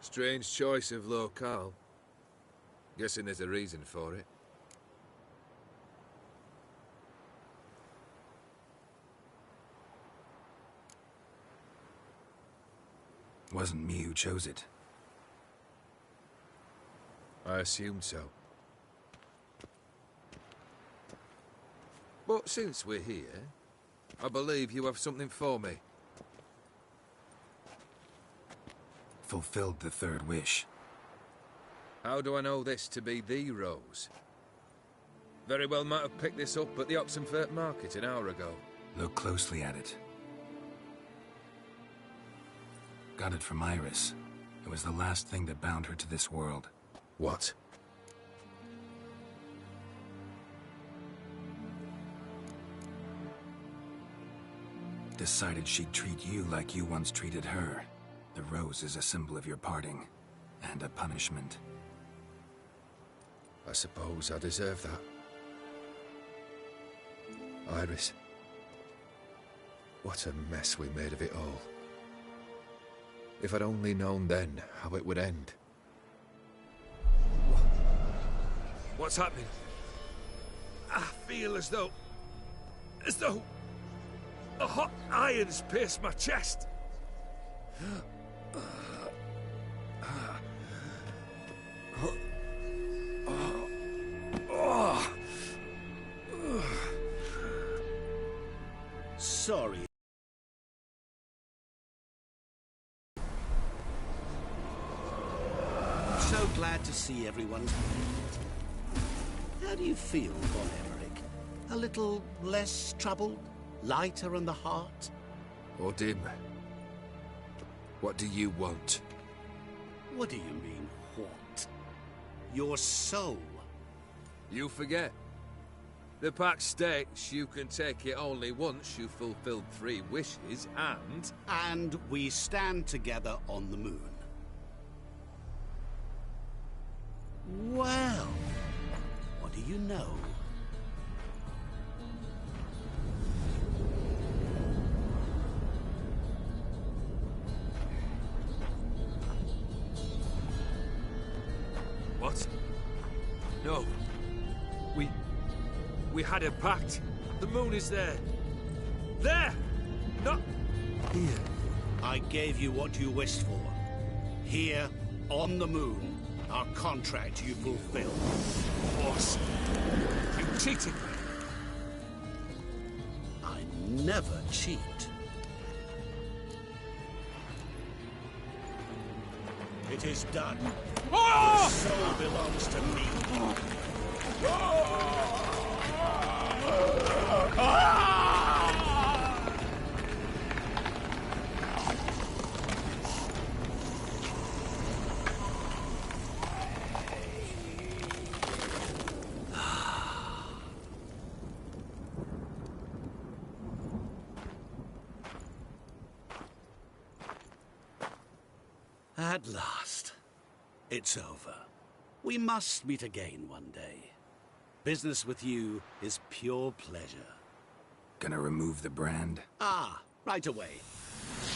Strange choice of locale. Guessing there's a reason for it. Wasn't me who chose it. I assumed so. But since we're here, I believe you have something for me. Fulfilled the third wish. How do I know this to be the rose? Very well might have picked this up at the Oxenfurt market an hour ago. Look closely at it. Got it from Iris. It was the last thing that bound her to this world. What? Decided she'd treat you like you once treated her. The rose is a symbol of your parting, and a punishment. I suppose I deserve that. Iris. What a mess we made of it all. If I'd only known then how it would end. What's happening? I feel as though a hot iron's pierced my chest. Sorry. So glad to see everyone. How do you feel, Von Emmerich? A little less troubled? Lighter in the heart? Or dim? What do you want? What do you mean, what? Your soul. You forget. The pact states you can take it only once you've fulfilled 3 wishes, and... And we stand together on the moon. Well, what do you know? What? No. We had a pact. The moon is there. There! Not here. I gave you what you wished for. Here, on the moon, our contract you fulfilled. Boss, you cheated me. I never cheat. It is done. Oh! The soul belongs to me. At last, it's over. We must meet again one day. Business with you is pure pleasure. Gonna remove the brand? Ah, right away.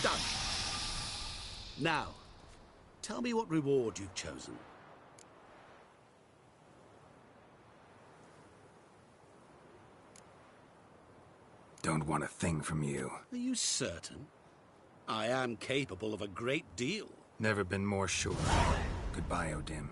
Done. Now, tell me what reward you've chosen. Don't want a thing from you. Are you certain? I am capable of a great deal. Never been more sure. Goodbye, Odim.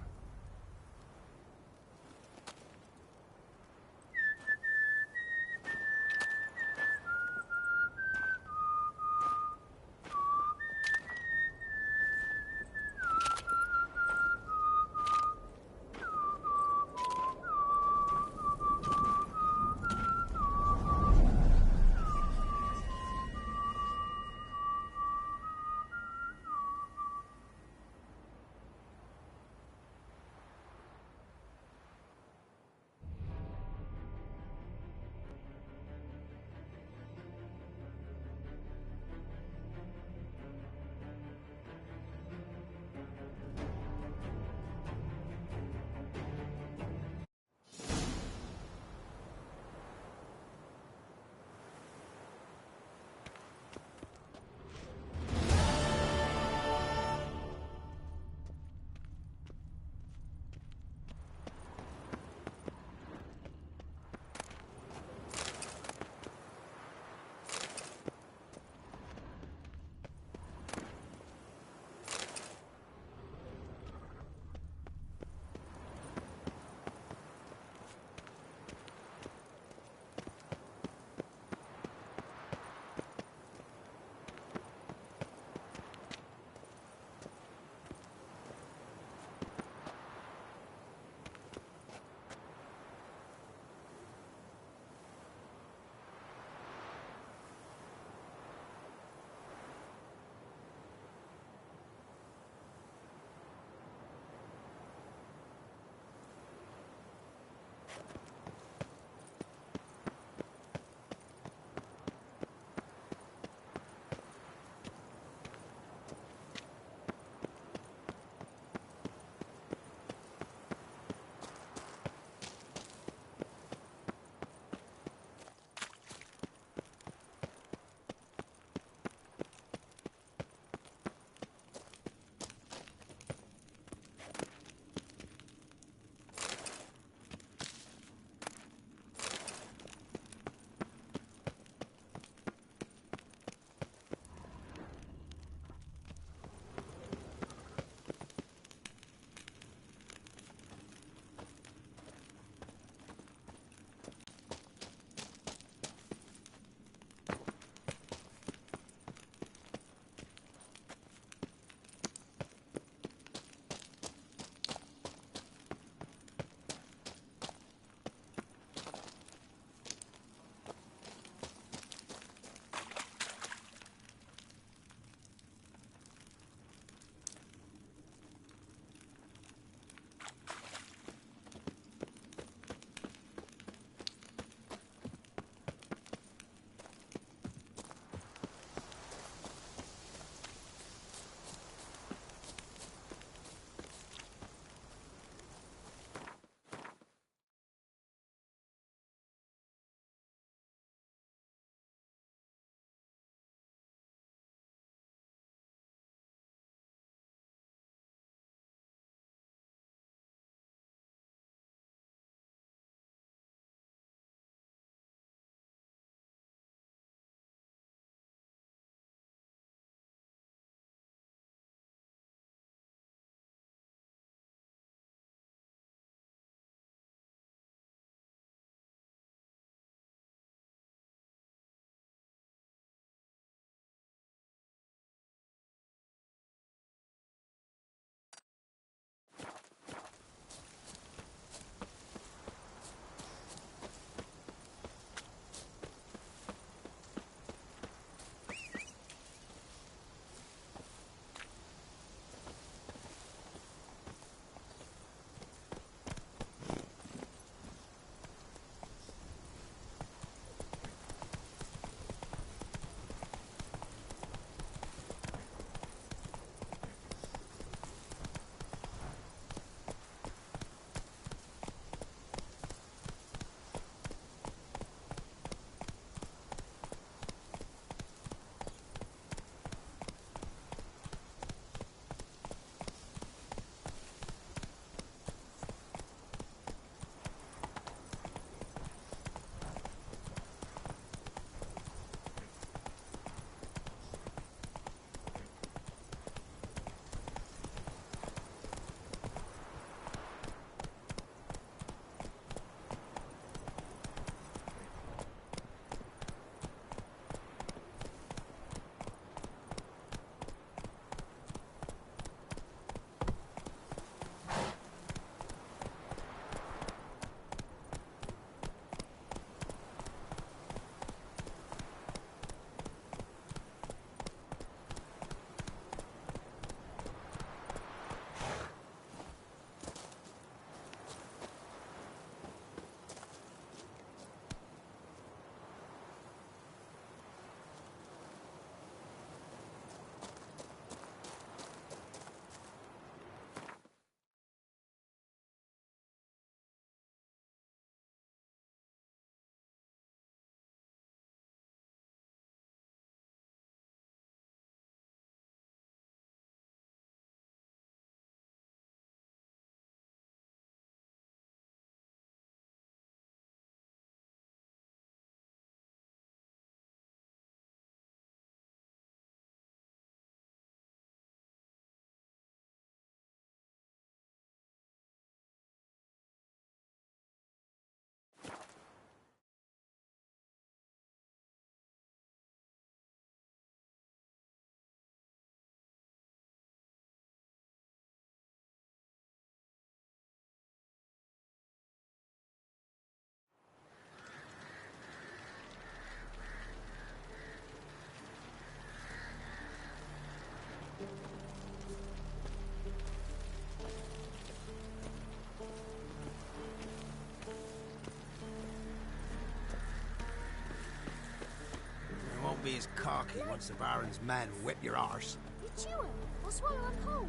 as cocky once the Baron's men whip your arse. You chew it. I'll swallow them whole.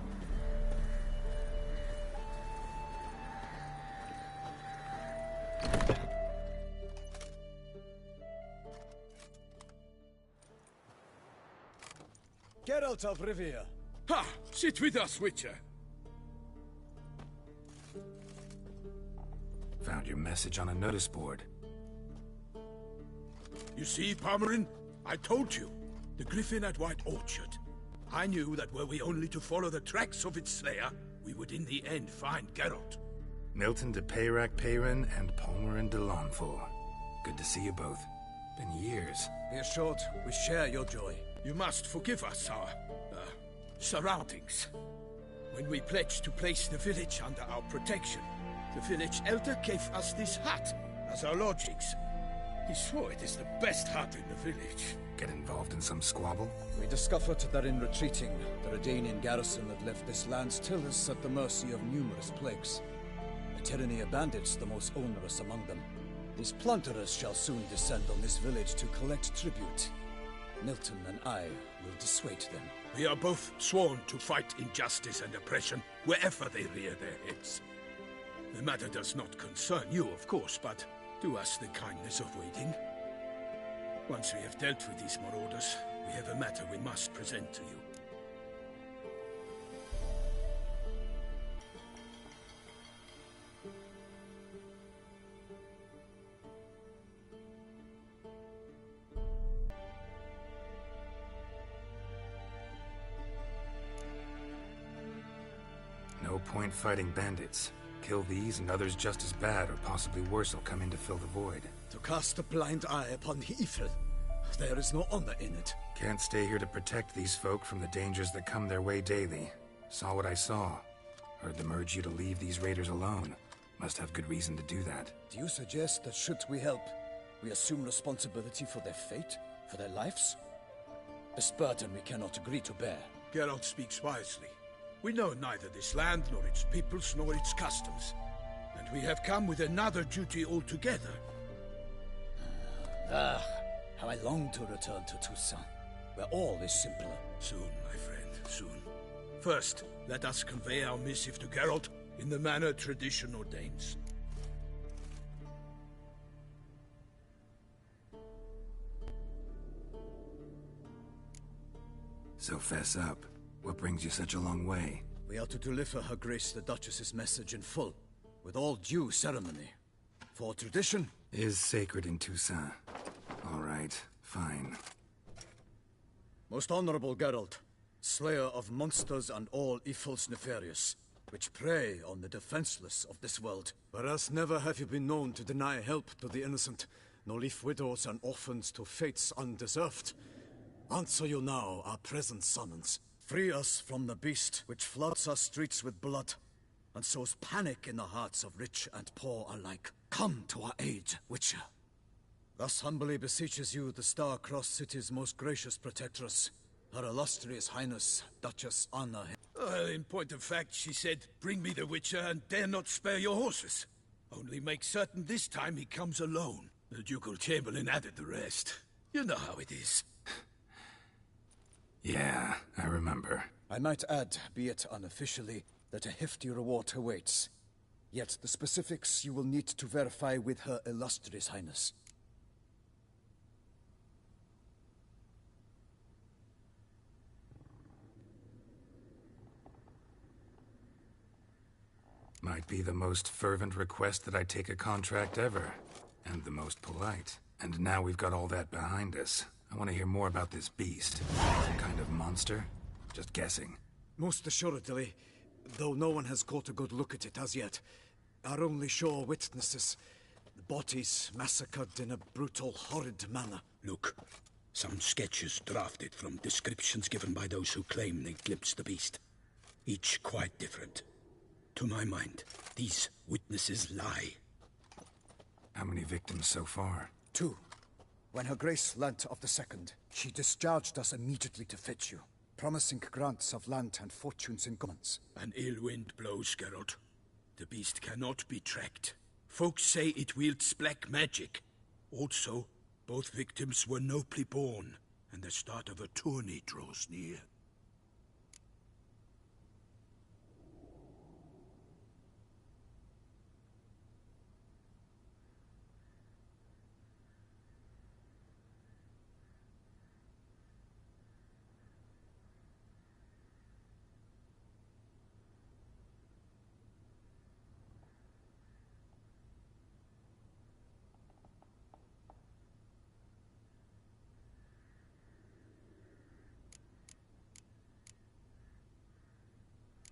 Geralt of Rivia. Ha! Sit with us, Witcher. Found your message on a notice board. You see, Palmerin? I told you. The Griffin at White Orchard. I knew that were we only to follow the tracks of its slayer, we would in the end find Geralt. Milton de Peyrac Peyrin and Palmerin de Lawnful. Good to see you both. Been years. Be assured, we share your joy. You must forgive us our, surroundings. When we pledged to place the village under our protection, the village elder gave us this hut as our lodgings. He swore it is the best hut in the village. Get involved in some squabble? We discovered that in retreating, the Redanian garrison that left this land still is at the mercy of numerous plagues. The tyranny of bandits the most onerous among them. These plunderers shall soon descend on this village to collect tribute. Milton and I will dissuade them. We are both sworn to fight injustice and oppression wherever they rear their heads. The matter does not concern you, of course, but do us the kindness of waiting. Once we have dealt with these marauders, we have a matter we must present to you. No point fighting bandits. Kill these and others just as bad or possibly worse will come in to fill the void. To cast a blind eye upon the evil. There is no honor in it. Can't stay here to protect these folk from the dangers that come their way daily. Saw what I saw. Heard them urge you to leave these raiders alone. Must have good reason to do that. Do you suggest that should we help, we assume responsibility for their fate? For their lives? This burden we cannot agree to bear. Geralt speaks wisely. We know neither this land, nor its peoples, nor its customs. And we have come with another duty altogether. Ah, how I long to return to Toussaint, where all is simpler. Soon, my friend, soon. First, let us convey our missive to Geralt in the manner tradition ordains. So fess up. What brings you such a long way? We are to deliver Her Grace the Duchess's message in full, with all due ceremony. For tradition is sacred in Toussaint. All right, fine. Most honorable Geralt, slayer of monsters and all evils nefarious, which prey on the defenseless of this world. Whereas never have you been known to deny help to the innocent, nor leave widows and orphans to fates undeserved. Answer you now our present summons. Free us from the beast which floods our streets with blood, and sows panic in the hearts of rich and poor alike. Come to our aid, Witcher. Thus humbly beseeches you the Star-Crossed City's most gracious protectress, Her Illustrious Highness, Duchess Anna. Well, in point of fact, she said, bring me the Witcher and dare not spare your horses. Only make certain this time he comes alone. The Ducal Chamberlain added the rest. You know how it is. Yeah, I remember. I might add, be it unofficially, that a hefty reward awaits. Yet the specifics you will need to verify with Her Illustrious Highness. Might be the most fervent request that I take a contract ever. And the most polite. And now we've got all that behind us. I want to hear more about this beast. Some kind of monster? Just guessing. Most assuredly, though no one has caught a good look at it as yet. Our only sure witnesses. Bodies massacred in a brutal, horrid manner. Look, some sketches drafted from descriptions given by those who claim they glimpsed the beast. Each quite different. To my mind, these witnesses lie. How many victims so far? 2. When Her Grace learnt of the second, she discharged us immediately to fetch you, promising grants of land and fortunes in governments. An ill wind blows, Geralt. The beast cannot be tracked. Folks say it wields black magic. Also, both victims were nobly born. and the start of a tourney draws near.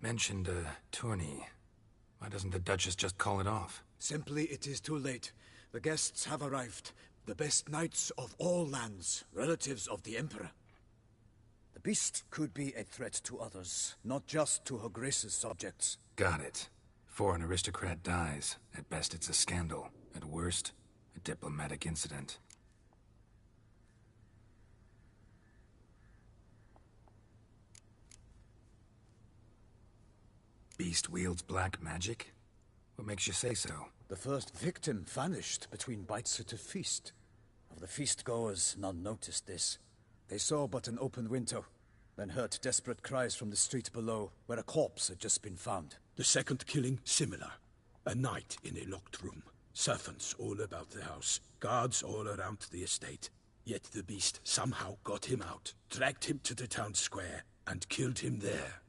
Mentioned a tourney. Why doesn't the Duchess just call it off? Simply, it is too late. The guests have arrived. The best knights of all lands, relatives of the Emperor. The beast could be a threat to others, not just to Her Grace's subjects. Got it. Before an aristocrat dies, at best it's a scandal. At worst, a diplomatic incident. Beast wields black magic? What makes you say so? The first victim vanished between bites at a feast. Of the feast-goers, none noticed this. They saw but an open window, then heard desperate cries from the street below, where a corpse had just been found. The second killing, similar. A knight in a locked room. Servants all about the house. Guards all around the estate. Yet the beast somehow got him out, dragged him to the town square, and killed him there.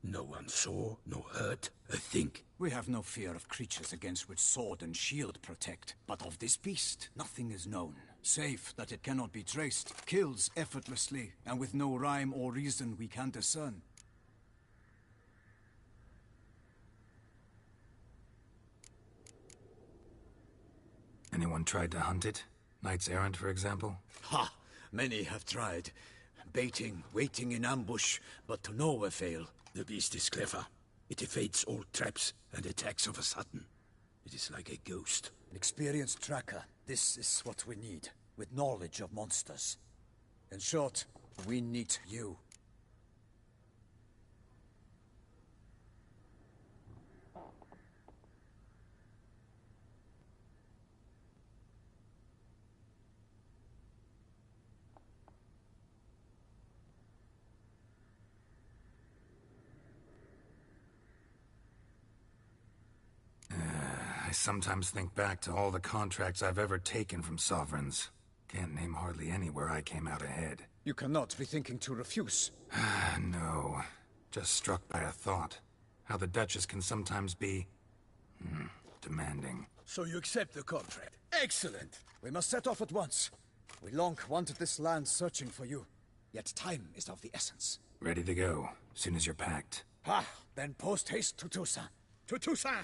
No one saw, nor heard a thing. We have no fear of creatures against which sword and shield protect. But of this beast, nothing is known. Save that it cannot be traced, kills effortlessly, and with no rhyme or reason we can discern. Anyone tried to hunt it? Knights errant, for example? Ha! Many have tried. Baiting, waiting in ambush, but to no avail. The beast is clever. It evades all traps and attacks of a sudden. It is like a ghost. An experienced tracker. This is what we need, with knowledge of monsters. In short, we need you. I sometimes think back to all the contracts I've ever taken from sovereigns. Can't name hardly any where I came out ahead. You cannot be thinking to refuse. No. Just struck by a thought. How the Duchess can sometimes be... demanding. So you accept the contract. Excellent! We must set off at once. We long wanted this land searching for you. Yet time is of the essence. Ready to go, soon as you're packed. Ha! Then post-haste to Toussaint. To Toussaint!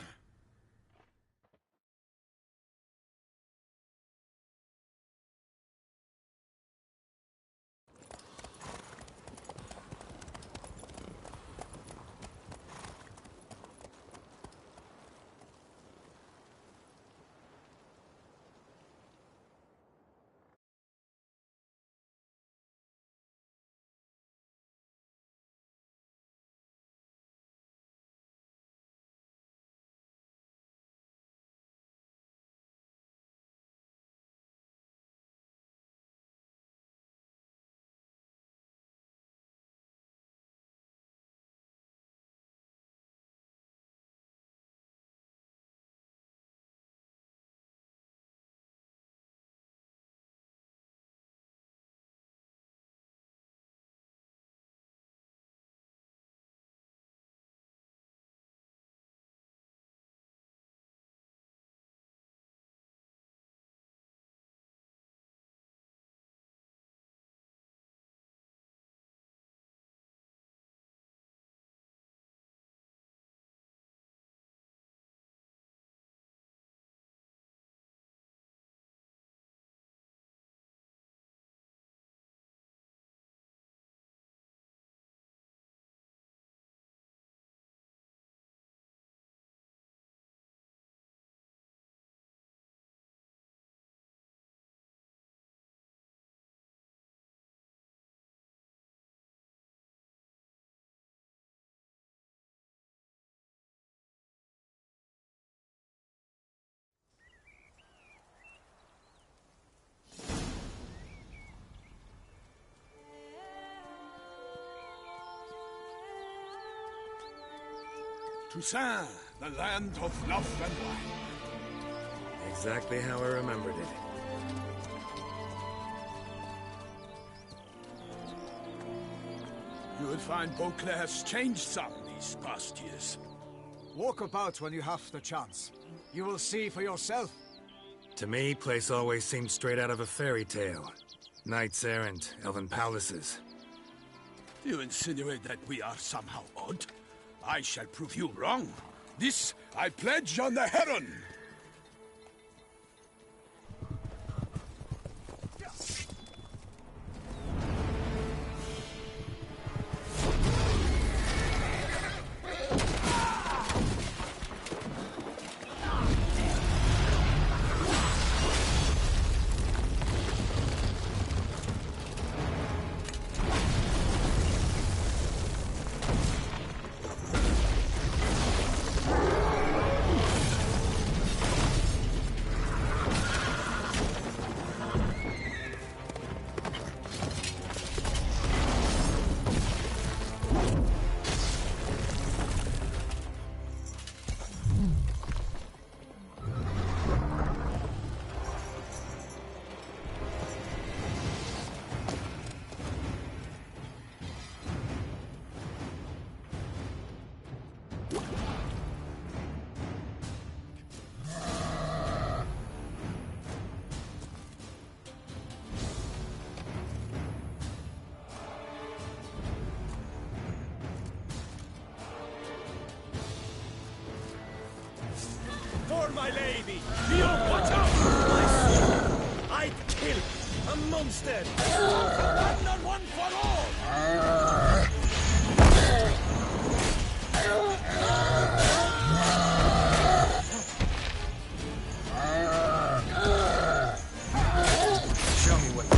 Toussaint, the land of love and wine. Exactly how I remembered it. You will find Beauclair's changed some these past years. Walk about when you have the chance. You will see for yourself. To me, place always seemed straight out of a fairy tale. Knights errant, elven palaces. Do you insinuate that we are somehow odd? I shall prove you wrong. This I pledge on the Heron. For my lady! You watch out! I swear, I'd kill a monster! One on one for all! Show me what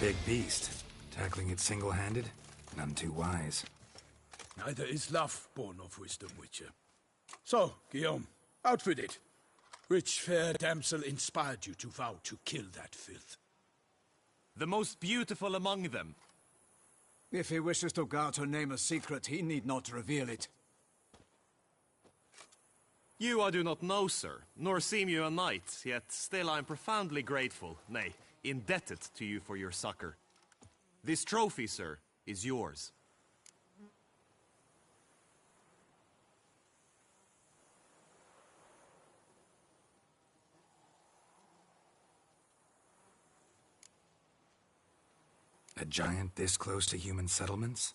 big beast. Tackling it single-handed? None too wise. Neither is love born of wisdom, Witcher. So, Guillaume, out with it. Which fair damsel inspired you to vow to kill that filth? The most beautiful among them. If he wishes to guard her name a secret, he need not reveal it. You I do not know, sir, nor seem you a knight, yet still I am profoundly grateful, nay, indebted to you for your succor. This trophy, sir, is yours. A giant this close to human settlements?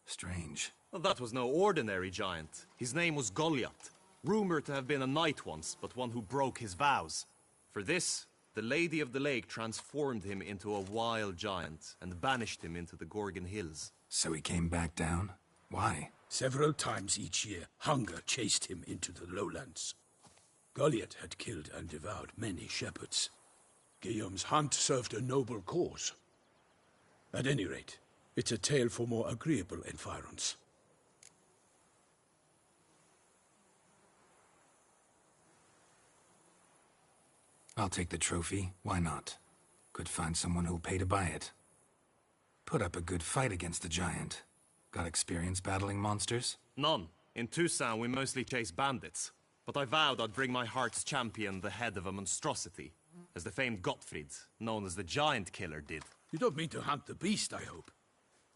Strange. Well, that was no ordinary giant. His name was Goliath, rumored to have been a knight once, but one who broke his vows. For this, the Lady of the Lake transformed him into a wild giant and banished him into the Gorgon Hills. So he came back down? Why? Several times each year, hunger chased him into the lowlands. Goliath had killed and devoured many shepherds. Guillaume's hunt served a noble cause. At any rate, it's a tale for more agreeable environs. I'll take the trophy. Why not? Could find someone who'll pay to buy it. Put up a good fight against the giant. Got experience battling monsters? None. In Toussaint, we mostly chase bandits. But I vowed I'd bring my heart's champion the head of a monstrosity, as the famed Gottfried, known as the Giant Killer, did. You don't mean to hunt the beast, I hope.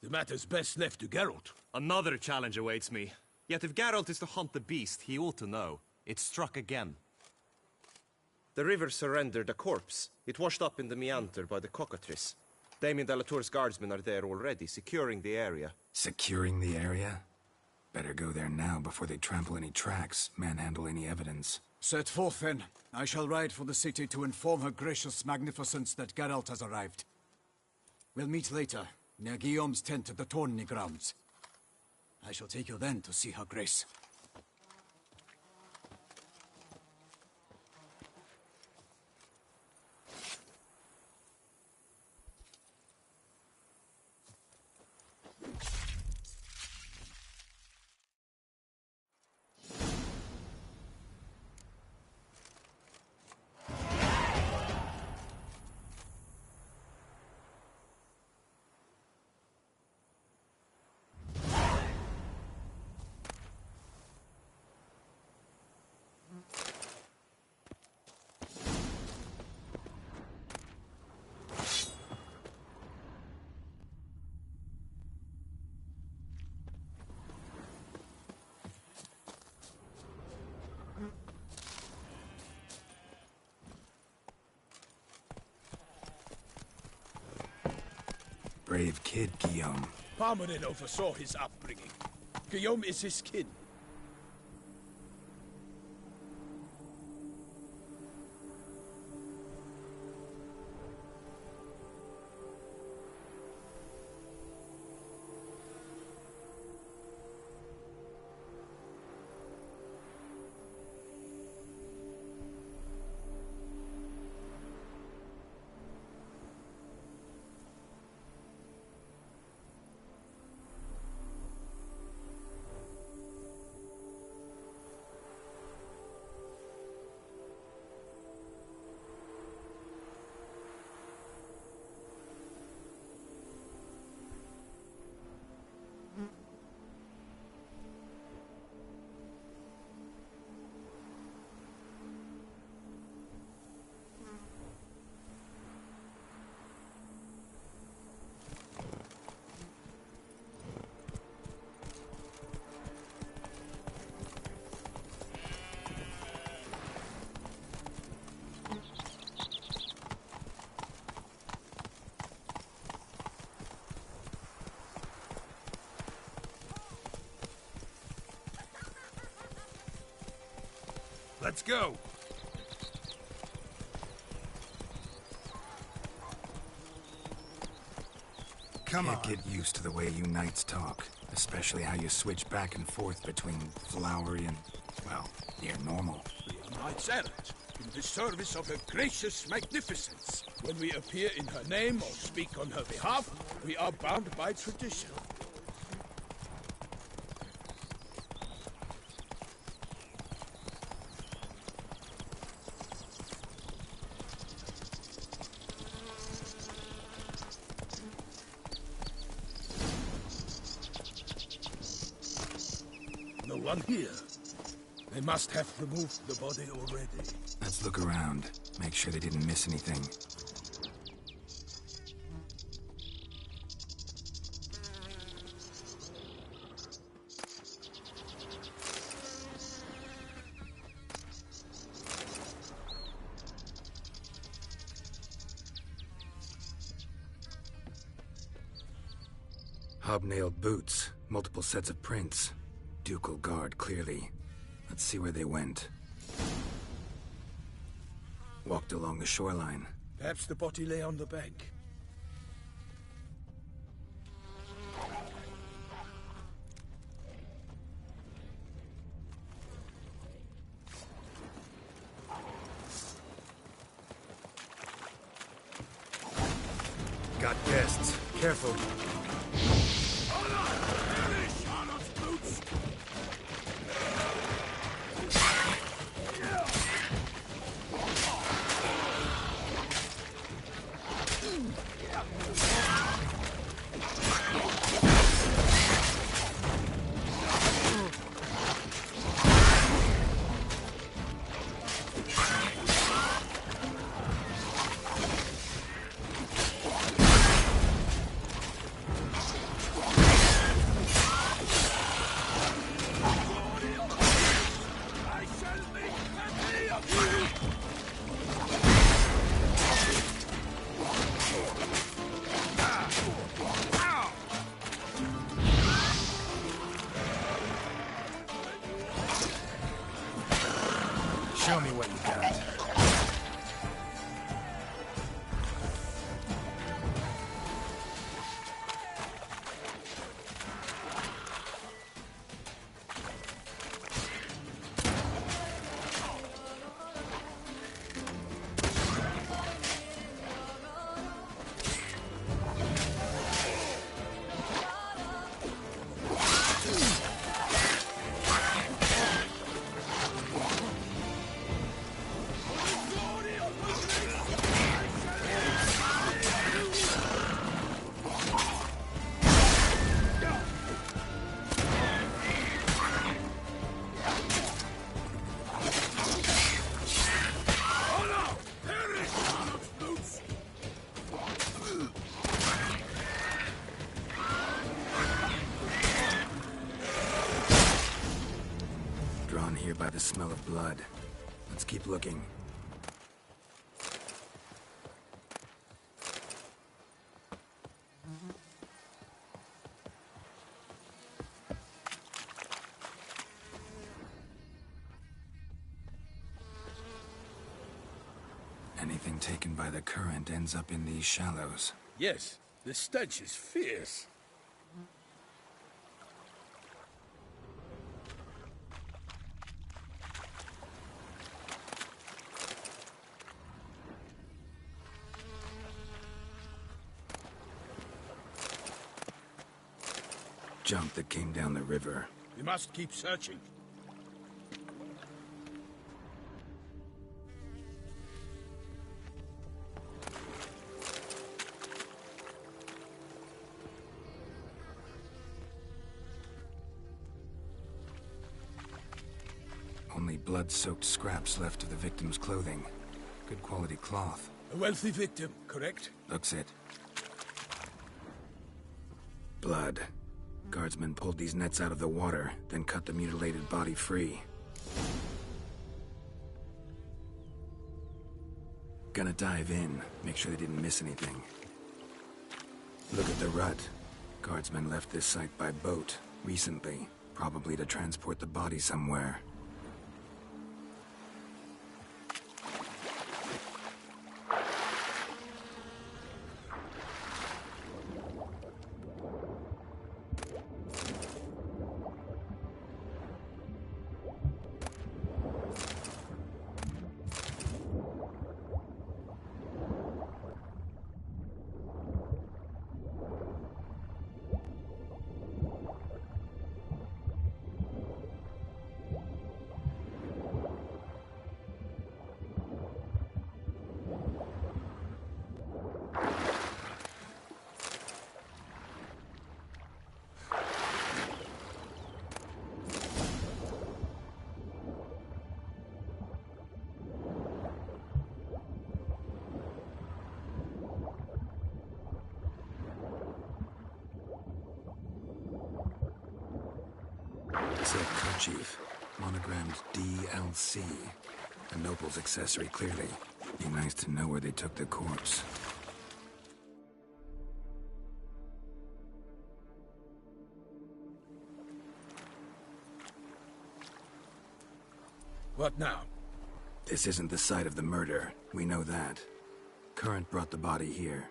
The matter's best left to Geralt. Another challenge awaits me. Yet if Geralt is to hunt the beast, he ought to know. It struck again. The river surrendered a corpse. It washed up in the meander by the cockatrice. Damien de la Tour's guardsmen are there already, securing the area. Securing the area? Better go there now before they trample any tracks, manhandle any evidence. Set forth, then. I shall ride for the city to inform her gracious magnificence that Geralt has arrived. We'll meet later, near Guillaume's tent at the tourney grounds. I shall take you then to see her grace. Brave kid, Guillaume. Parmanin oversaw his upbringing. Guillaume is his kin. Let's go! Come on. Can't get used to the way you knights talk, especially how you switch back and forth between flowery and, well, near normal. We are knights errant, in the service of her gracious magnificence. When we appear in her name or speak on her behalf, we are bound by tradition. No one here. They must have removed the body already. Let's look around. Make sure they didn't miss anything. Hobnailed boots, multiple sets of prints. Ducal guard, clearly. Let's see where they went. Walked along the shoreline. Perhaps the body lay on the bank. Got guests. Careful. by the smell of blood. Let's keep looking. Anything taken by the current ends up in these shallows. Yes, the stench is fierce. Junk that came down the river. We must keep searching. Only blood-soaked scraps left of the victim's clothing. Good quality cloth. A wealthy victim, correct? Looks it. Blood. Guardsmen pulled these nets out of the water, then cut the mutilated body free. Gonna dive in, make sure they didn't miss anything. Look at the rut. Guardsmen left this site by boat, recently, probably to transport the body somewhere. Silk kerchief, monogrammed DLC. A noble's accessory, clearly. Be nice to know where they took the corpse. What now? This isn't the site of the murder. We know that. Current brought the body here.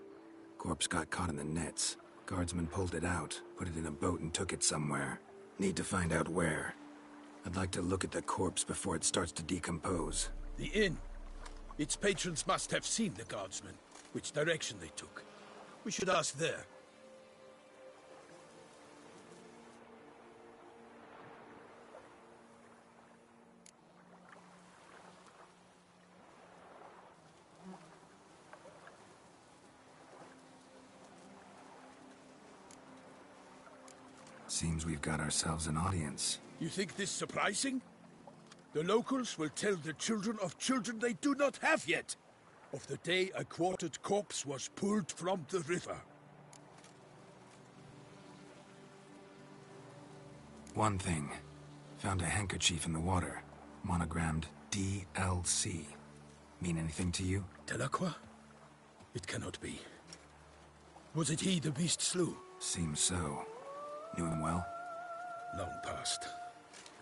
Corpse got caught in the nets. Guardsmen pulled it out, put it in a boat and took it somewhere. Need to find out where. I'd like to look at the corpse before it starts to decompose. The inn. Its patrons must have seen the guardsmen, which direction they took. We should ask there. Seems we've got ourselves an audience. You think this surprising? The locals will tell the children of children they do not have yet, of the day a quartered corpse was pulled from the river. One thing. Found a handkerchief in the water. Monogrammed DLC. Mean anything to you? Delacroix? It cannot be. Was it he the beast slew? Seems so. Knew him well? Long past.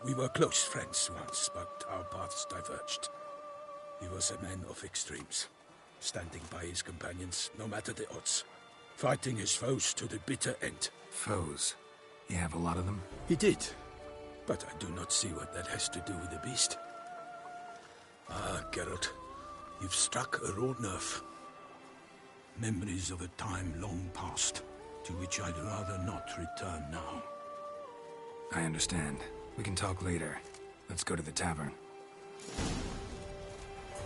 We were close friends once, but our paths diverged. He was a man of extremes, standing by his companions no matter the odds, fighting his foes to the bitter end. Foes? You have a lot of them? He did, but I do not see what that has to do with the beast. Ah, Geralt, you've struck a raw nerve. Memories of a time long past, to which I'd rather not return now. I understand. We can talk later. Let's go to the tavern.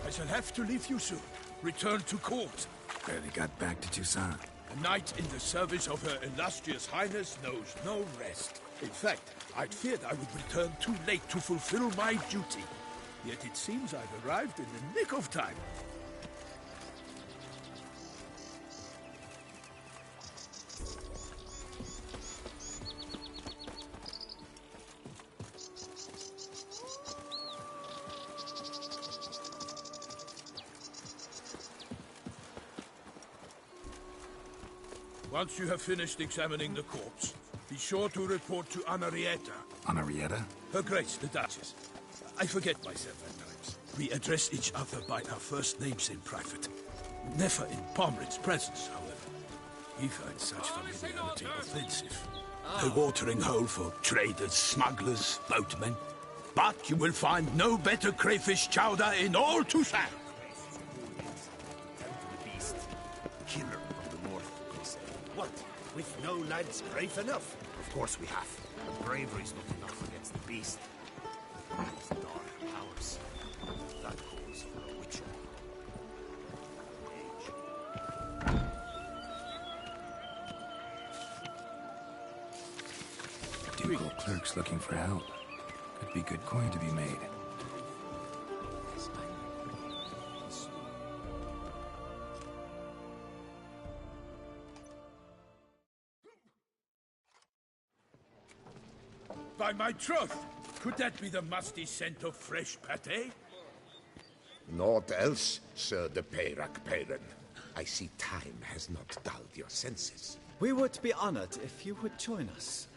I shall have to leave you soon. Return to court. Barely got back to Toussaint. A knight in the service of Her Illustrious Highness knows no rest. In fact, I'd feared I would return too late to fulfill my duty. Yet it seems I've arrived in the nick of time. Once you have finished examining the corpse, be sure to report to Anarietta. Anarietta? Her Grace, the Duchess. I forget myself at times. We address each other by our first names in private. Never in Pomred's presence, however. He finds such familiarity offensive. A watering hole for traders, smugglers, boatmen. But you will find no better crayfish chowder in all Toussaint. Beast. Killer from the north, they say. What? With no lads brave enough? Of course we have. But bravery's not enough against the beast. Those dark powers. That calls for a witcher. Ducal clerks looking for help. Could be good coin to be made. By my troth, could that be the musty scent of fresh pâté? Naught else, Sir de Peyrac-Peyran. I see time has not dulled your senses. We would be honored if you would join us.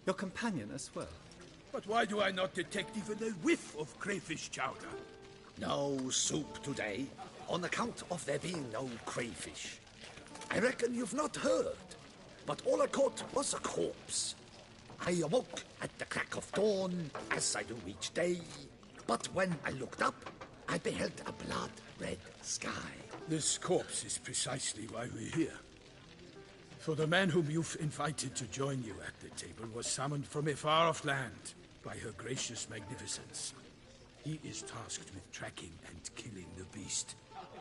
Your companion as well. But why do I not detect even a whiff of crayfish chowder? No soup today, on account of there being no crayfish. I reckon you've not heard, but all I caught was a corpse. I awoke at the crack of dawn, as I do each day. But when I looked up, I beheld a blood-red sky. This corpse is precisely why we're here. For the man whom you've invited to join you at the table was summoned from a far-off land by her gracious magnificence. He is tasked with tracking and killing the beast.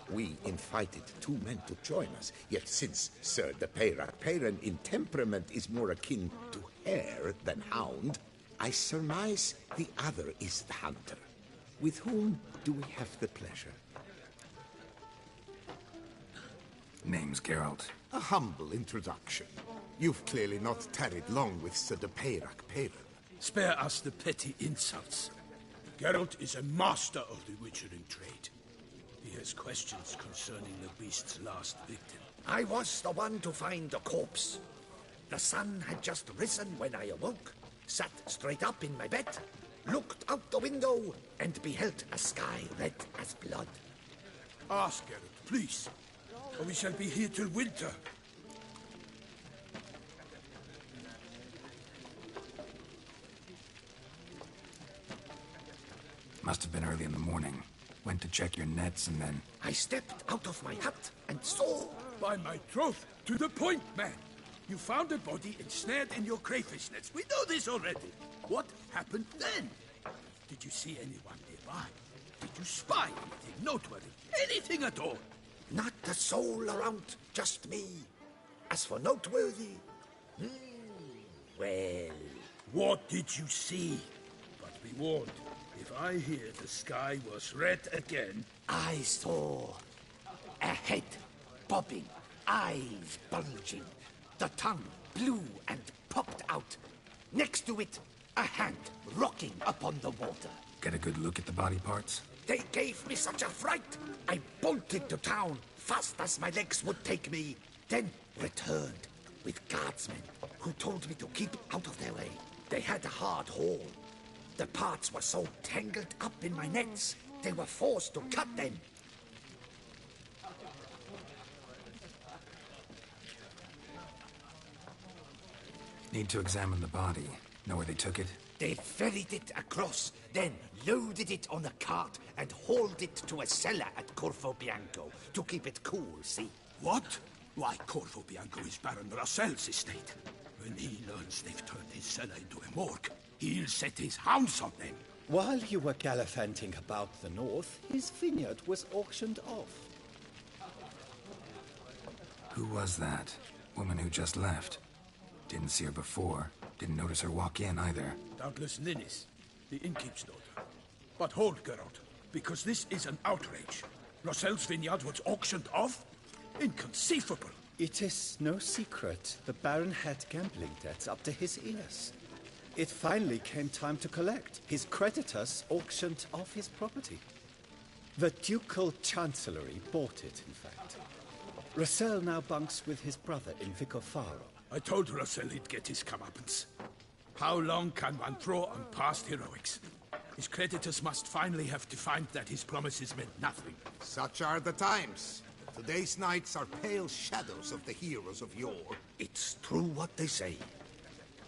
We invited two men to join us, yet since Sir de Peyrac-Peyran in temperament is more akin to hare than hound, I surmise the other is the hunter. With whom do we have the pleasure? Name's Geralt. A humble introduction. You've clearly not tarried long with Sir de Peyrac-Peyran. Spare us the petty insults. Geralt is a master of the witchering trade. He has questions concerning the beast's last victim. I was the one to find the corpse. The sun had just risen when I awoke, sat straight up in my bed, looked out the window, and beheld a sky red as blood. Ask Geralt, please, or we shall be here till winter. Must have been early in the morning. Went to check your nets and then... I stepped out of my hut and saw... By my troth, to the point, man. You found a body ensnared in your crayfish nets. We know this already. What happened then? Did you see anyone nearby? Did you spy anything noteworthy? Anything at all? Not a soul around, just me. As for noteworthy... well... What did you see? But be warned, if I hear the sky was red again... I saw a head bobbing, eyes bulging, the tongue blue and popped out. Next to it, a hand rocking upon the water. Get a good look at the body parts? They gave me such a fright. I bolted to town, fast as my legs would take me, then returned with guardsmen who told me to keep out of their way. They had a hard haul. The parts were so tangled up in my nets, they were forced to cut them. Need to examine the body. Know where they took it? They ferried it across, then loaded it on a cart and hauled it to a cellar at Corvo Bianco to keep it cool, see? What? Why, Corvo Bianco is Baron Rawsnizzle's estate. When he learns they've turned his cellar into a morgue, he'll set his hounds on them. While you were gallivanting about the north, his vineyard was auctioned off. Who was that? Woman who just left. Didn't see her before. Didn't notice her walk in either. Doubtless Ninnis, the innkeep's daughter. But hold, Geralt, because this is an outrage. Rawsnizzle's vineyard was auctioned off? Inconceivable. It is no secret. The Baron had gambling debts up to his ears. It finally came time to collect. His creditors auctioned off his property. The Ducal Chancellery bought it, in fact. Russell now bunks with his brother in Vicofaro. I told Russell he'd get his comeuppance. How long can one throw on past heroics? His creditors must finally have to find that his promises meant nothing. Such are the times. Today's knights are pale shadows of the heroes of yore. It's true what they say.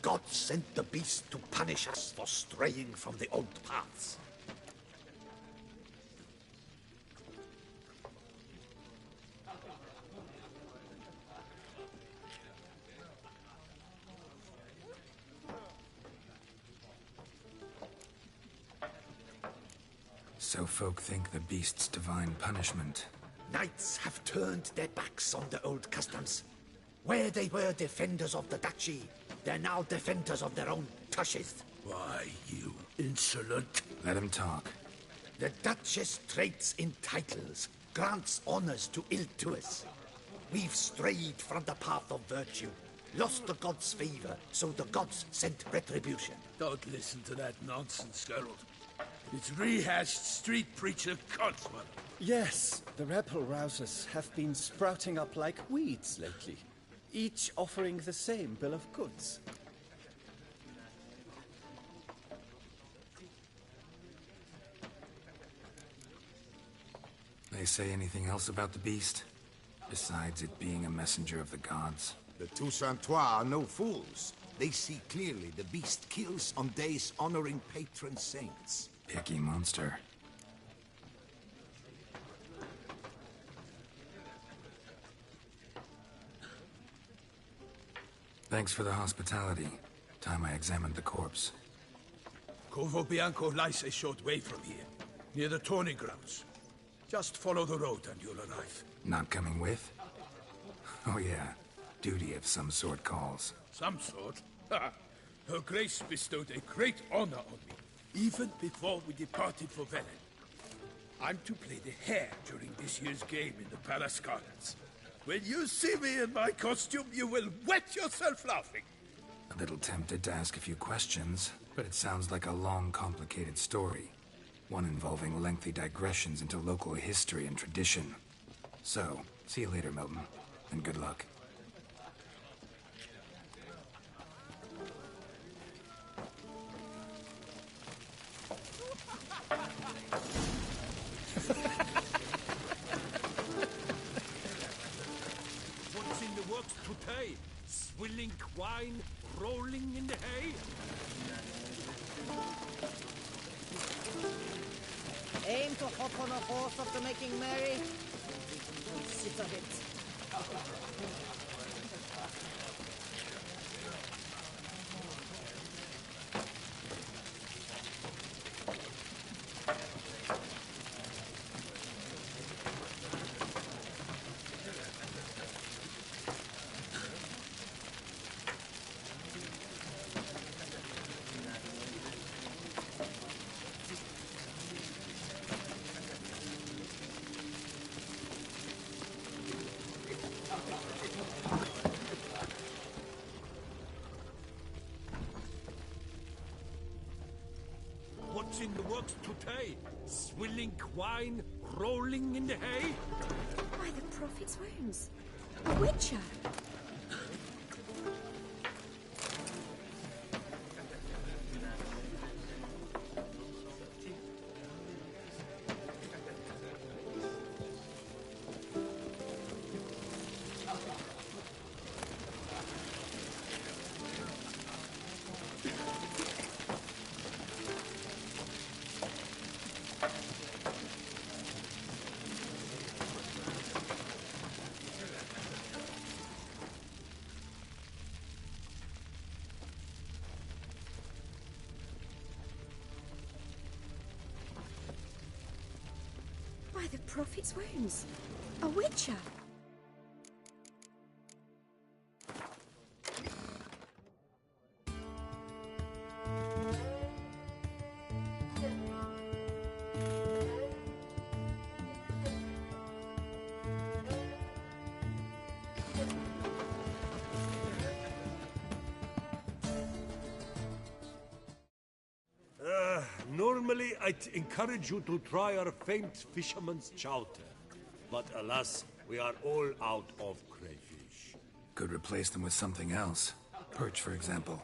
God sent the beast to punish us for straying from the old paths. So folk think the beast's divine punishment. Knights have turned their backs on the old customs. Where they were defenders of the duchy, they're now defenders of their own tushes. Why, you insolent... Let him talk. The Duchess trades in titles, grants honors to ill-doers. We've strayed from the path of virtue, lost the gods' favor, so the gods sent retribution. Don't listen to that nonsense, Geralt. It's rehashed street preacher Codswell. Yes, the rebel rousers have been sprouting up like weeds lately, each offering the same bill of goods. They say anything else about the beast? Besides it being a messenger of the gods? The Toussaintois are no fools. They see clearly the beast kills on days honoring patron saints. Picky monster. Thanks for the hospitality. Time I examined the corpse. Corvo Bianco lies a short way from here, near the tourney grounds. Just follow the road and you'll arrive. Not coming with? Oh yeah, duty of some sort calls. Some sort? Ha! Her Grace bestowed a great honor on me, even before we departed for Velen. I'm to play the hare during this year's game in the Palace Gardens. When you see me in my costume, you will wet yourself laughing. A little tempted to ask a few questions, but it sounds like a long, complicated story. One involving lengthy digressions into local history and tradition. So, see you later, Milton, and good luck. What's in the works today? Swilling wine, rolling in the hay? Aim to hop on a horse after making merry. Sit of it. What's in the works today? Swilling wine, rolling in the hay? By the prophet's wounds. A witcher. By the prophet's wounds. A witcher. Normally, I'd encourage you to try our famed fisherman's chowder. But alas, We are all out of crayfish. Could replace them with something else. Perch, for example.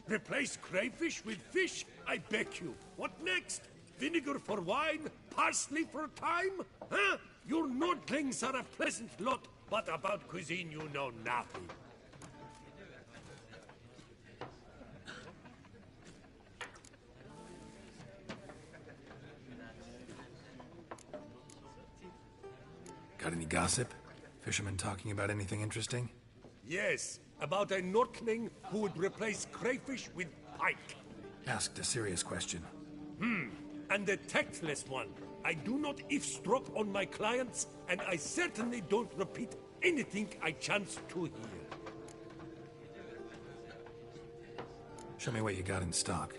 Replace crayfish with fish? I beg you. What next? Vinegar for wine? Parsley for thyme? Huh? Your Nordlings are a pleasant lot, but about cuisine you know nothing. Got any gossip? Fishermen talking about anything interesting? Yes, about a Nordling who would replace crayfish with pike. Asked a serious question. And a tactless one. I do not eavesdrop on my clients, and I certainly don't repeat anything I chance to hear. Show me what you got in stock.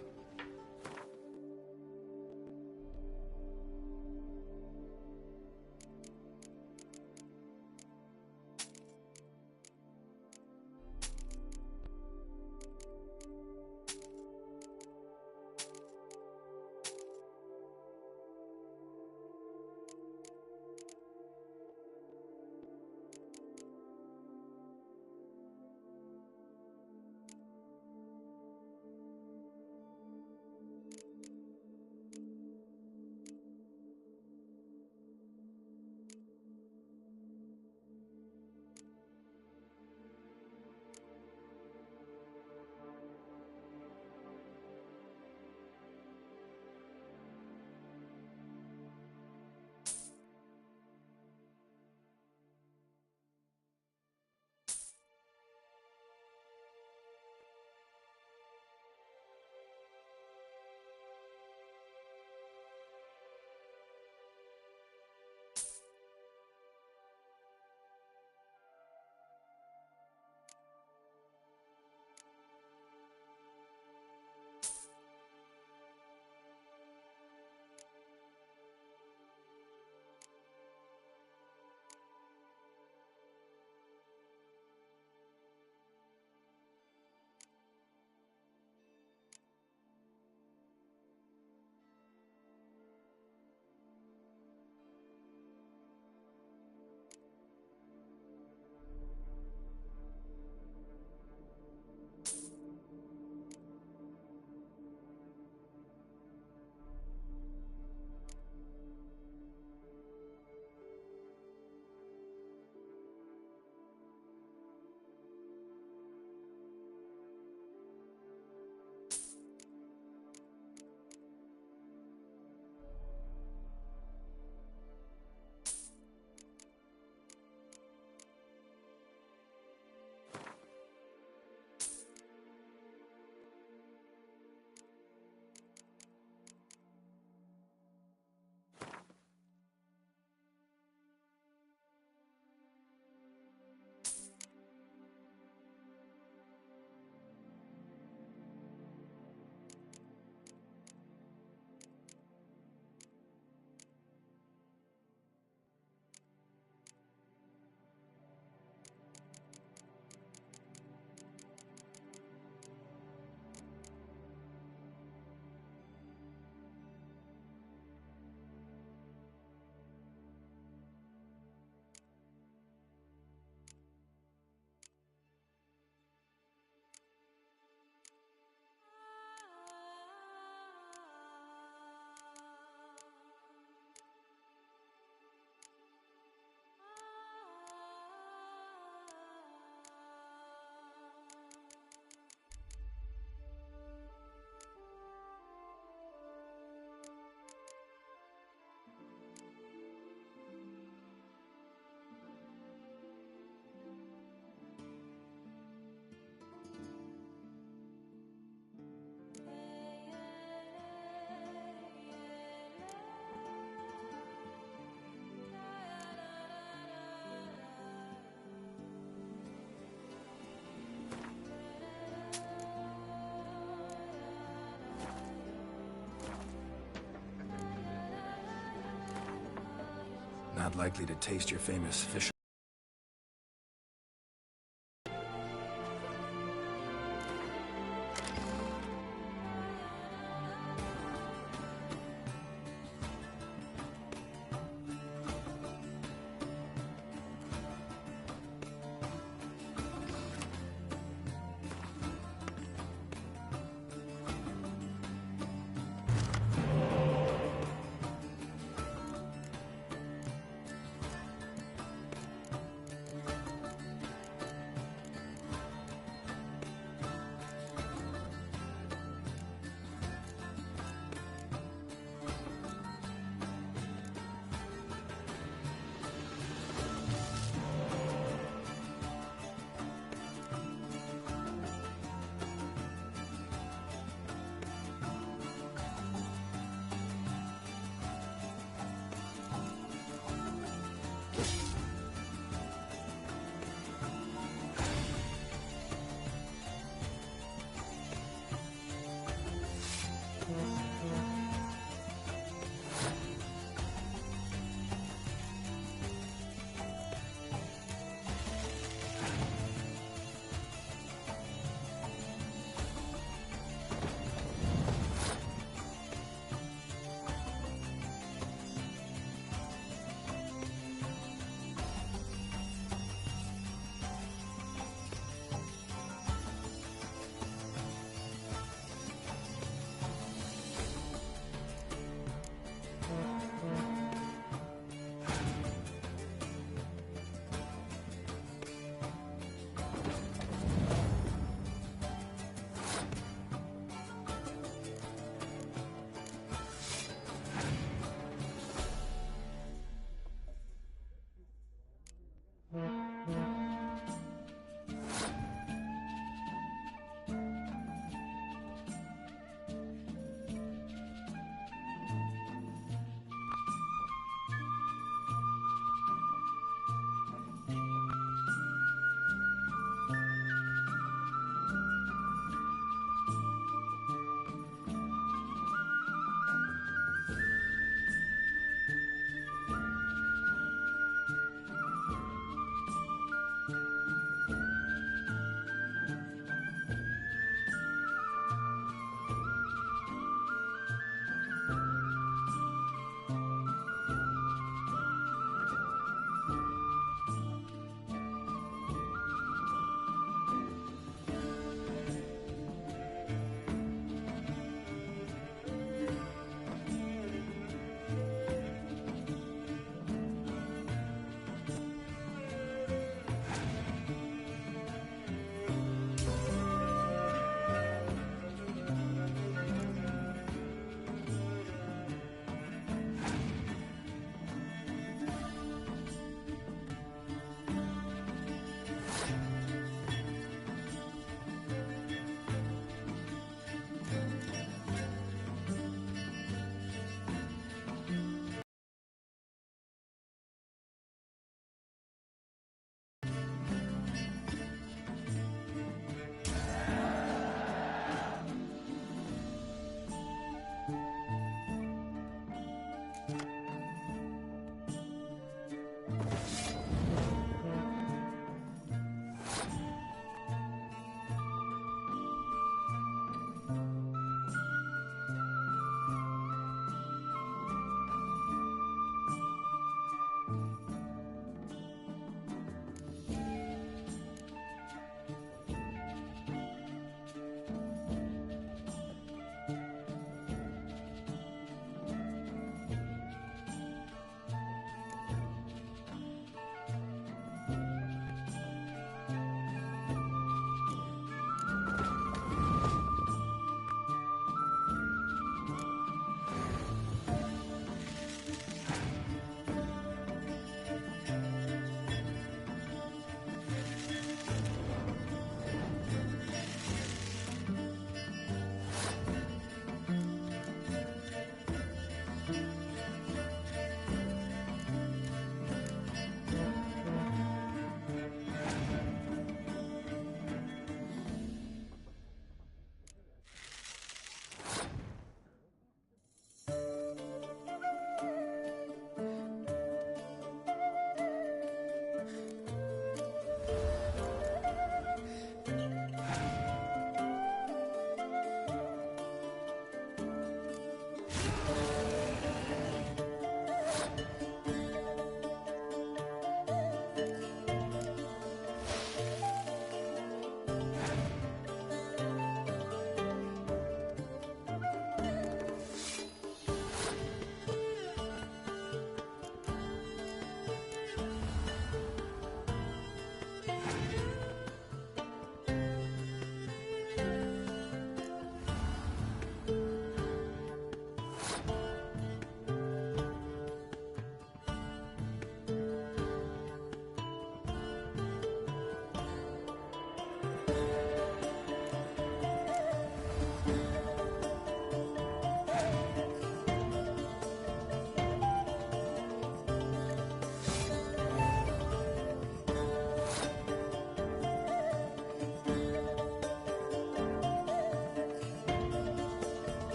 Not likely to taste your famous fish.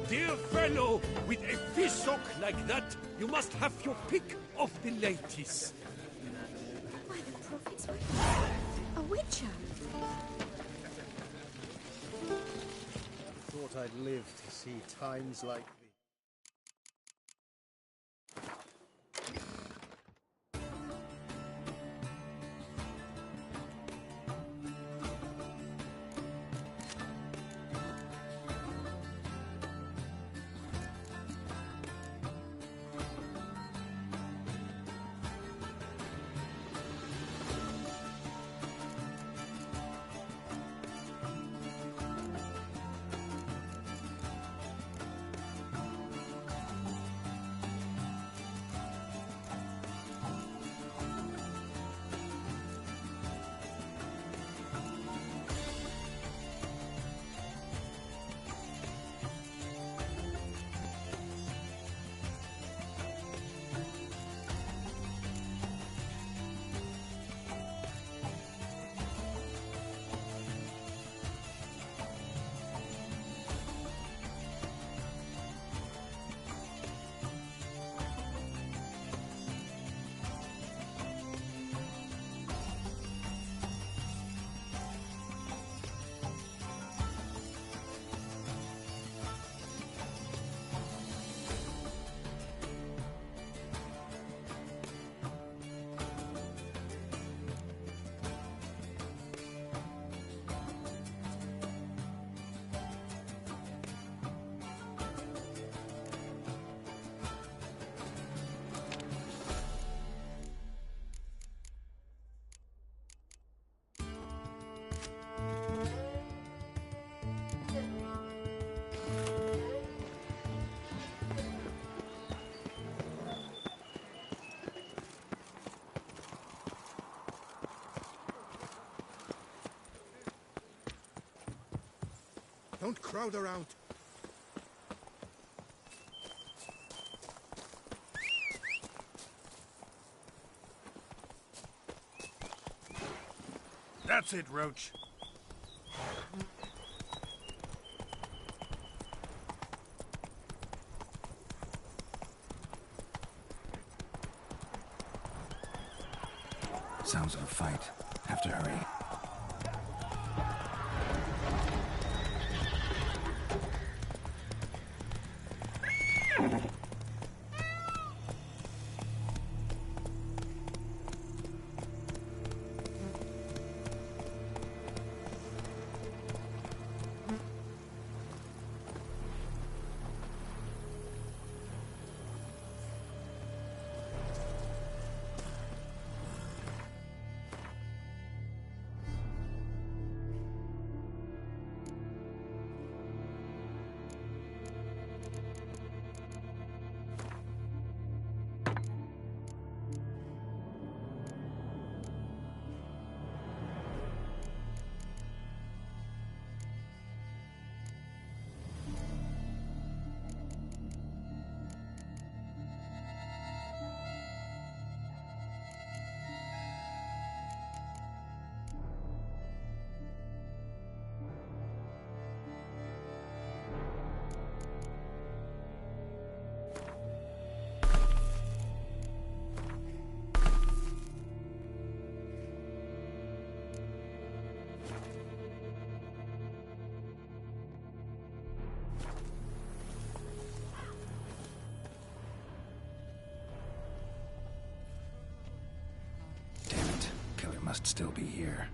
dear fellow, with a fish sock like that, you must have your pick of the ladies. By the prophet's word. A witcher. Thought I'd live to see times like these. Don't crowd around. That's it, Roach. Sounds of a fight. Have to hurry. Must still be here.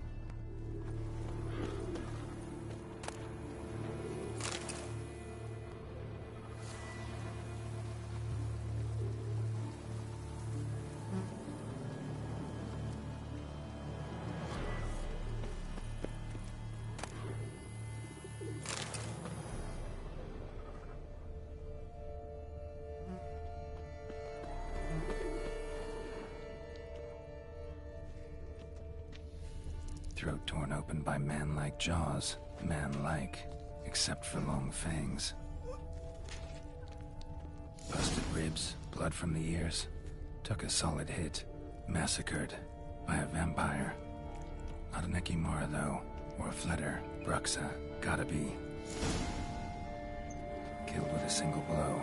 Throat torn open by man-like jaws. Man-like, except for long fangs. Busted ribs, blood from the ears. Took a solid hit. Massacred by a vampire. Not an Ekimara, though. Or a Fletter. Bruxa. Gotta be. Killed with a single blow.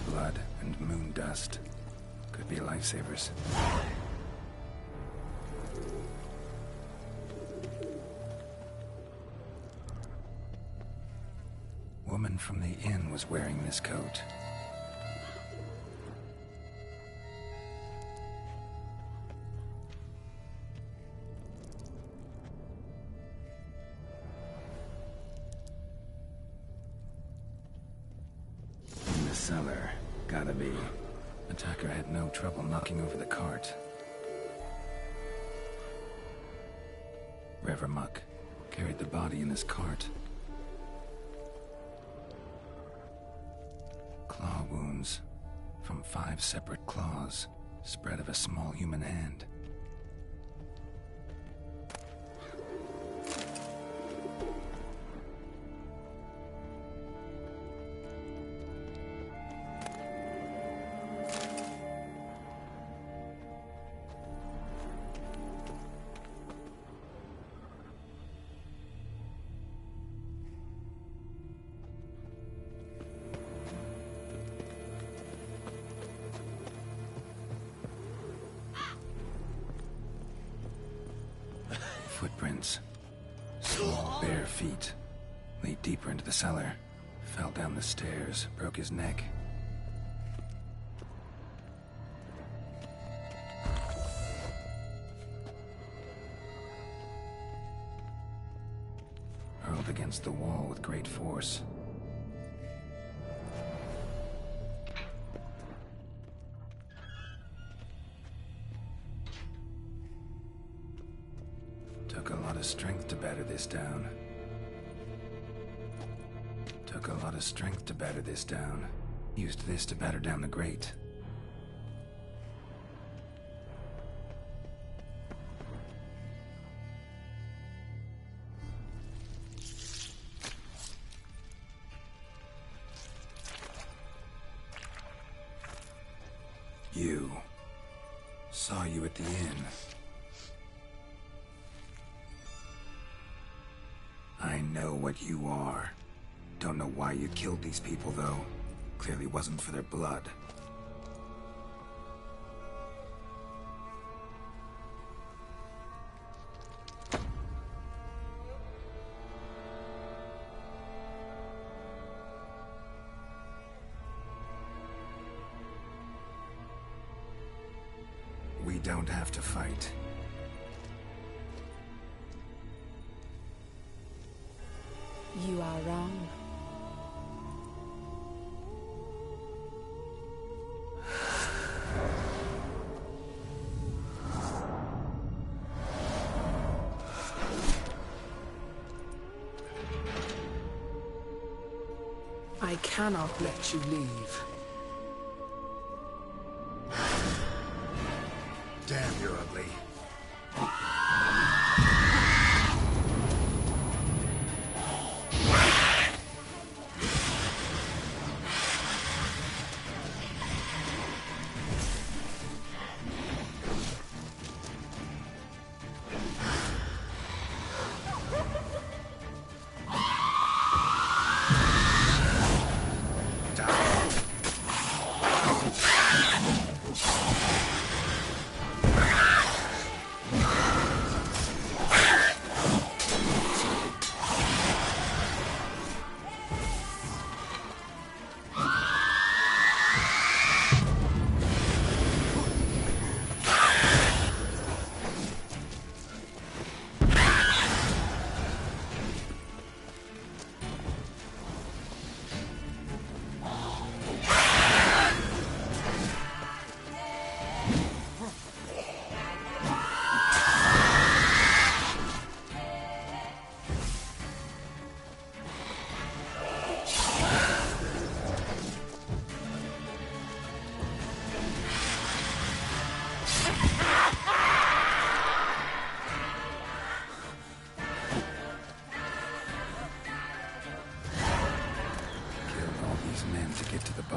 Blood and moon dust. Could be lifesavers. Woman from the inn was wearing this coat. In the cellar. Gotta be. Attacker had no trouble knocking over the cart. Revermuck carried the body in his cart. Claw wounds from 5 separate claws, spread of a small human hand. Footprints. Small, bare feet. Lead deeper into the cellar. Fell down the stairs, broke his neck. Hurled against the wall with great force. Took a lot of strength to batter this down. Took a lot of strength to batter this down. Used this to batter down the grate. You. Saw you at the inn. I know what you are. Don't know why you killed these people, though. Clearly wasn't for their blood. We don't have to fight. You are wrong. I cannot let you leave. Damn, you're ugly.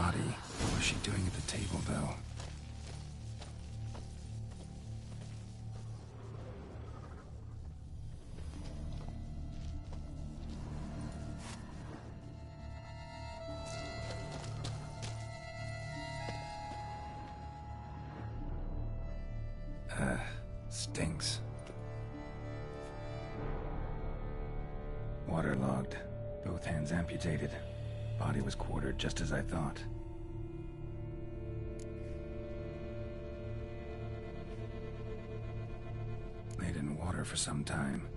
What was she doing at the table, though? Stinks. Waterlogged. Both hands amputated. Body was quartered just as I thought. Laid in water for some time.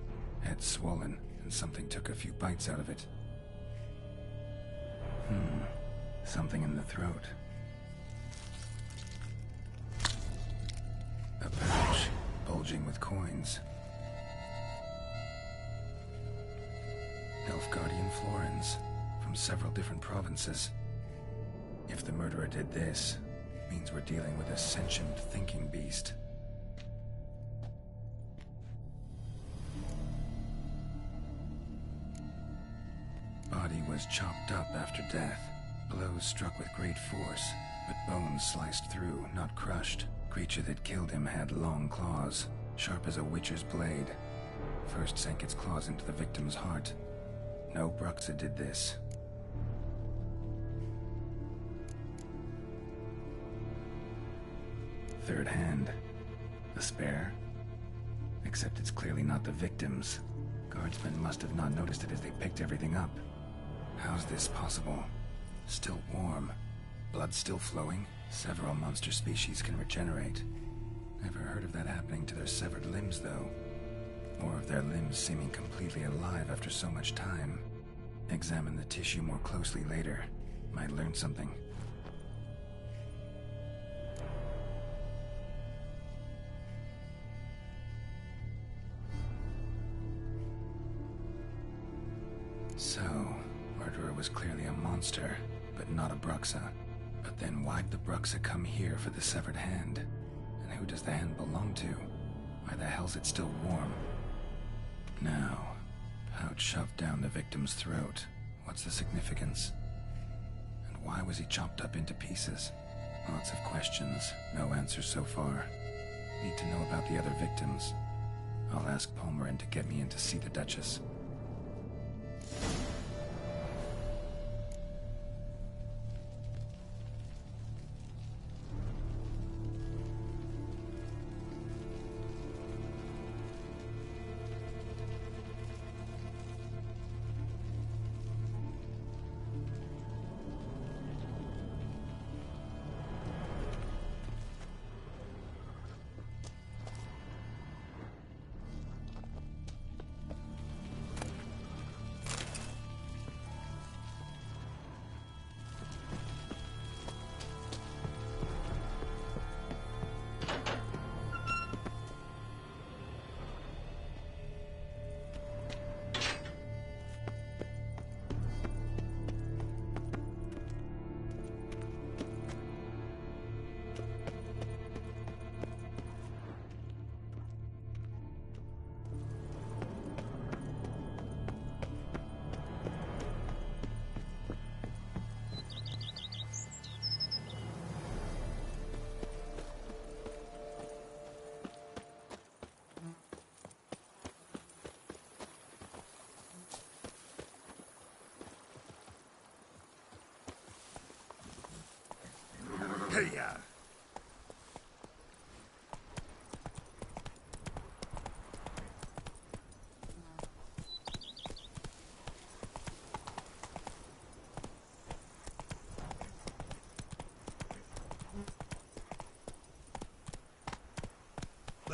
Head swollen, and something took a few bites out of it. Something in the throat. A pouch, bulging with coins. Elf Guardian florins, from several different provinces. If the murderer did this, means we're dealing with a sentient thinking beast. Body was chopped up after death. Blows struck with great force, but bones sliced through, not crushed. Creature that killed him had long claws, sharp as a witcher's blade. First sank its claws into the victim's heart. No Bruxa did this. Third hand. A spare? Except it's clearly not the victim's. Guardsmen must have not noticed it as they picked everything up. How's this possible? Still warm. Blood still flowing? Several monster species can regenerate. Never heard of that happening to their severed limbs, though. Or of their limbs seeming completely alive after so much time. Examine the tissue more closely later. Might learn something. So, murderer was clearly a monster, but not a Bruxa. But then why'd the Bruxa come here for the severed hand? And who does the hand belong to? Why the hell's it still warm? Now, pouch shoved down the victim's throat. What's the significance? And why was he chopped up into pieces? Lots of questions, no answers so far. Need to know about the other victims. I'll ask Palmerin to get me in to see the Duchess.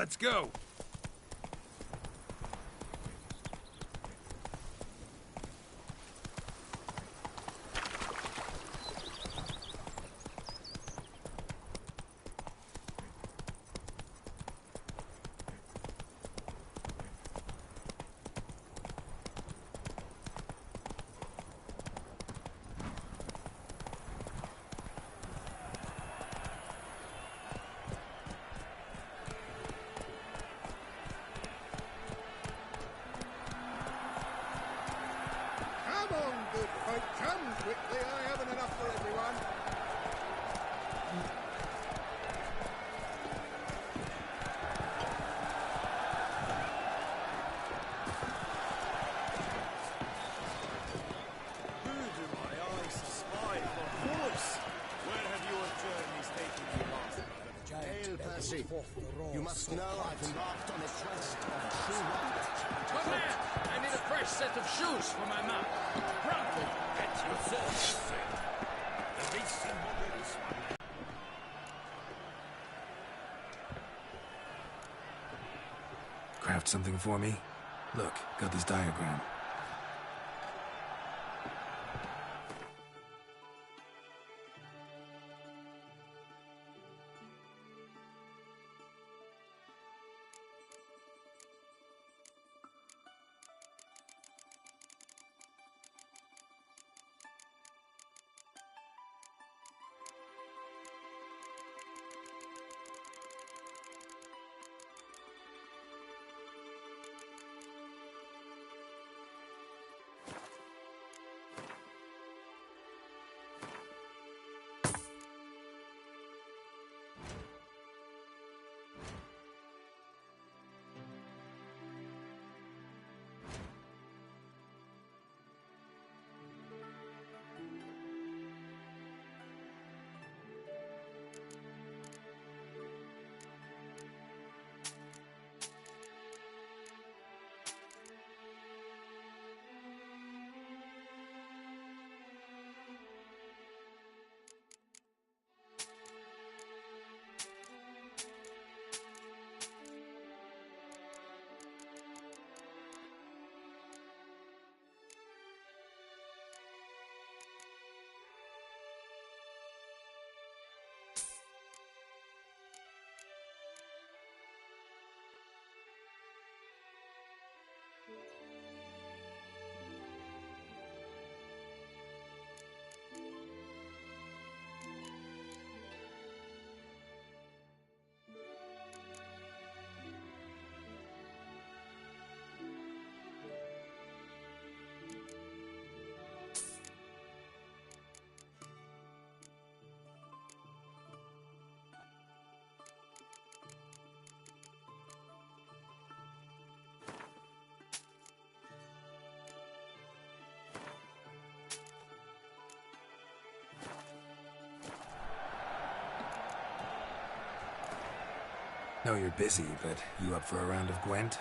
Let's go. Come on, good folk, come quickly. I haven't enough for everyone. Who do my eyes spy for horse? Where have your journeys taken you last, brother? Hail, Percy. You must know I've embarked on a quest of true light. Good man! I need a fresh set of shoes for my mount. Granted, at your service, sir. The beast in models. Craft something for me? Look, got this diagram. Know you're busy, but you up for a round of Gwent?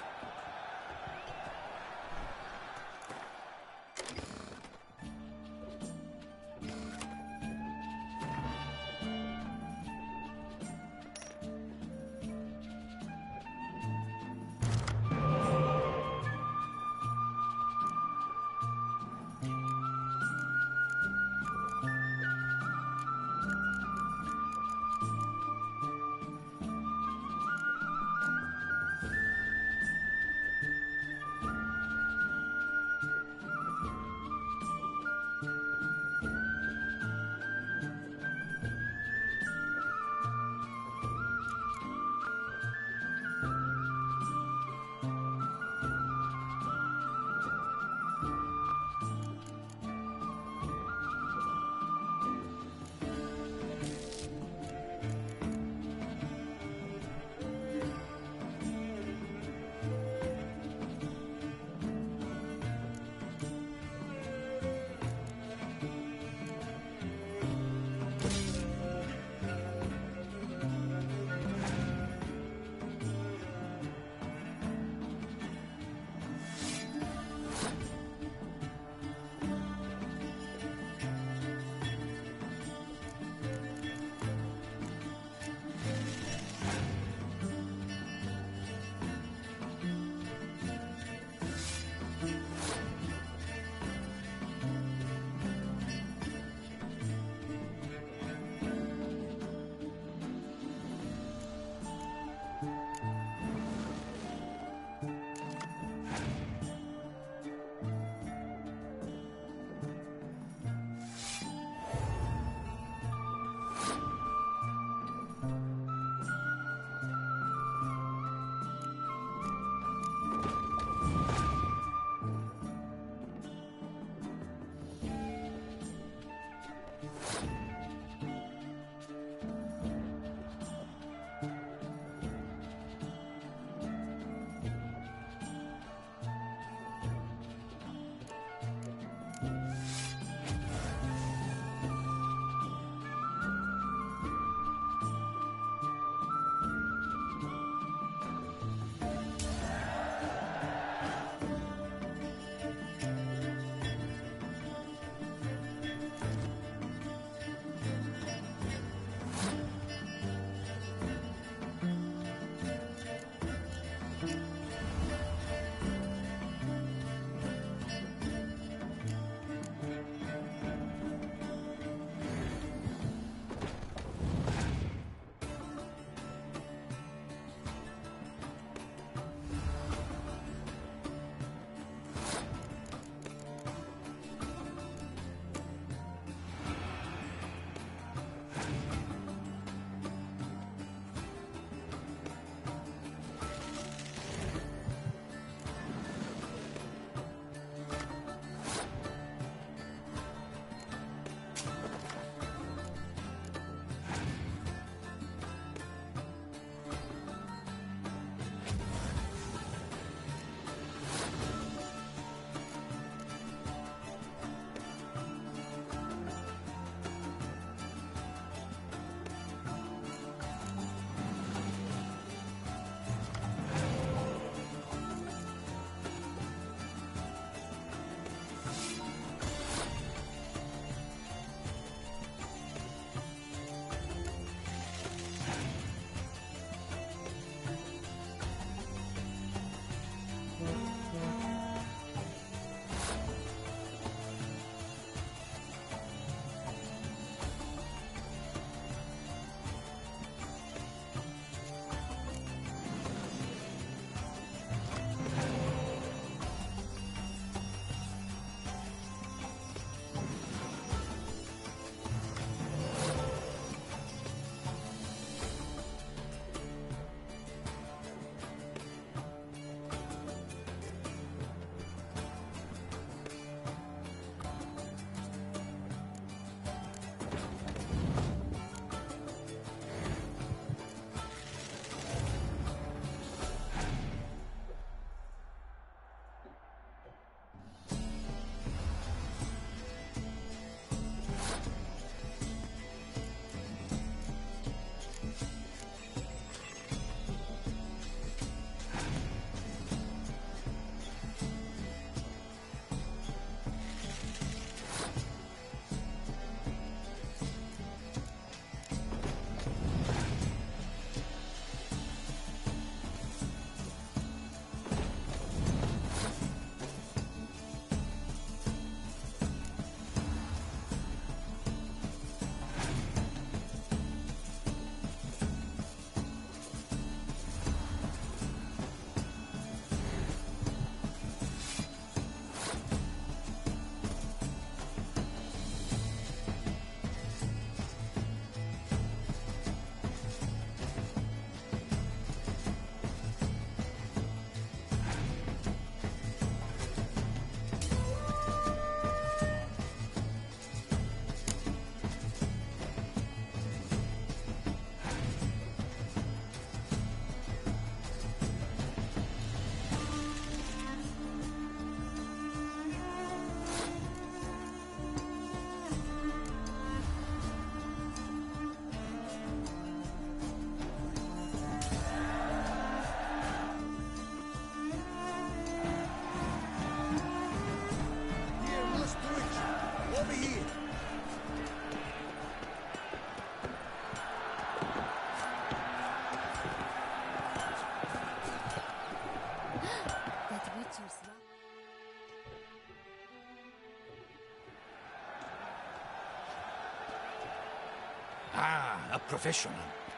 Ah, a professional.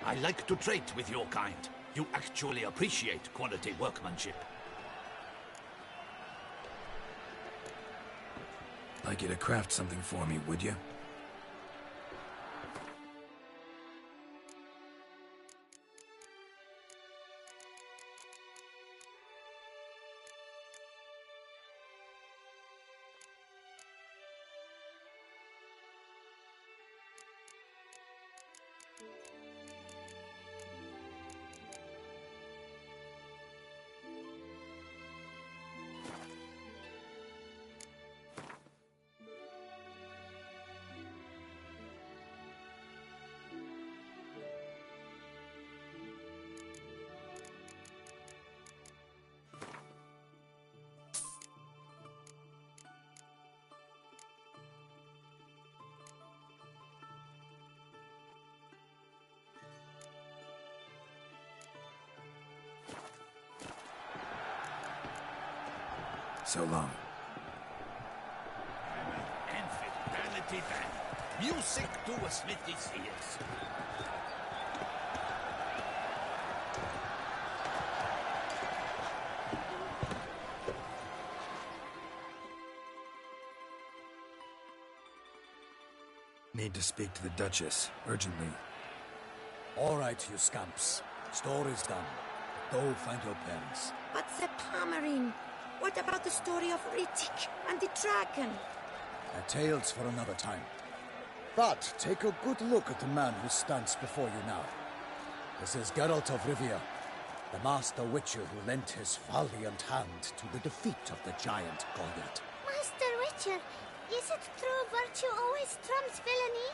I like to trade with your kind. You actually appreciate quality workmanship. Like you to craft something for me, would you? So long. Infidelity band. Music to a smithy's ears. Need to speak to the Duchess, urgently. All right, you scamps. Story's done. Go find your parents. But the Pomerine. What about the story of Rittik and the dragon? A tale's for another time. But take a good look at the man who stands before you now. This is Geralt of Rivia, the master witcher who lent his valiant hand to the defeat of the giant Goliath. Master Witcher, is it true virtue always trumps villainy?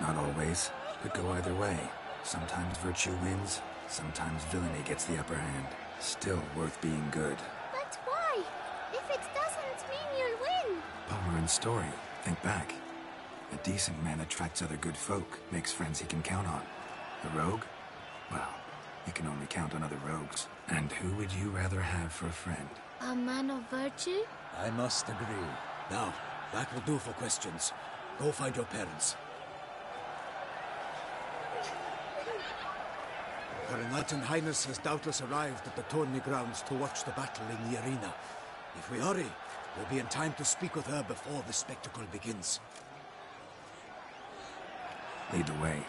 Not always. Could go either way. Sometimes virtue wins, sometimes villainy gets the upper hand. Still worth being good. But why? If it doesn't mean you'll win. Pomeran's story. Think back. A decent man attracts other good folk, makes friends he can count on. A rogue? Well, you can only count on other rogues. And who would you rather have for a friend? A man of virtue? I must agree. Now, that will do for questions. Go find your parents. Her Enlightened Highness has doubtless arrived at the tourney grounds to watch the battle in the arena. If we hurry, we'll be in time to speak with her before the spectacle begins. Lead the way.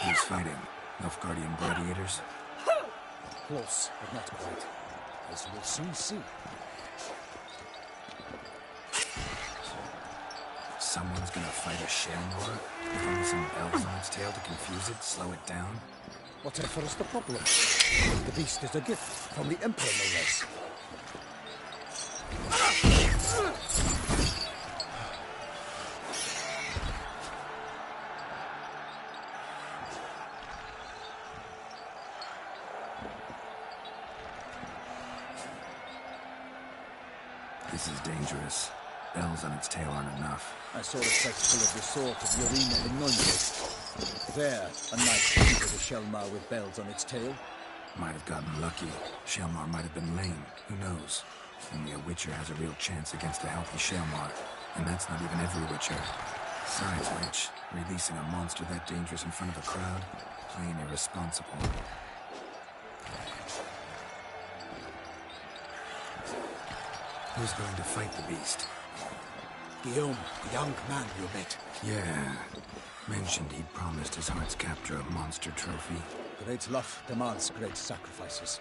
Who's fighting? Nilfgaardian gladiators? Close, but not quite. As we'll soon see. Someone's gonna fight a Shelmore with only some bells on its tail to confuse it, slow it down? Whatever is the problem? The beast is a gift from the Emperor, no less. This is dangerous. Bells on its tail aren't enough. I saw a spectacle of the sort at the arena in Nuremberg. There, a knight defeated a Shelmar with bells on its tail. Might have gotten lucky. Shelmar might have been lame. Who knows? Only a Witcher has a real chance against a healthy Shelmar. And that's not even every Witcher. Besides which, releasing a monster that dangerous in front of a crowd? Plain irresponsible. Who's going to fight the beast? Guillaume, the young man you met. Yeah. Mentioned he'd promised his heart's captor a monster trophy. Great love demands great sacrifices.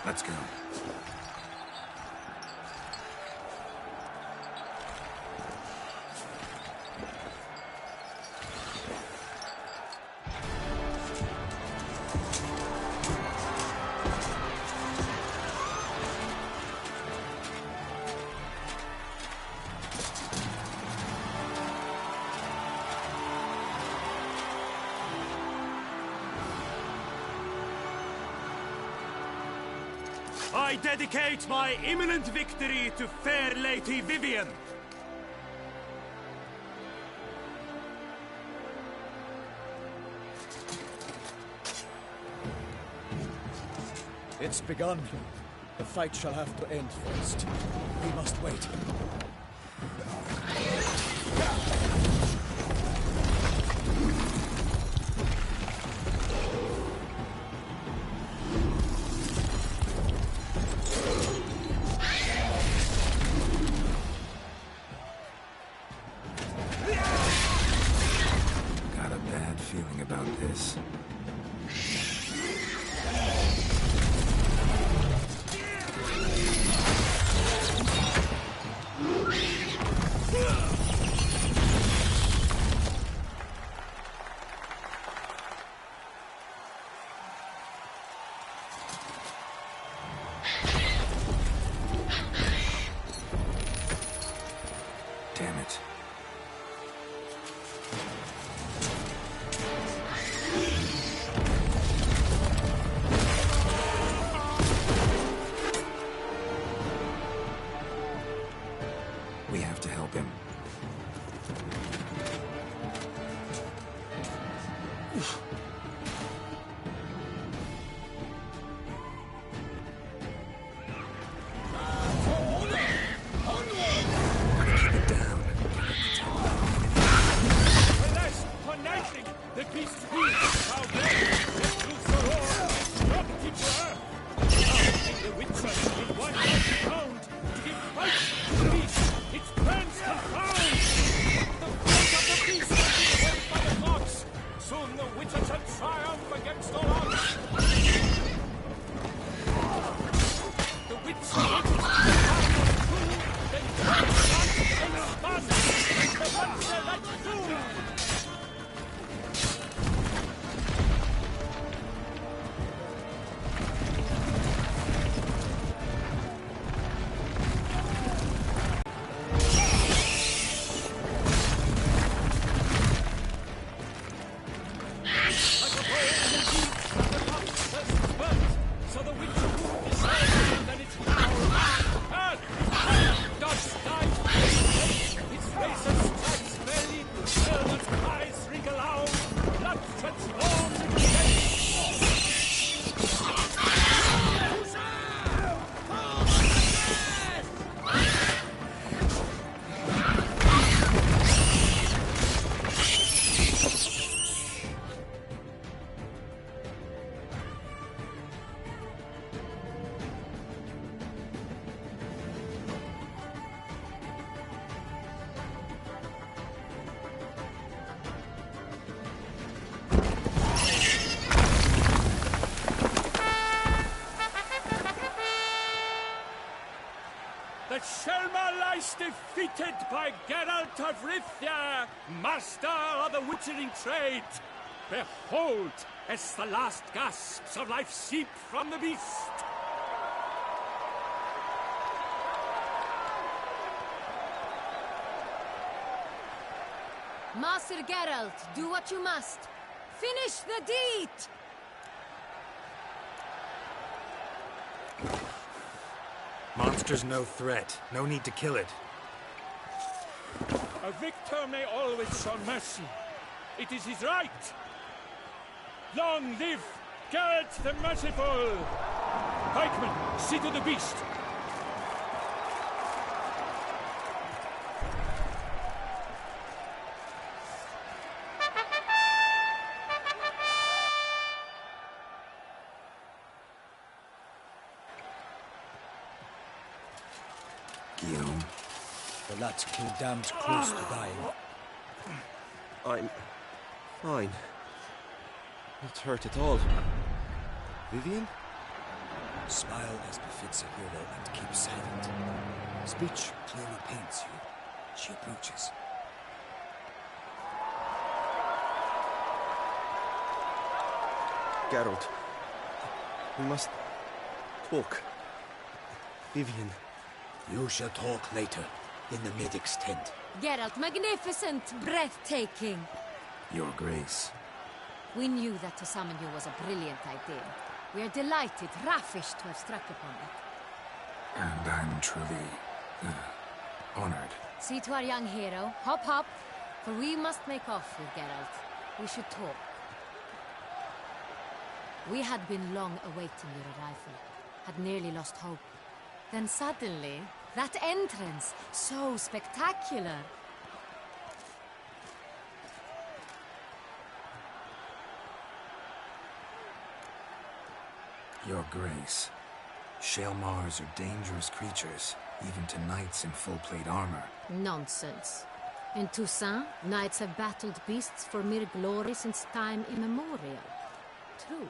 Let's go. I dedicate my imminent victory to fair Lady Vivian. It's begun. The fight shall have to end first. We must wait. Got a bad feeling about this. Damn it. We have to help him. Alas, conniving! The beast's feet! How dare you! Through the roar! Drop it into earth! Now, the Witcher will want to pound to give fight to the beast! Its plans confound! The flesh of the beast will be held by the gods! Soon the Witcher shall triumph against all odds! The Witcher will then triumph and expand! The monster like doom! So the Witcher wound is higher than its power. And does dive its razor strikes belly, silver cries ring aloud, blood transformed into The Shelma lies defeated by Geralt of Rivia, master of the witchering trade. Behold, as the last gasps of life seep from the beast. Master Geralt, do what you must. Finish the deed! Monster's no threat. No need to kill it. A victor may always show mercy. It is his right. Long live Geralt the Merciful! Pikeman, see to the beast. Guillaume. The lad came damned close to dying. I'm fine. Not hurt at all. Vivian? Smile as befits a hero and keep silent. Speech clearly paints you. She approaches. Geralt, we must talk. Vivian. You shall talk later, in the medic's tent. Geralt, magnificent, breathtaking. Your Grace. We knew that to summon you was a brilliant idea. We are delighted, ravished to have struck upon it. And I'm truly honored. See to our young hero. Hop, hop. For we must make off with Geralt. We should talk. We had been long awaiting your arrival. Had nearly lost hope. Then suddenly, that entrance, so spectacular. Your Grace. Shaelmars are dangerous creatures, even to knights in full-plate armor. Nonsense. In Toussaint, knights have battled beasts for mere glory since time immemorial. True.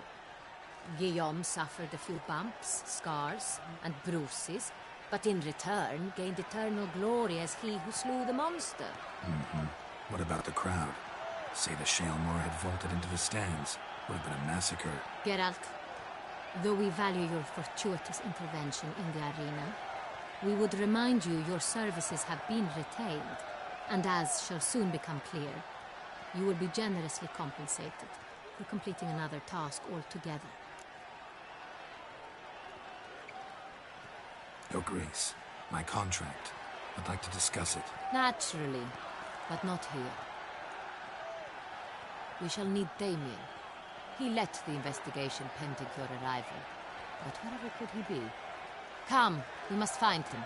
Guillaume suffered a few bumps, scars, and bruises, but in return gained eternal glory as he who slew the monster. What about the crowd? Say the Shaelmar had vaulted into the stands. Would have been a massacre. Geralt, though we value your fortuitous intervention in the arena, we would remind you your services have been retained, and as shall soon become clear, you will be generously compensated for completing another task altogether. Your Grace, my contract. I'd like to discuss it. Naturally, but not here. We shall need Damien. He led the investigation pending your arrival. But wherever could he be? Come, we must find him.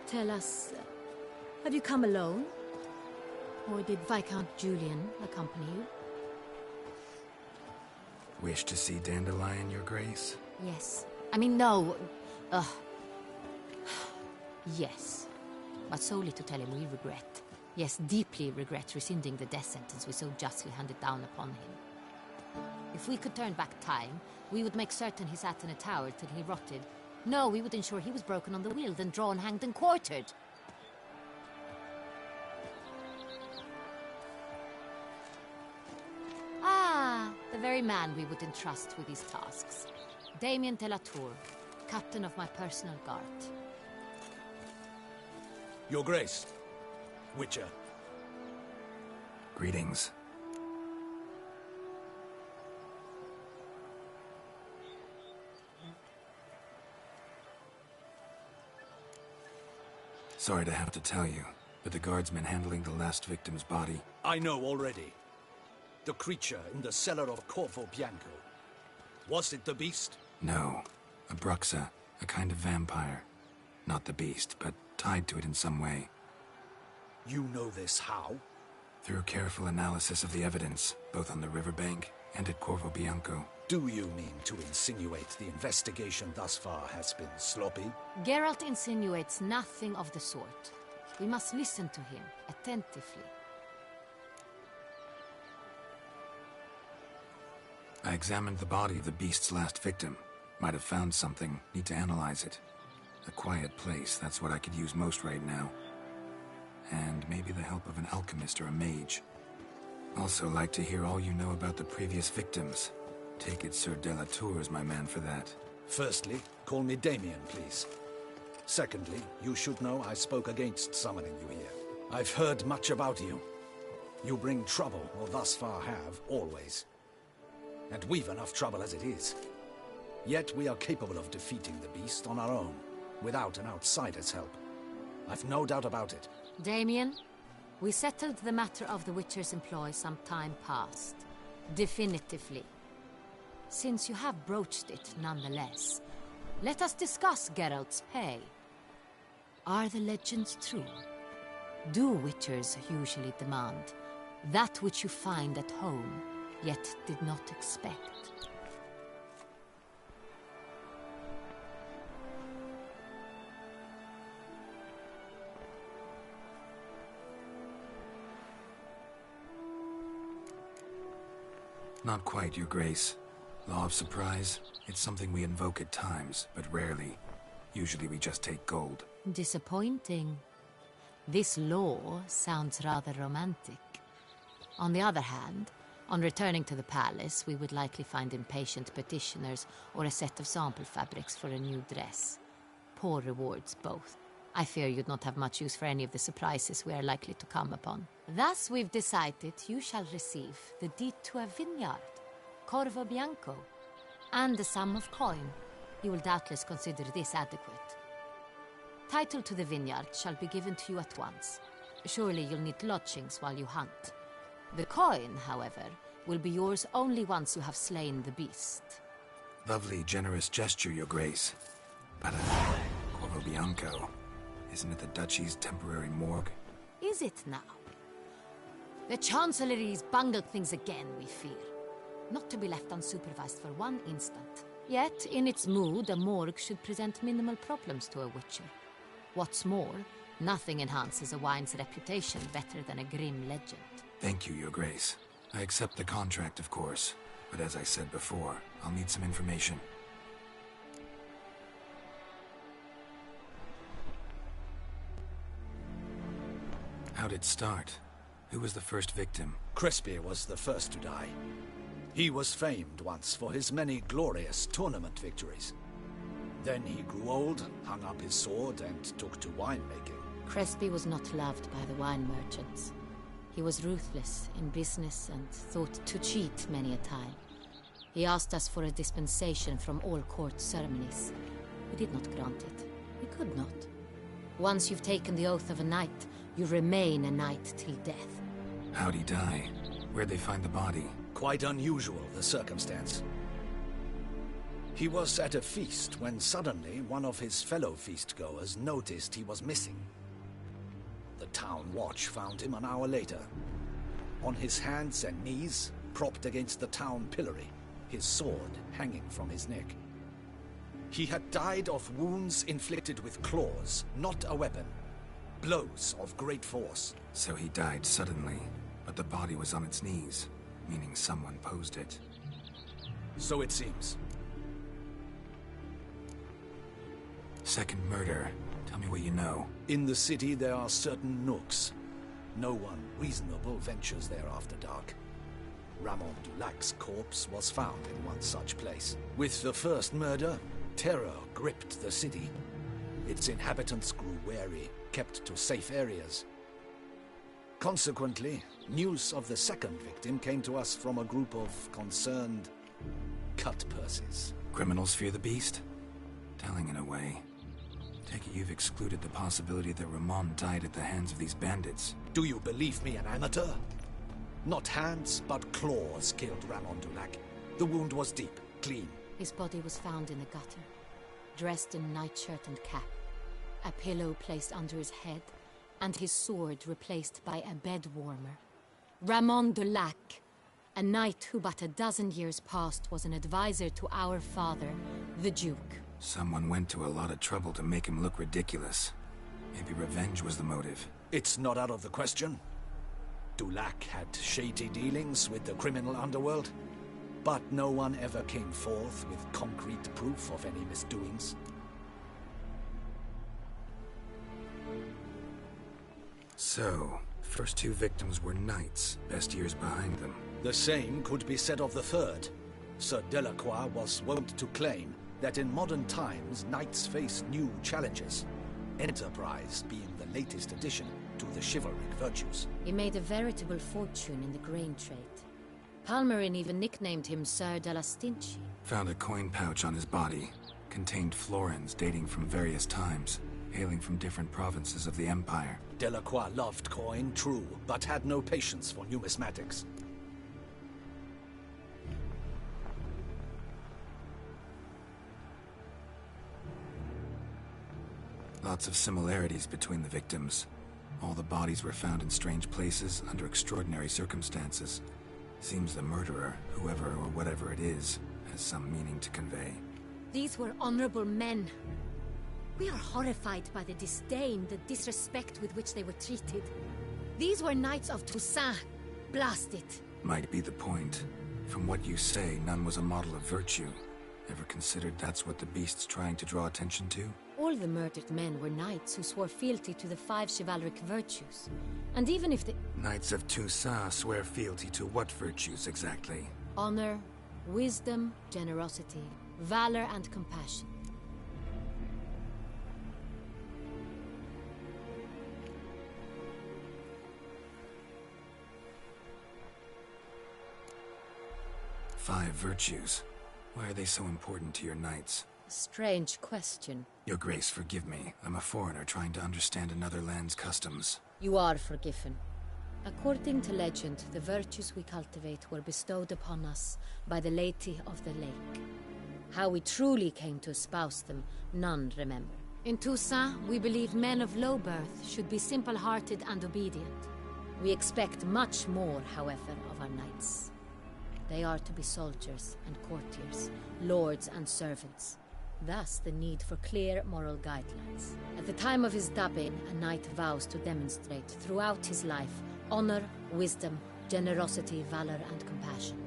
Tell us, have you come alone? Or did Viscount Julian accompany you? Wish to see Dandelion, Your Grace? Yes. I mean, no. Yes. But solely to tell him we regret. Yes, deeply regret rescinding the death sentence we so justly handed down upon him. If we could turn back time, we would make certain he sat in a tower till he rotted. No, we would ensure he was broken on the wheel, then drawn, hanged, and quartered. Ah, the very man we would entrust with these tasks. Damien de la Tour, captain of my personal guard. Your Grace. Witcher. Greetings. Sorry to have to tell you, but the guardsman handling the last victim's body... I know already. The creature in the cellar of Corvo Bianco. Was it the beast? No. A Bruxa, a kind of vampire. Not the beast, but tied to it in some way. You know this how? Through careful analysis of the evidence, both on the riverbank and at Corvo Bianco. Do you mean to insinuate the investigation thus far has been sloppy? Geralt insinuates nothing of the sort. We must listen to him attentively. I examined the body of the beast's last victim. Might have found something. Need to analyze it. A quiet place, that's what I could use most right now. And maybe the help of an alchemist or a mage. Also like to hear all you know about the previous victims. Take it Sir de la Tour is my man for that. Firstly, call me Damien, please. Secondly, you should know I spoke against summoning you here. I've heard much about you. You bring trouble, or thus far have, always. And we've enough trouble as it is. Yet we are capable of defeating the beast on our own, without an outsider's help. I've no doubt about it. Damien, we settled the matter of the Witcher's employ some time past. Definitively. Since you have broached it nonetheless, let us discuss Geralt's pay. Are the legends true? do witchers usually demand? That which you find at home, yet did not expect. Not quite, Your Grace. Law of surprise, it's something we invoke at times, but rarely. Usually we just take gold. Disappointing. This law sounds rather romantic. On the other hand, on returning to the palace, we would likely find impatient petitioners or a set of sample fabrics for a new dress. Poor rewards, both. I fear you'd not have much use for any of the surprises we are likely to come upon. Thus, we've decided you shall receive the deed to a vineyard, Corvo Bianco, and the sum of coin. You will doubtless consider this adequate. Title to the vineyard shall be given to you at once. Surely you'll need lodgings while you hunt. The coin, however, will be yours only once you have slain the beast. Lovely, generous gesture, Your Grace. But, Corvo Bianco, isn't it the Duchy's temporary morgue? Is it now? The Chancellery's bungled things again, we fear. Not to be left unsupervised for one instant. Yet, in its mood, a morgue should present minimal problems to a witcher. What's more, nothing enhances a wine's reputation better than a grim legend. Thank you, Your Grace. I accept the contract, of course. But as I said before, I'll need some information. How'd it start? Who was the first victim? Crespi was the first to die. He was famed once for his many glorious tournament victories. Then he grew old, hung up his sword, and took to winemaking. Crespi was not loved by the wine merchants. He was ruthless in business and thought to cheat many a time. He asked us for a dispensation from all court ceremonies. We did not grant it. We could not. Once you've taken the oath of a knight, you remain a knight till death. How'd he die? Where'd they find the body? Quite unusual, the circumstance. He was at a feast when suddenly one of his fellow feastgoers noticed he was missing. The town watch found him an hour later. On his hands and knees, propped against the town pillory, his sword hanging from his neck. He had died of wounds inflicted with claws, not a weapon. Blows of great force. So he died suddenly, but the body was on its knees, meaning someone posed it. So it seems. Second murder. Tell me what you know. In the city there are certain nooks. No one reasonable ventures there after dark. Ramon Dulac's corpse was found in one such place. With the first murder, terror gripped the city. Its inhabitants grew wary, kept to safe areas. Consequently, news of the second victim came to us from a group of concerned cut-purses. Criminals fear the beast? Telling in a way. Take it you've excluded the possibility that Ramon died at the hands of these bandits. Do you believe me an amateur? Not hands, but claws killed Ramon Dulac. The wound was deep, clean. His body was found in a gutter, dressed in nightshirt and cap, a pillow placed under his head, and his sword replaced by a bed warmer. Ramon Dulac, a knight who but a dozen years past was an advisor to our father, the Duke. Someone went to a lot of trouble to make him look ridiculous. Maybe revenge was the motive. It's not out of the question. Dulac had shady dealings with the criminal underworld, but no one ever came forth with concrete proof of any misdoings. So, first two victims were knights, best years behind them. The same could be said of the third. Sir Delacroix was wont to claim that in modern times, knights face new challenges, enterprise being the latest addition to the chivalric virtues. He made a veritable fortune in the grain trade. Palmerin even nicknamed him Sir de la Stinchi. Found a coin pouch on his body. Contained florins dating from various times, hailing from different provinces of the Empire. Delacroix loved coin, true, but had no patience for numismatics. Lots of similarities between the victims. All the bodies were found in strange places, under extraordinary circumstances. Seems the murderer, whoever or whatever it is, has some meaning to convey. These were honorable men. We are horrified by the disdain, the disrespect with which they were treated. These were knights of Toussaint. Blast it. Might be the point. From what you say, none was a model of virtue. Ever considered that's what the beast's trying to draw attention to? All the murdered men were knights who swore fealty to the 5 chivalric virtues. And even if the... Knights of Toussaint swear fealty to what virtues exactly? Honor, wisdom, generosity, valor, and compassion. Five virtues. Why are they so important to your knights? A strange question. Your Grace, forgive me. I'm a foreigner trying to understand another land's customs. You are forgiven. According to legend, the virtues we cultivate were bestowed upon us by the Lady of the Lake. How we truly came to espouse them, none remember. In Toussaint, we believe men of low birth should be simple-hearted and obedient. We expect much more, however, of our knights. They are to be soldiers and courtiers, lords and servants. Thus, the need for clear moral guidelines. At the time of his dubbing, a knight vows to demonstrate throughout his life honor, wisdom, generosity, valor, and compassion.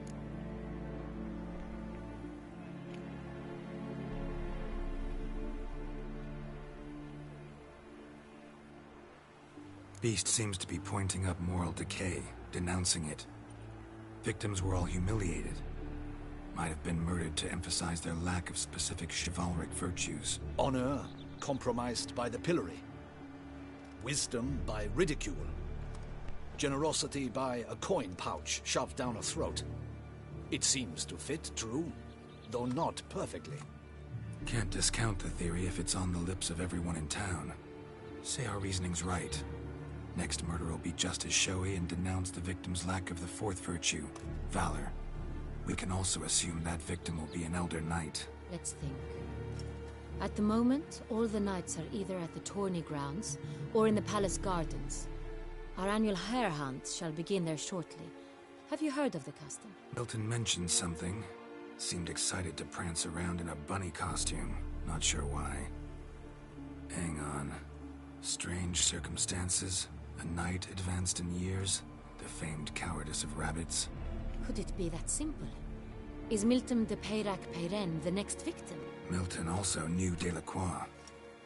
Beast seems to be pointing up moral decay, denouncing it. Victims were all humiliated. Might have been murdered to emphasize their lack of specific chivalric virtues. Honor compromised by the pillory. Wisdom by ridicule. Generosity by a coin pouch shoved down a throat. It seems to fit true, though not perfectly. Can't discount the theory if it's on the lips of everyone in town. Say our reasoning's right. Next murder will be just as showy and denounce the victim's lack of the fourth virtue, valor. We can also assume that victim will be an elder knight. Let's think. At the moment, all the knights are either at the tourney grounds or in the palace gardens. Our annual hare hunt shall begin there shortly. Have you heard of the custom? Milton mentioned something. Seemed excited to prance around in a bunny costume. Not sure why. Hang on. Strange circumstances. A knight advanced in years. The famed cowardice of rabbits. Could it be that simple? Is Milton de Peyrac-Peyren the next victim? Milton also knew Delacroix.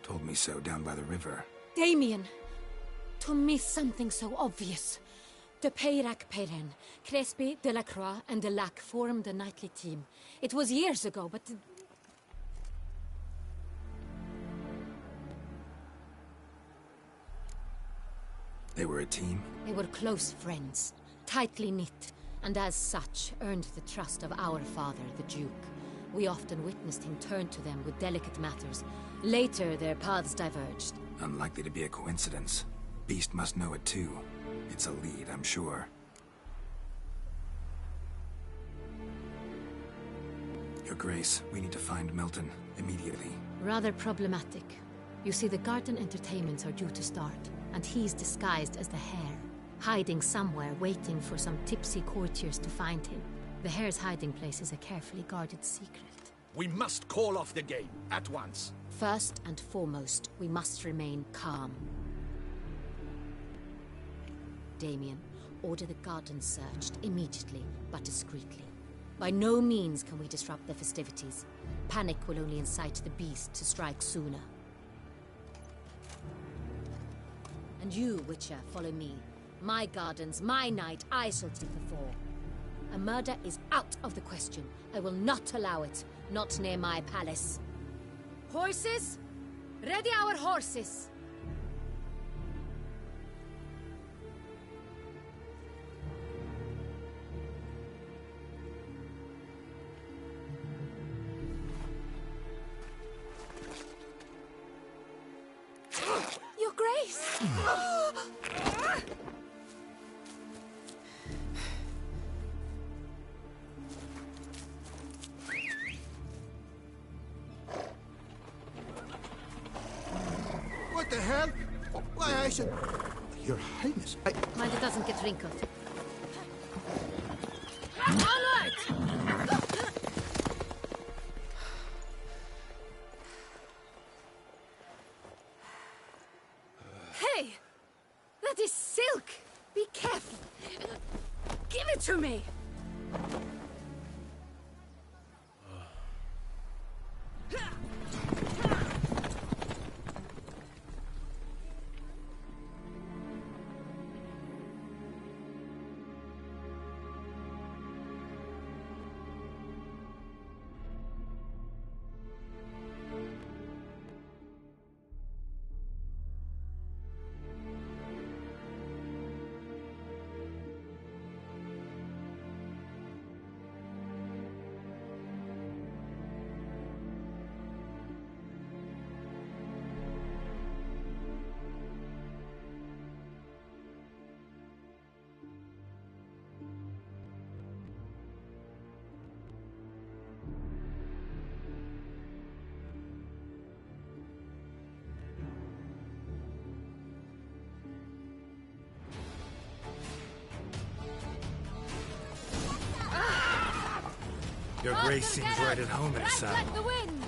Told me so down by the river. Damien! To miss something so obvious. De Peyrac-Peyren, Crespi, Delacroix, and Delac formed a knightly team. It was years ago, but... They were a team? They were close friends, tightly knit, and as such earned the trust of our father, the Duke. We often witnessed him turn to them with delicate matters. Later, their paths diverged. Unlikely to be a coincidence. Beast must know it too. It's a lead, I'm sure. Your Grace, we need to find Milton immediately. Rather problematic. You see, the garden entertainments are due to start, and he's disguised as the hare, hiding somewhere, waiting for some tipsy courtiers to find him. The hare's hiding place is a carefully guarded secret. We must call off the game, at once. First and foremost, we must remain calm. Damien, order the garden searched immediately, but discreetly. By no means can we disrupt the festivities. Panic will only incite the beast to strike sooner. And you, Witcher, follow me. My gardens, my night, I shall take the fall. A murder is out of the question. I will not allow it. Not near my palace. Horses? Ready our horses! Your Grace! What the hell? Why, I should... Your Highness, Mind it doesn't get wrinkled. Onward! Hey! That is silk! Be careful! Give it to me! Your grace seems right at home in a saddle. Like the wind!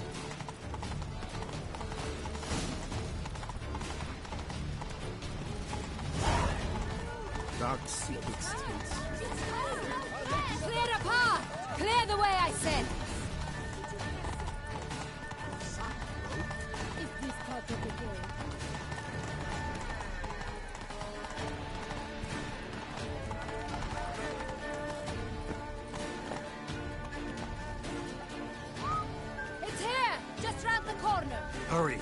Dark secrets taste. Clear a path! Clear the way, I said! Is this part of the game? It's here! Just round the corner! Hurry!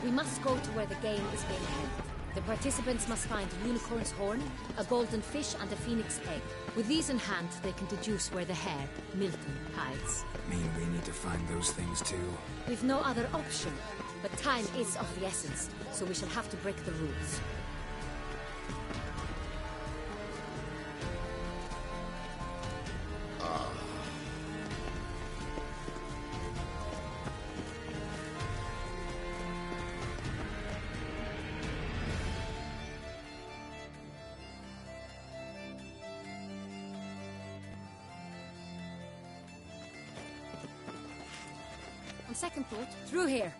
We must go to where the game is being held. The participants must find a unicorn's horn, a golden fish, and a phoenix egg. With these in hand, they can deduce where the hare, Milton, hides. Mean we need to find those things too? We've no other option, but time is of the essence, so we shall have to break the rules. On second thought, through here.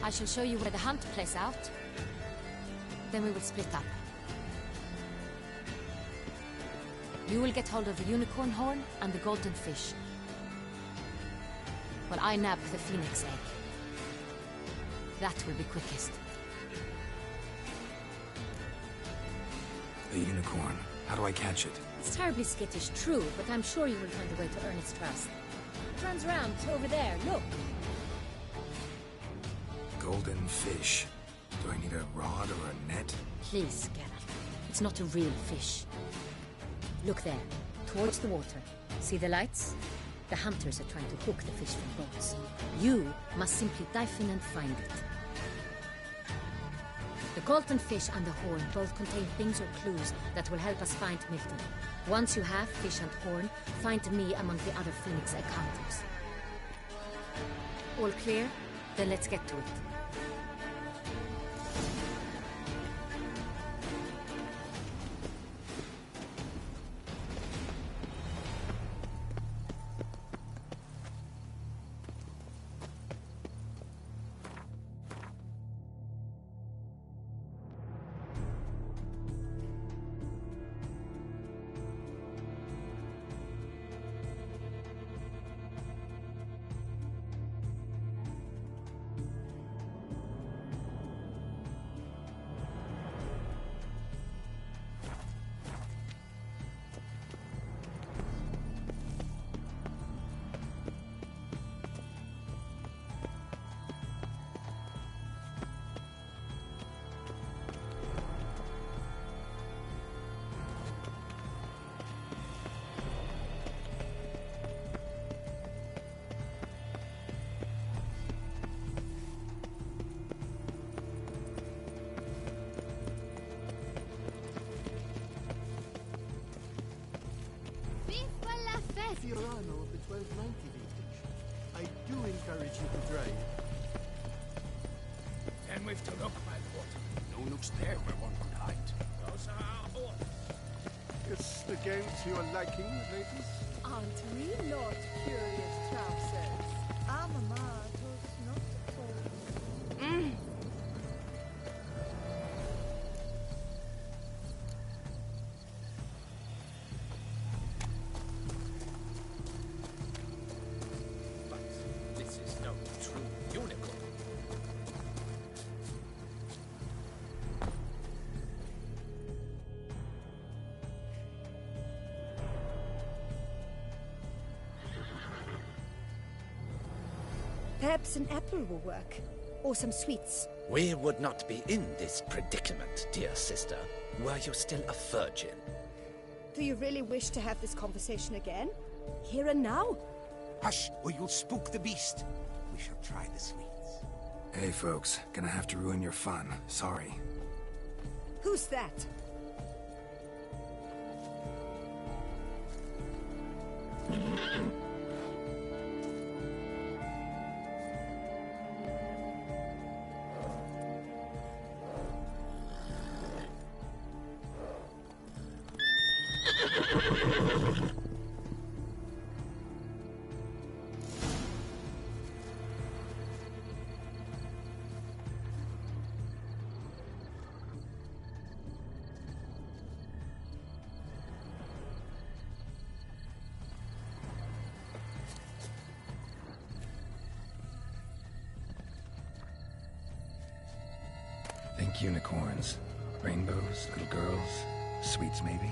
I shall show you where the hunt plays out. Then we will split up. You will get hold of the unicorn horn and the golden fish, while I nab the phoenix egg. That will be quickest. The unicorn. How do I catch it? It's terribly skittish, true, but I'm sure you will find a way to earn its trust. It runs around over there, look. Golden fish. Do I need a rod or a net? Please, Geralt. It's not a real fish. Look there, towards the water. See the lights? The hunters are trying to hook the fish from boats. You must simply dive in and find it. The golden fish and the horn both contain things or clues that will help us find Milton. Once you have fish and horn, find me among the other Phoenix egg hunters. All clear? Then let's get to it. If you're on of the 1290 vintage, I do encourage you to drive. Then we've to look, my lord. No nooks there where one could hide. Those are our orders. Is the game to your liking, ladies? Aren't we not curious trousers? Our mamma told us not to fall. But this is no true unicorn. Perhaps an apple will work. Or some sweets. We would not be in this predicament, dear sister, were you still a virgin. Do you really wish to have this conversation again? Here and now? Hush, or you'll spook the beast. We shall try the sweets. Hey, folks. Gonna have to ruin your fun. Sorry. Who's that? Think unicorns. Rainbows, little girls, sweets maybe?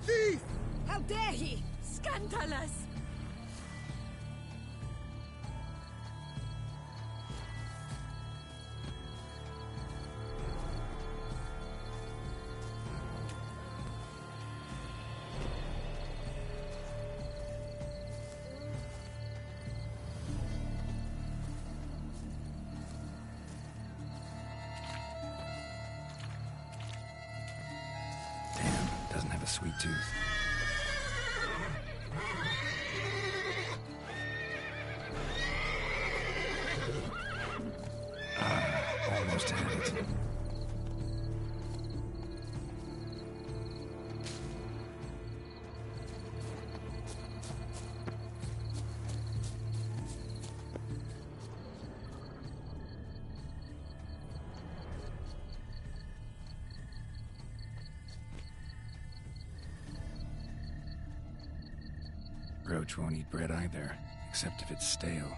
Thief! How dare he! Scandalous! Doesn't have a sweet tooth. Almost had it. Roach won't eat bread either, except if it's stale.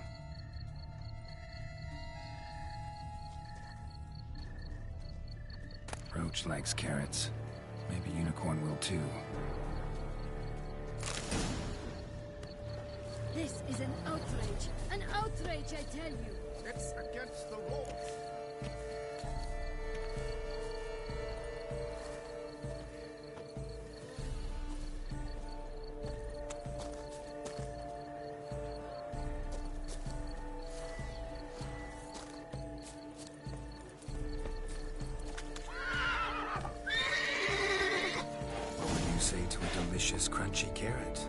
Roach likes carrots. Maybe Unicorn will too. This is an outrage! An outrage, I tell you! It's against the law. Say to a delicious, crunchy carrot.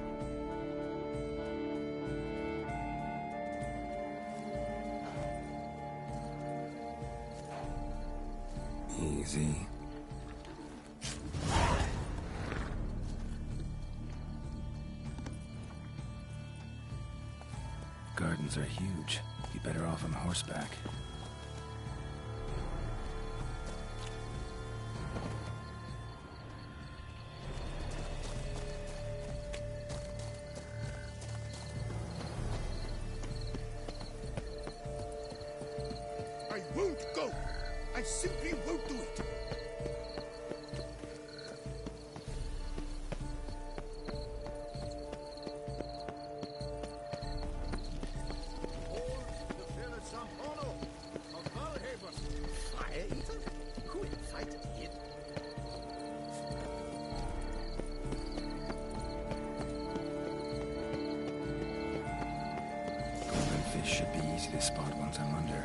Easy. Gardens are huge. Be better off on horseback. I won't go. I simply won't do it. Fire eater? Who invited him? Golden fish should be easy to spot once I'm under.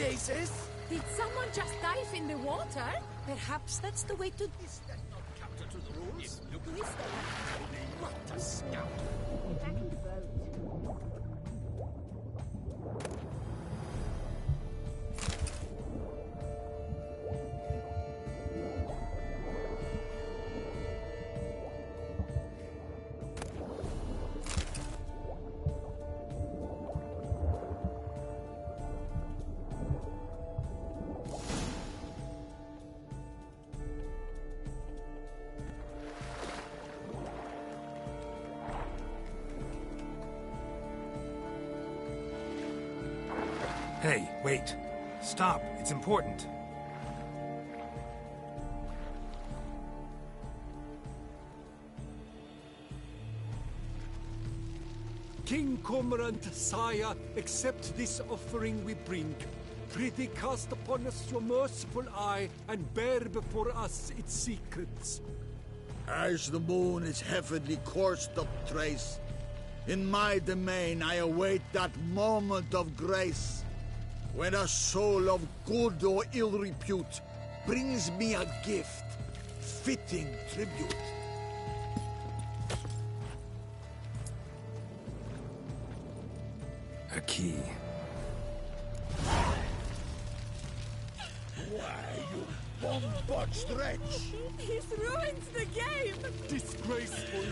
places? Did someone just dive in the water? Perhaps that's the way to... Is that not counter to the rules? Who is that? What a scoundrel! Hey, wait. Stop. It's important. King Cormorant, sire, accept this offering we bring. Prithee cast upon us your merciful eye, and bear before us its secrets. As the moon is heavily coursed up trace, in my domain I await that moment of grace, when a soul of good or ill repute brings me a gift, fitting tribute. A key. Why, you bomb-botched wretch! He's ruined the game! Disgraceful!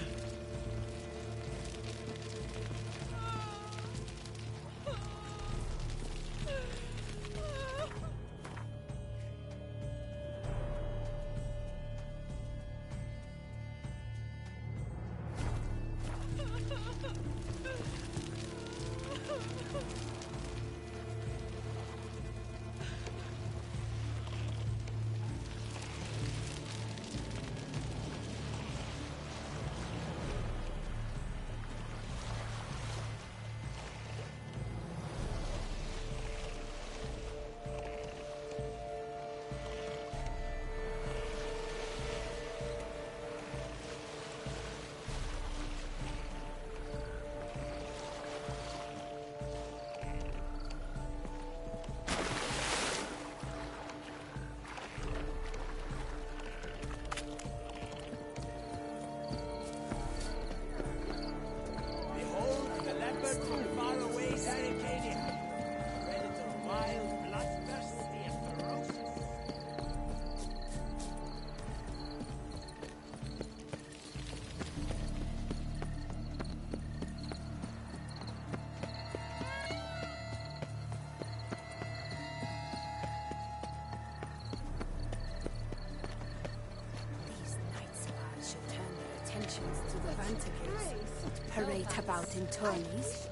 To the vantages, not parade about in tourneys.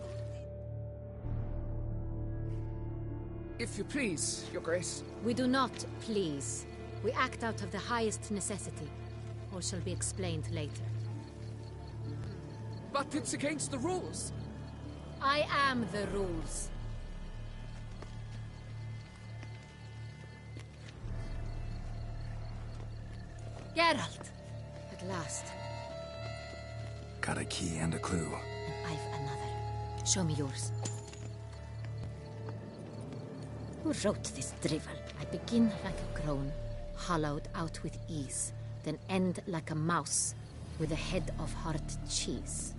If you please, Your Grace. We do not please. We act out of the highest necessity. All shall be explained later. But it's against the rules. I am the rules. Geralt! At last. Got a key and a clue. I've another. Show me yours. Who wrote this drivel? I begin like a crone, hollowed out with ease, then end like a mouse, with a head of hard cheese.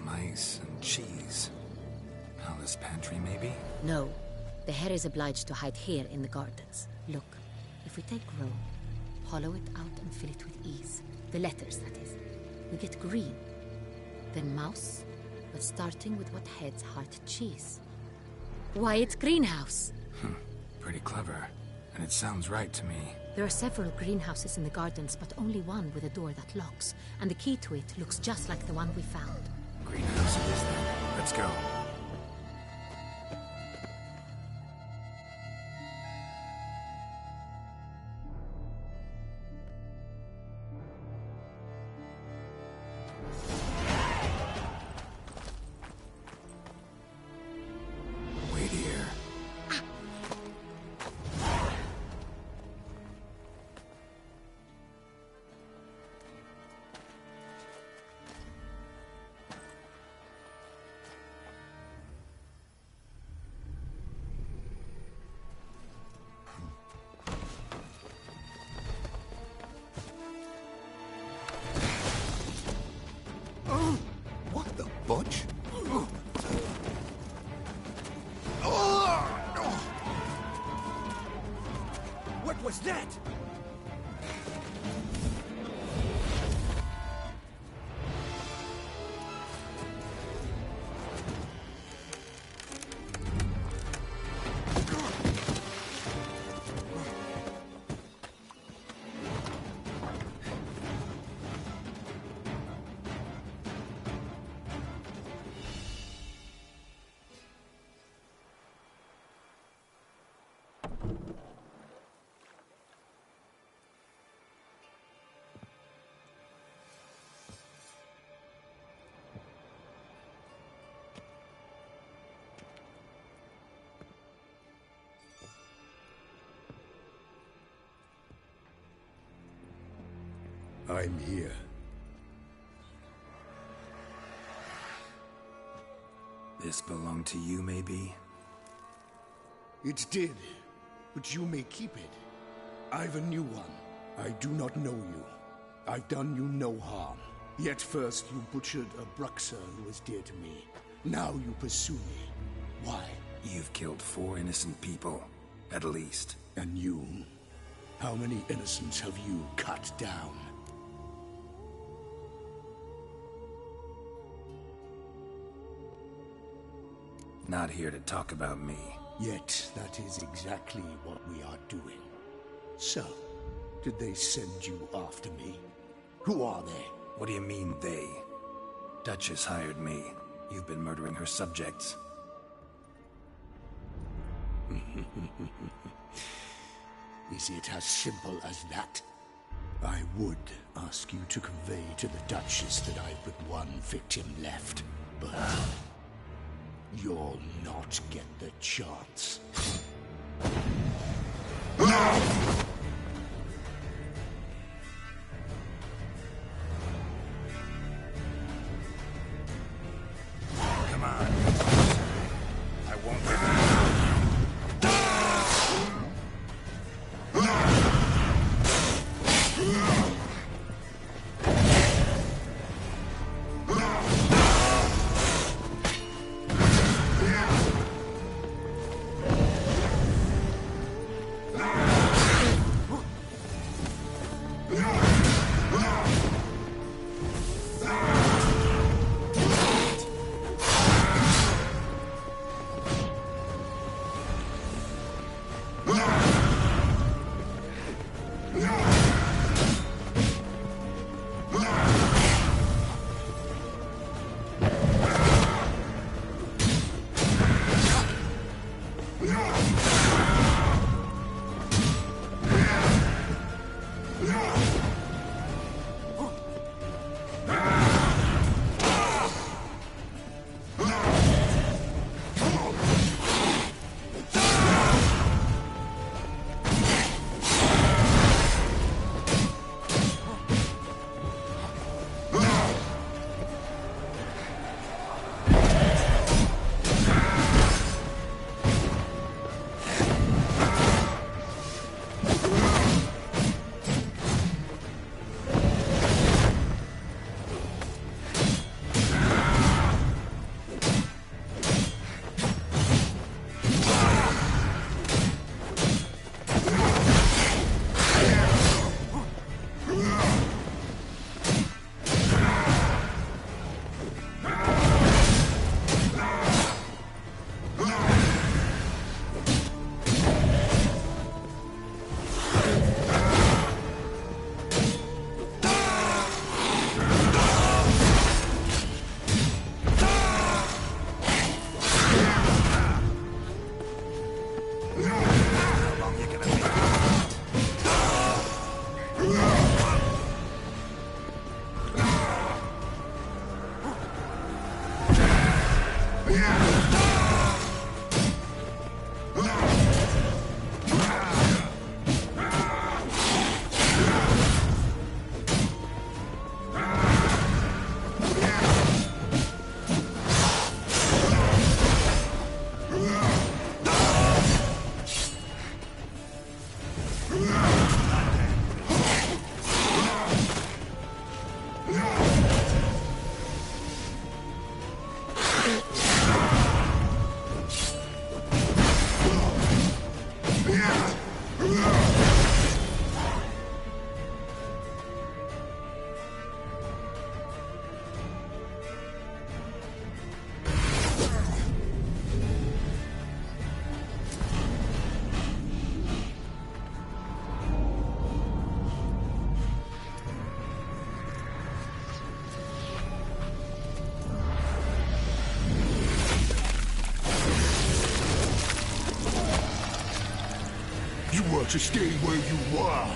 Mice and cheese. Palace pantry, maybe? No. The hare is obliged to hide here in the gardens. Look, if we take row, hollow it out and fill it with ease. The letters, that is. We get green. Then mouse, but starting with what heads heart cheese. Why, it's greenhouse! Pretty clever. And it sounds right to me. There are several greenhouses in the gardens, but only one with a door that locks. And the key to it looks just like the one we found. Greenhouse it is then. Let's go. Wait here. What the butch? What was that? I'm here. This belonged to you, maybe? It did, but you may keep it. I've a new one. I do not know you. I've done you no harm. Yet first you butchered a Bruxer who was dear to me. Now you pursue me. Why? You've killed 4 innocent people, at least. And you? How many innocents have you cut down? Not here to talk about me. Yet that is exactly what we are doing. So, did they send you after me? Who are they? What do you mean, they? Duchess hired me. You've been murdering her subjects. Is it as simple as that? I would ask you to convey to the Duchess that I've but one victim left, but you'll not get the chance. Come on. I won't let you. to stay where you are.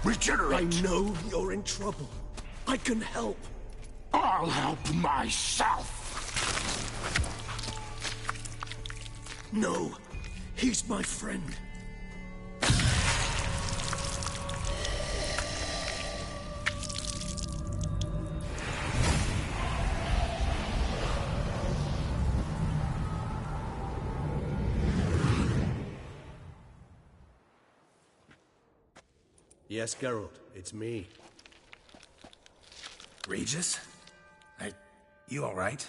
Regenerate! I know you're in trouble. I can help. I'll help myself! No, he's my friend. Yes, Geralt, it's me. Regis? You all right?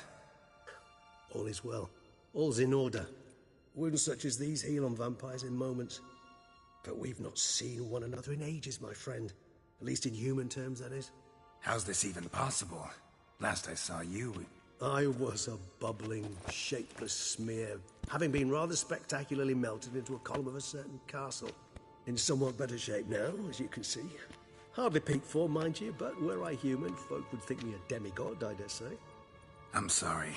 All is well. All's in order. Wounds such as these heal on vampires in moments. But we've not seen one another in ages, my friend. At least in human terms, that is. How's this even possible? Last I saw you... I was a bubbling, shapeless smear, having been rather spectacularly melted into a column of a certain castle. In somewhat better shape now, as you can see. Hardly peak form, mind you, but were I human, folk would think me a demigod, I dare say. I'm sorry.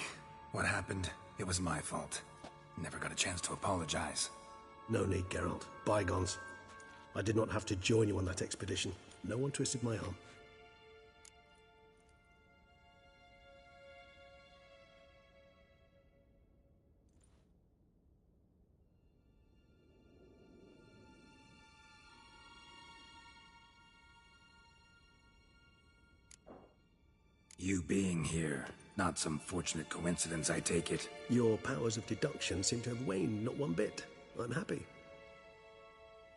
What happened, it was my fault. Never got a chance to apologize. No need, Geralt. Bygones. I did not have to join you on that expedition. No one twisted my arm. You being here, not some fortunate coincidence, I take it. Your powers of deduction seem to have waned not one bit. I'm happy.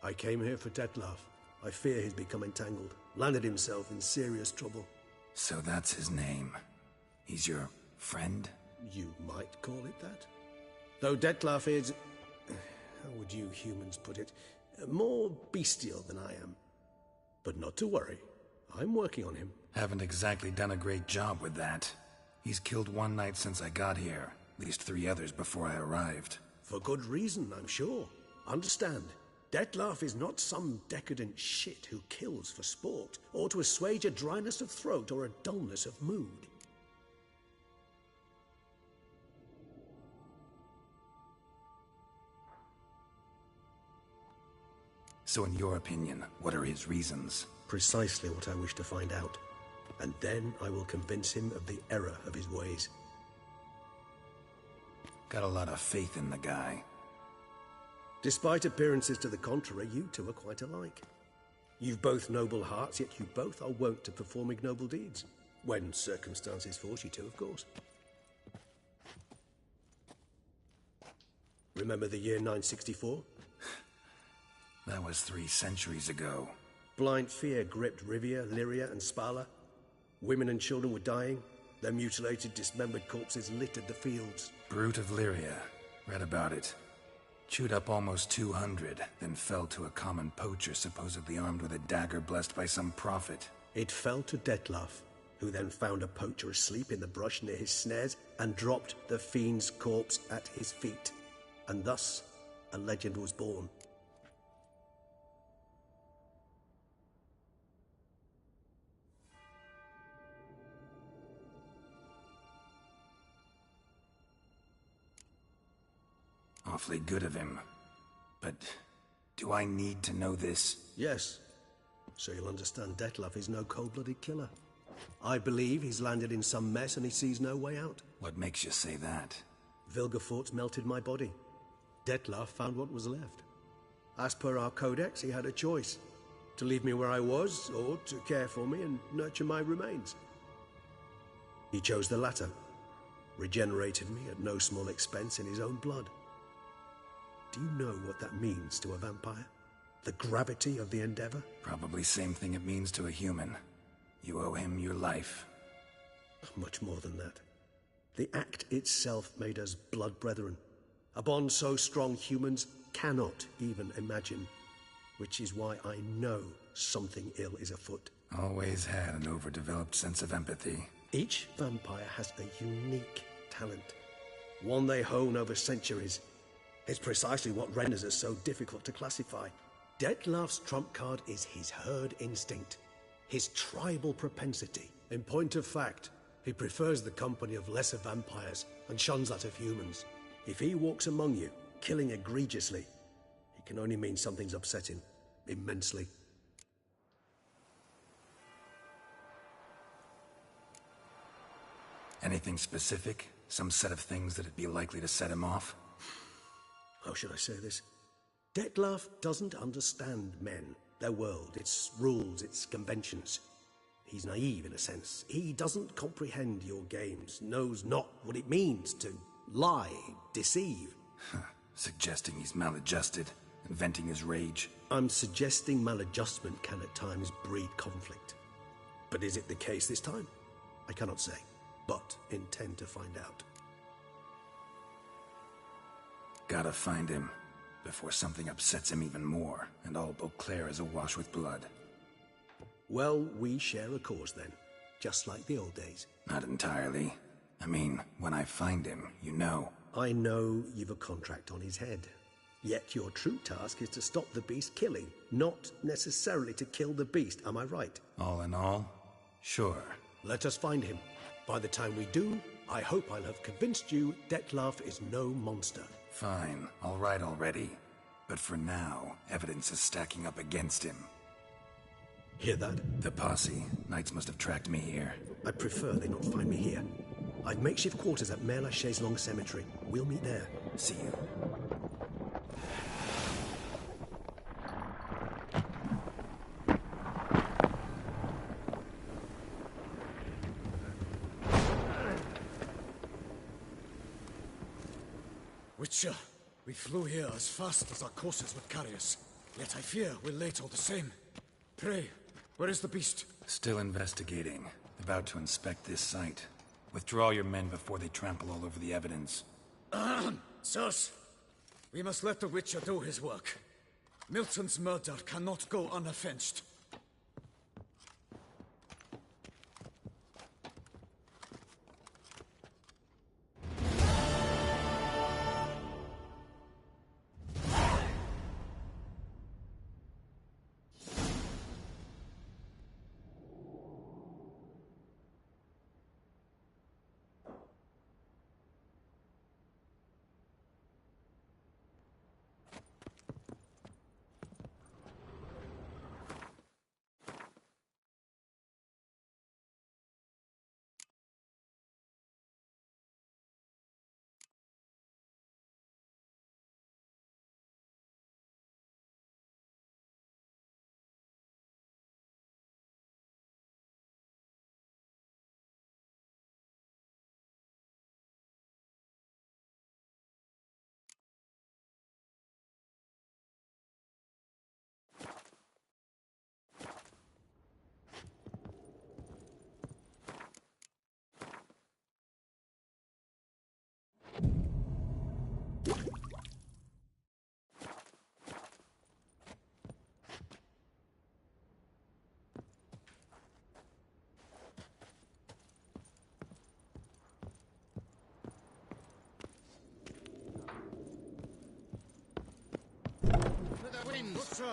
I came here for Dettlaff. I fear he's become entangled. Landed himself in serious trouble. So that's his name. He's your friend? You might call it that. Though Dettlaff is... how would you humans put it? More bestial than I am. But not to worry. I'm working on him. Haven't exactly done a great job with that. He's killed one knight since I got here. At least 3 others before I arrived. For good reason, I'm sure. Understand, Dettlaff is not some decadent shit who kills for sport, or to assuage a dryness of throat or a dullness of mood. So in your opinion, what are his reasons? Precisely what I wish to find out. And then I will convince him of the error of his ways. Got a lot of faith in the guy. Despite appearances to the contrary, you two are quite alike. You've both noble hearts, yet you both are wont to perform ignoble deeds. When circumstances force you to, of course. Remember the year 964? That was 3 centuries ago. Blind fear gripped Rivia, Lyria, and Spala. Women and children were dying. Their mutilated, dismembered corpses littered the fields. Brute of Lyria. Read about it. Chewed up almost 200, then fell to a common poacher supposedly armed with a dagger blessed by some prophet. It fell to Dettlaff, who then found a poacher asleep in the brush near his snares and dropped the fiend's corpse at his feet. And thus, a legend was born. Awfully good of him. But do I need to know this? Yes. So you'll understand Dettlaff is no cold-blooded killer. I believe he's landed in some mess and he sees no way out. What makes you say that? Vilgefortz melted my body. Dettlaff found what was left. As per our codex, he had a choice. To leave me where I was, or to care for me and nurture my remains. He chose the latter. Regenerated me at no small expense in his own blood. Do you know what that means to a vampire? The gravity of the endeavor? Probably same thing it means to a human. You owe him your life. Much more than that. The act itself made us blood brethren. A bond so strong humans cannot even imagine. Which is why I know something ill is afoot. Always had an overdeveloped sense of empathy. Each vampire has a unique talent. One they hone over centuries. It's precisely what renders us so difficult to classify. Dettlaff's trump card is his herd instinct, his tribal propensity. In point of fact, he prefers the company of lesser vampires and shuns that of humans. If he walks among you, killing egregiously, he can only mean something's upsetting. Immensely. Anything specific? Some set of things that'd be likely to set him off? How should I say this? Detlef doesn't understand men, their world, its rules, its conventions. He's naive in a sense. He doesn't comprehend your games, knows not what it means to lie, deceive. Suggesting he's maladjusted, and venting his rage. I'm suggesting maladjustment can at times breed conflict. But is it the case this time? I cannot say, but intend to find out. Gotta find him, before something upsets him even more, and all Beauclair is awash with blood. Well, we share a cause then, just like the old days. Not entirely. I mean, when I find him, you know. I know you've a contract on his head. Yet your true task is to stop the beast killing, not necessarily to kill the beast, am I right? All in all, sure. Let us find him. By the time we do, I hope I'll have convinced you Detlef is no monster. Fine, all right already. But for now, evidence is stacking up against him. Hear that? The posse. Knights must have tracked me here. I prefer they not find me here. I've makeshift quarters at Mère Lachaise Long Cemetery. We'll meet there. See you. Witcher, we flew here as fast as our courses would carry us. Yet I fear we're late all the same. Pray, where is the beast? Still investigating. About to inspect this site. Withdraw your men before they trample all over the evidence. Sirs, we must let the Witcher do his work. Milton's murder cannot go unavenged.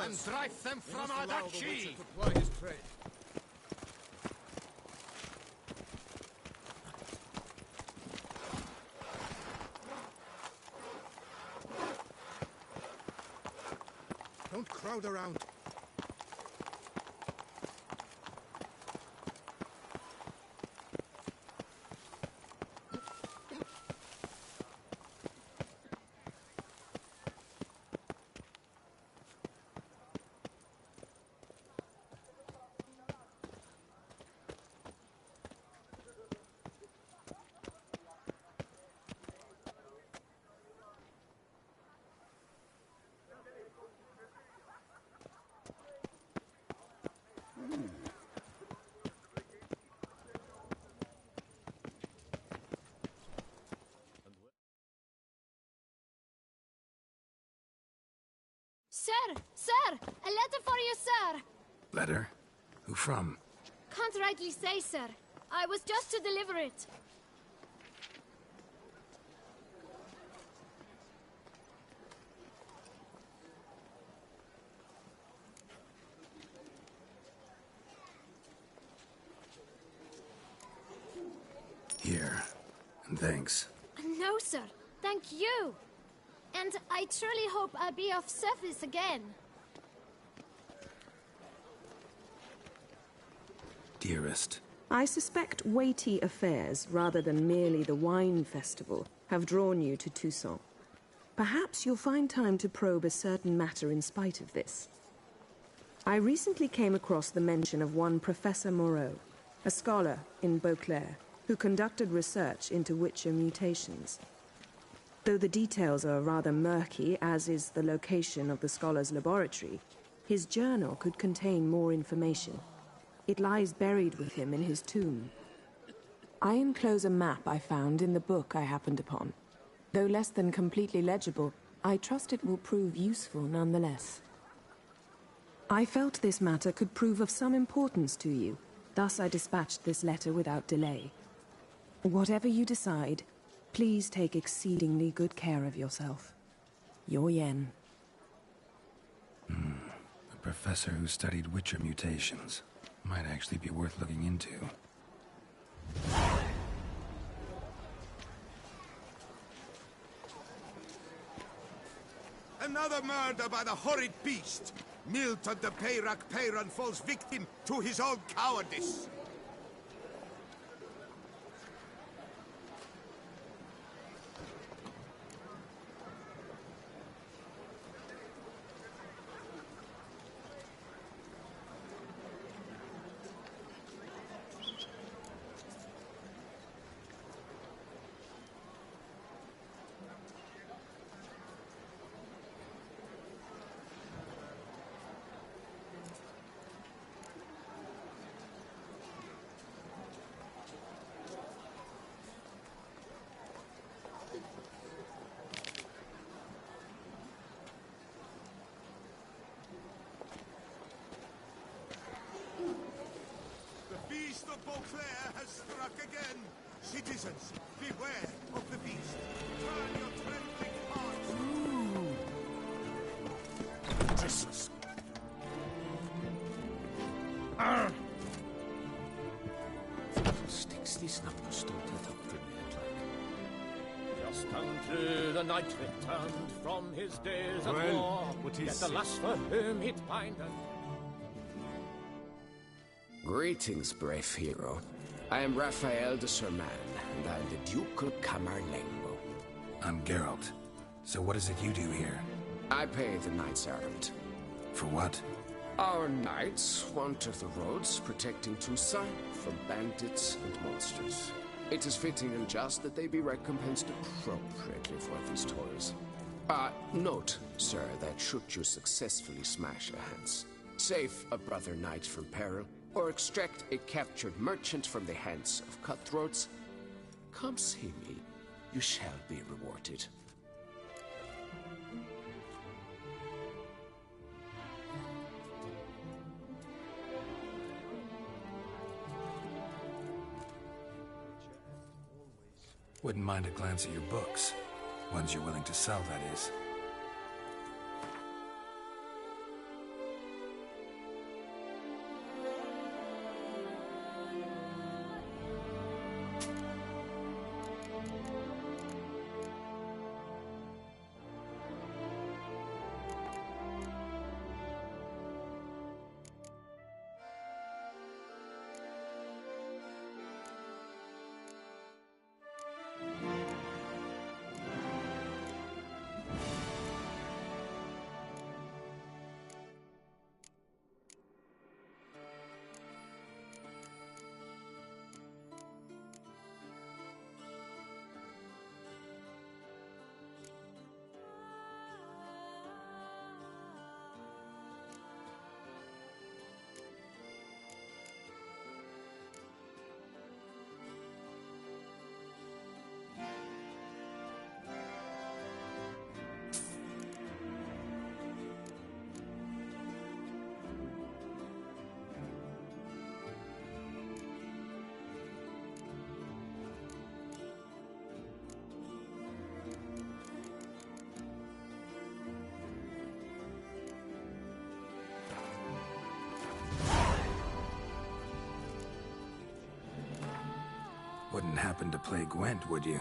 And drive them from Adachi! To ply his trade. Don't crowd around. Sir! Sir! A letter for you, sir! Letter? Who from? Can't rightly say, sir. I was just to deliver it. Here. And thanks. No, sir. Thank you. And I truly hope I'll be of service again. Dearest. I suspect weighty affairs, rather than merely the wine festival, have drawn you to Toussaint. Perhaps you'll find time to probe a certain matter in spite of this. I recently came across the mention of one Professor Moreau, a scholar in Beauclair, who conducted research into Witcher mutations. Though the details are rather murky, as is the location of the scholar's laboratory, his journal could contain more information. It lies buried with him in his tomb. I enclose a map I found in the book I happened upon. Though less than completely legible, I trust it will prove useful nonetheless. I felt this matter could prove of some importance to you, thus I dispatched this letter without delay. Whatever you decide, please take exceedingly good care of yourself. Your Yen. A professor who studied Witcher mutations. Might actually be worth looking into. Another murder by the horrid beast! Milton the Peyrac Peyran falls victim to his own cowardice! Beauclair has struck again. Citizens, beware of the beast. Turn your trembling hearts. Jesus. Sticks this number stood it up for me like. Just unto the knight returned from his days of Well, war. what Yet is the it? lust for whom it bindeth. Greetings, brave hero. I am Raphael de Serman, and I am the Duke of Camarlengo. I'm Geralt. So what is it you do here? I pay the knights errant. For what? Our knights wander the roads, protecting Toussaint from bandits and monsters. It is fitting and just that they be recompensed appropriately for these toils. Note, sir, that should you successfully smash a Hans, save a brother knight from peril, or extract a captured merchant from the hands of cutthroats, come see me. You shall be rewarded. Wouldn't mind a glance at your books. Ones you're willing to sell, that is. Wouldn't happen to play Gwent, would you?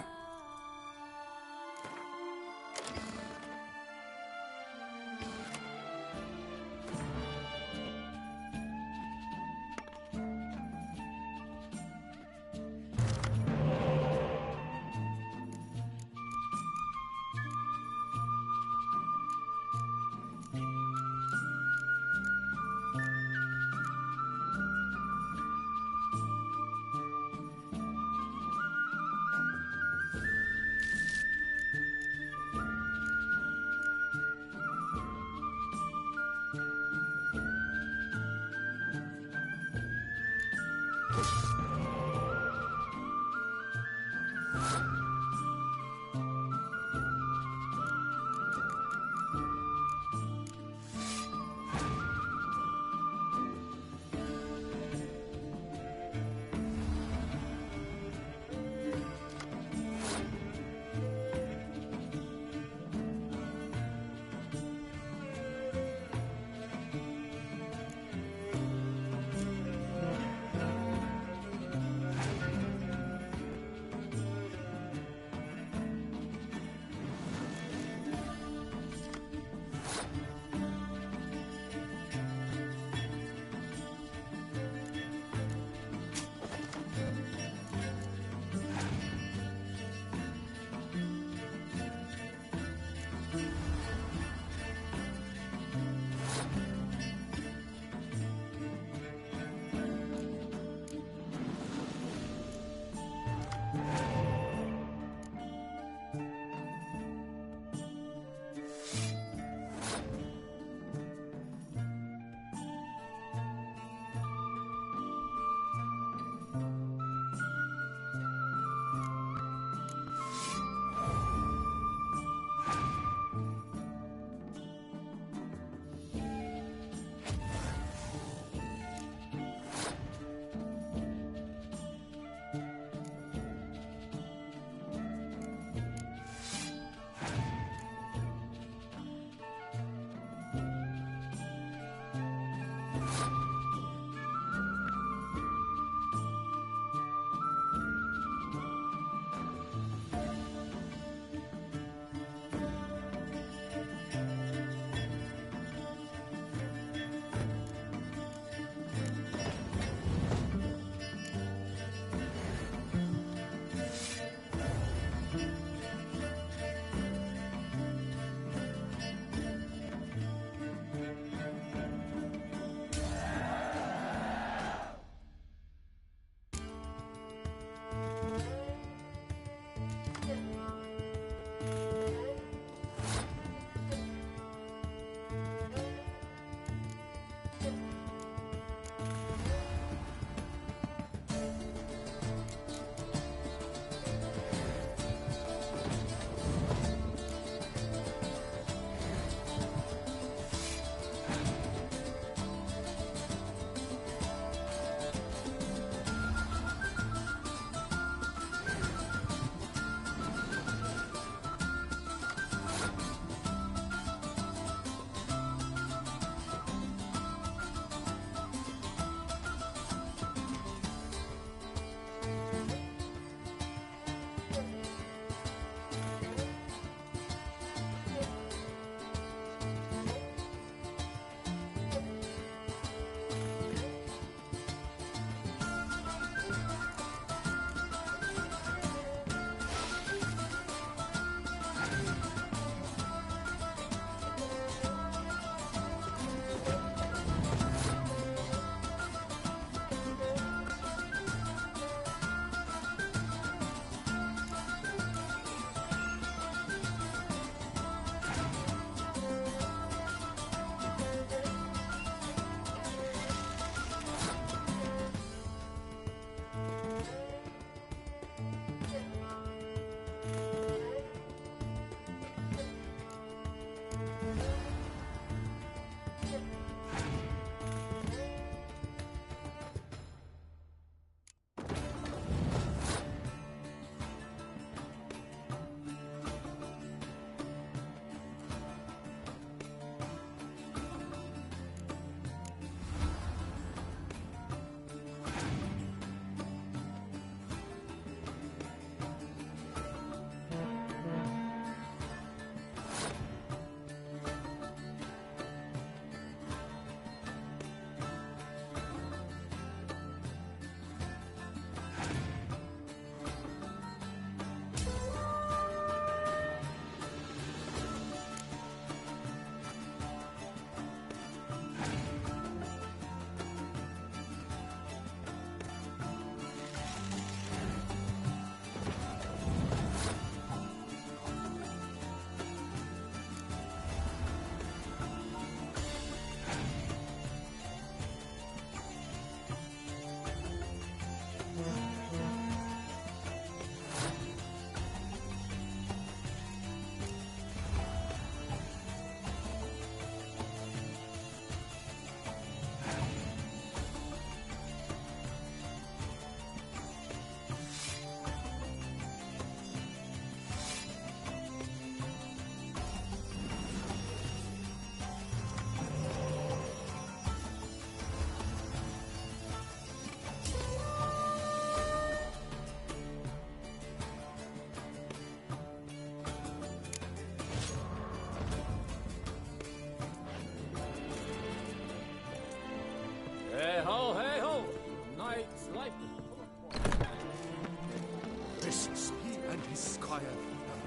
fire.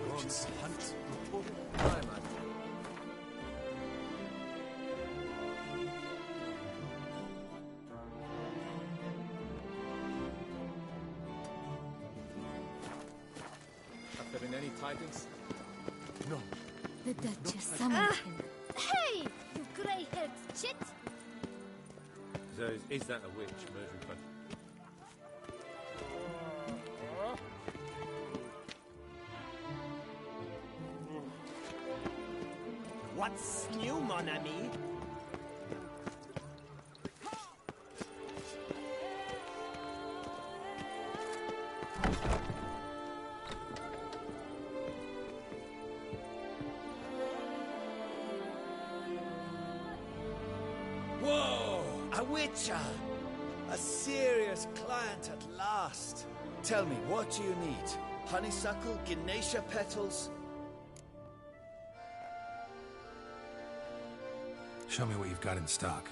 Bronze hunt reported. Aye, man. Have there been any tidings? No. The Duchess summoned him. Hey, you grey-haired chit! So is that a witch murdering folk? What's new, mon ami? Whoa! A witcher! A serious client at last. Tell me, what do you need? Honeysuckle, Ganesha petals? Show me what you've got in stock.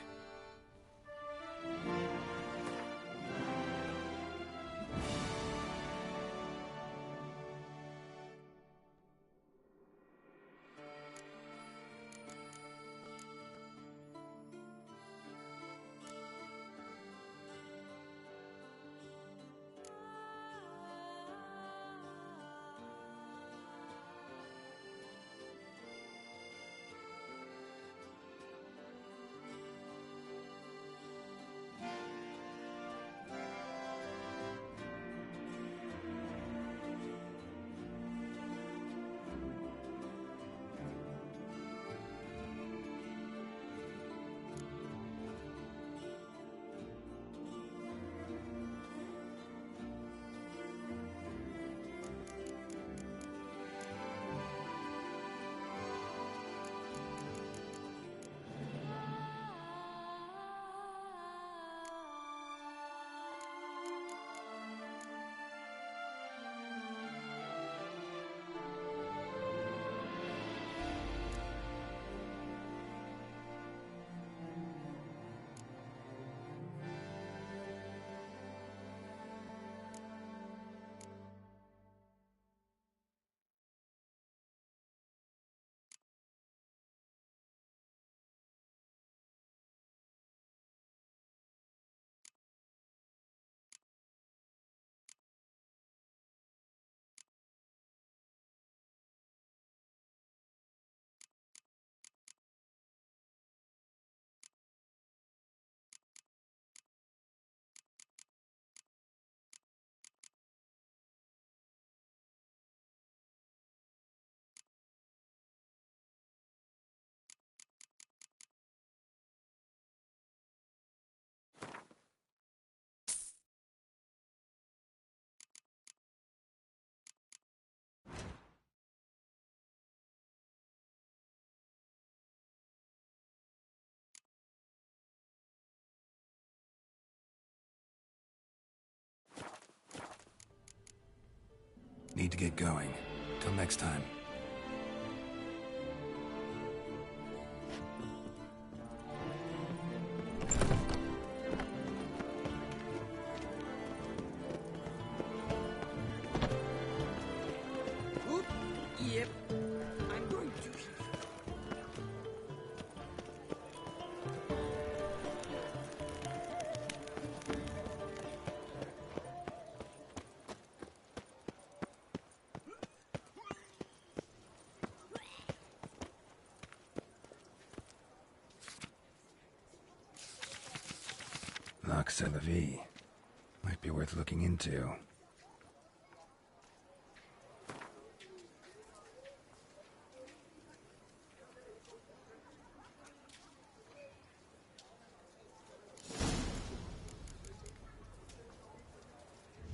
Need to get going. Till next time. Oop. Yep. I'm going to. Rawsnizzle47's. Might be worth looking into.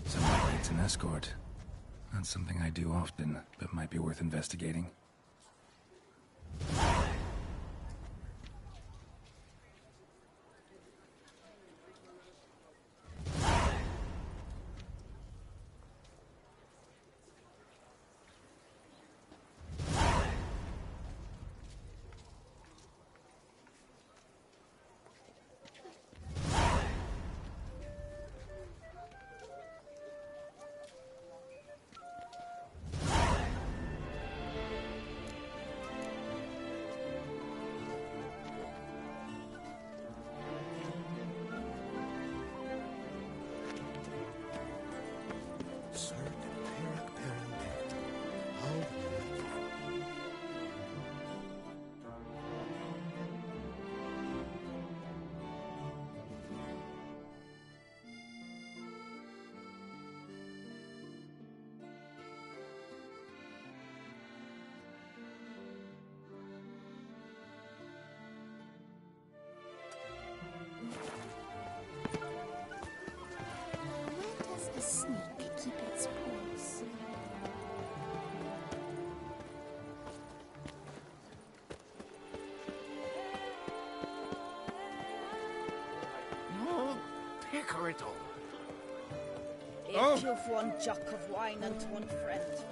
Someone needs an escort. Not something I do often, but might be worth investigating. Sir the Peyrac Perrin dead. How wonderful. Where does the snake keep its paws? No, Pickerital. If you've one jock of wine and one friend,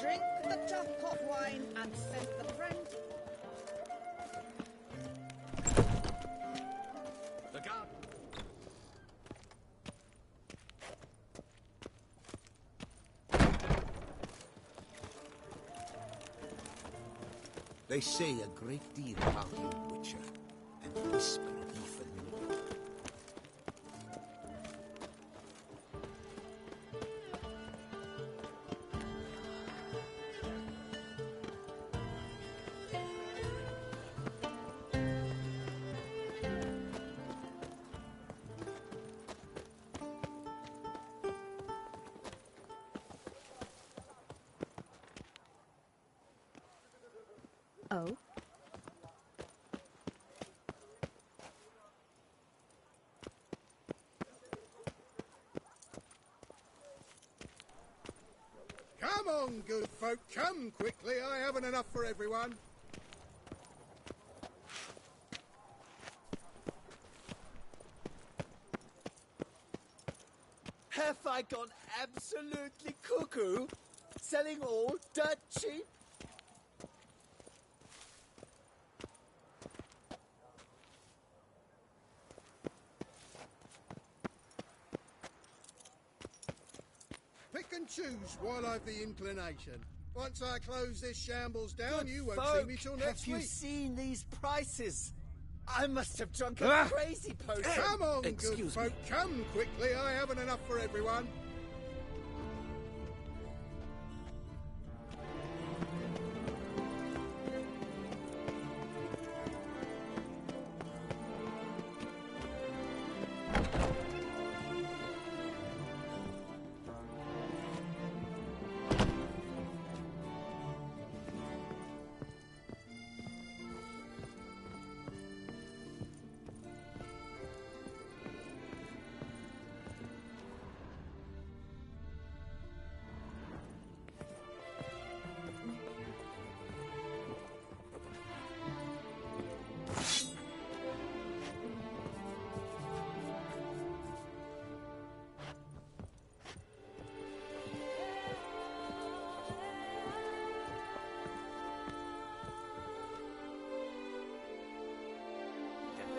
drink the jock of wine and send the friend. The guard. They say a great deal about you, Witcher, and whisper even more. Oh? Come on, good folk, come quickly. I haven't enough for everyone. Have I gone absolutely cuckoo? Selling all dirt cheap? Pick and choose while I've the inclination. Once I close this shambles down, Good you won't folk, see me till next have you week. seen these prices? I must have drunk a crazy potion. Come on, good Excuse folk, me. come quickly. I haven't enough for everyone.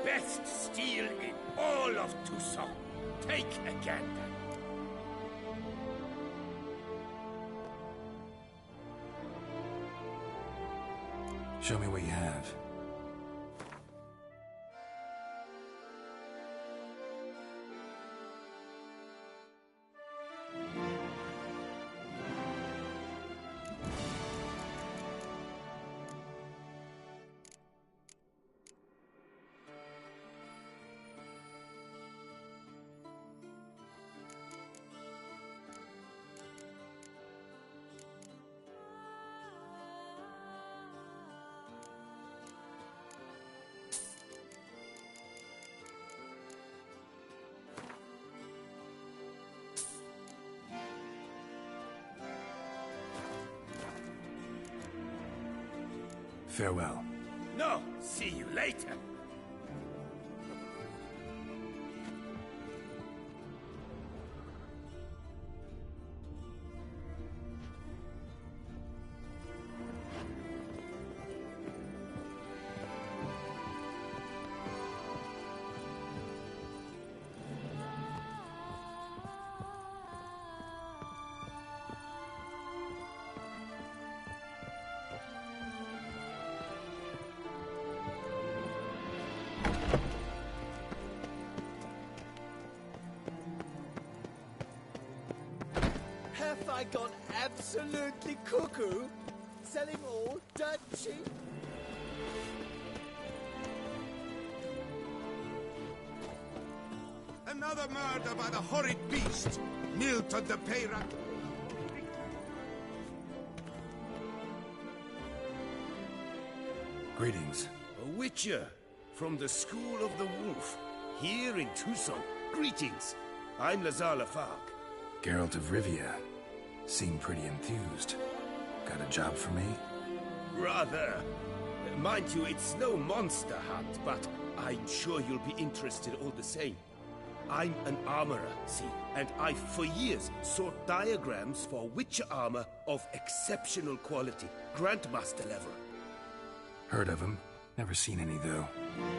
Best steel in all of Tucson. Take a gander. Show me what you have. Farewell. No, see you later. Have I gone absolutely cuckoo? Selling all dirt cheap? Another murder by the horrid beast, Milton the Peyrac. Greetings. A witcher from the School of the Wolf, here in Tucson. Greetings. I'm Lazar Lafargue. Geralt of Rivia. Seem pretty enthused. Got a job for me? Rather. Mind you, it's no monster hunt, but I'm sure you'll be interested all the same. I'm an armorer, see, and I've for years sought diagrams for witcher armor of exceptional quality, Grandmaster level. Heard of them. Never seen any, though.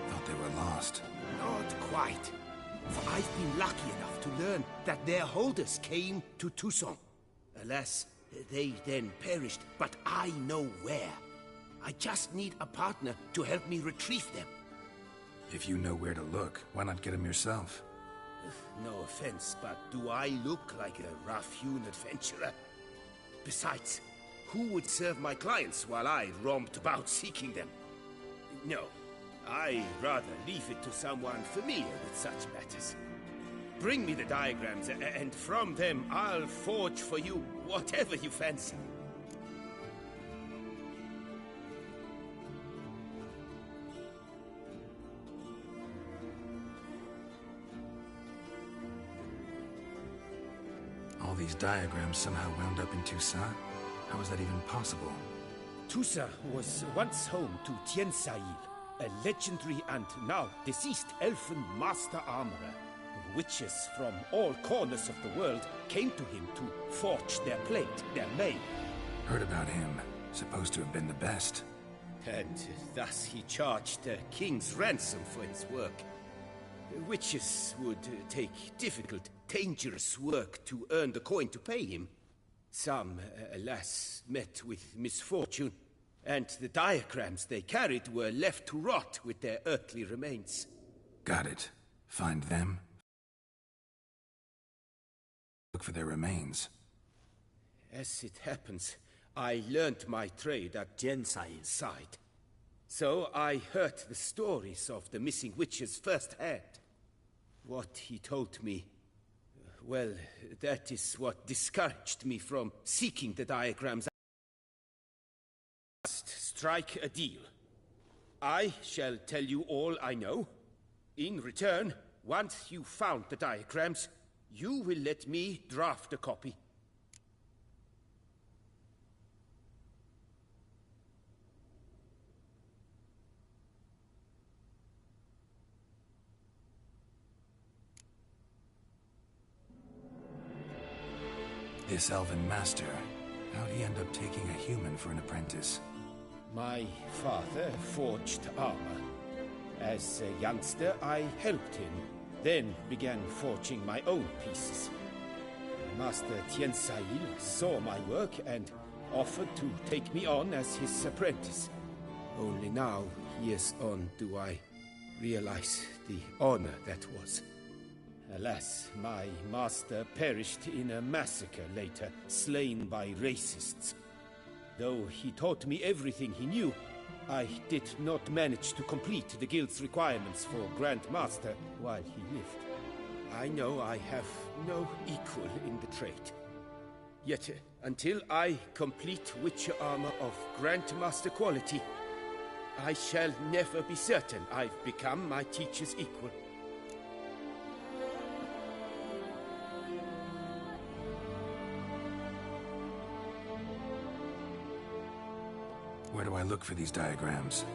Thought they were lost. Not quite. For I've been lucky enough to learn that their holders came to Tucson. Alas, they then perished, but I know where. I just need a partner to help me retrieve them. If you know where to look, why not get them yourself? No offense, but do I look like a rough-hewn adventurer? Besides, who would serve my clients while I romped about seeking them? No, I'd rather leave it to someone familiar with such matters. Bring me the diagrams, and from them I'll forge for you whatever you fancy. All these diagrams somehow wound up in Tucson? How is that even possible? Tucson was once home to Tiensail, a legendary and now deceased elfin master armorer. Witches from all corners of the world came to him to forge their plate, their mail. Heard about him. Supposed to have been the best. And thus he charged a king's ransom for his work. Witches would take difficult, dangerous work to earn the coin to pay him. Some, alas, met with misfortune, and the diagrams they carried were left to rot with their earthly remains. Got it. Find them. Look for their remains. As it happens, I learned my trade at Jensail's side. So I heard the stories of the missing witches firsthand. What he told me, well, that is what discouraged me from seeking the diagrams. I must strike a deal. I shall tell you all I know. In return, once you've found the diagrams, you will let me draft a copy. This elven master, how'd he end up taking a human for an apprentice? My father forged armor. As a youngster, I helped him, then began forging my own pieces. Master Tiensail saw my work and offered to take me on as his apprentice. Only now, years on, do I realize the honor that was. Alas, my master perished in a massacre later, slain by racists. Though he taught me everything he knew, I did not manage to complete the guild's requirements for Grand Master while he lived. I know I have no equal in the trade. Yet, until I complete Witcher armor of Grandmaster quality, I shall never be certain I've become my teacher's equal. Where do I look for these diagrams?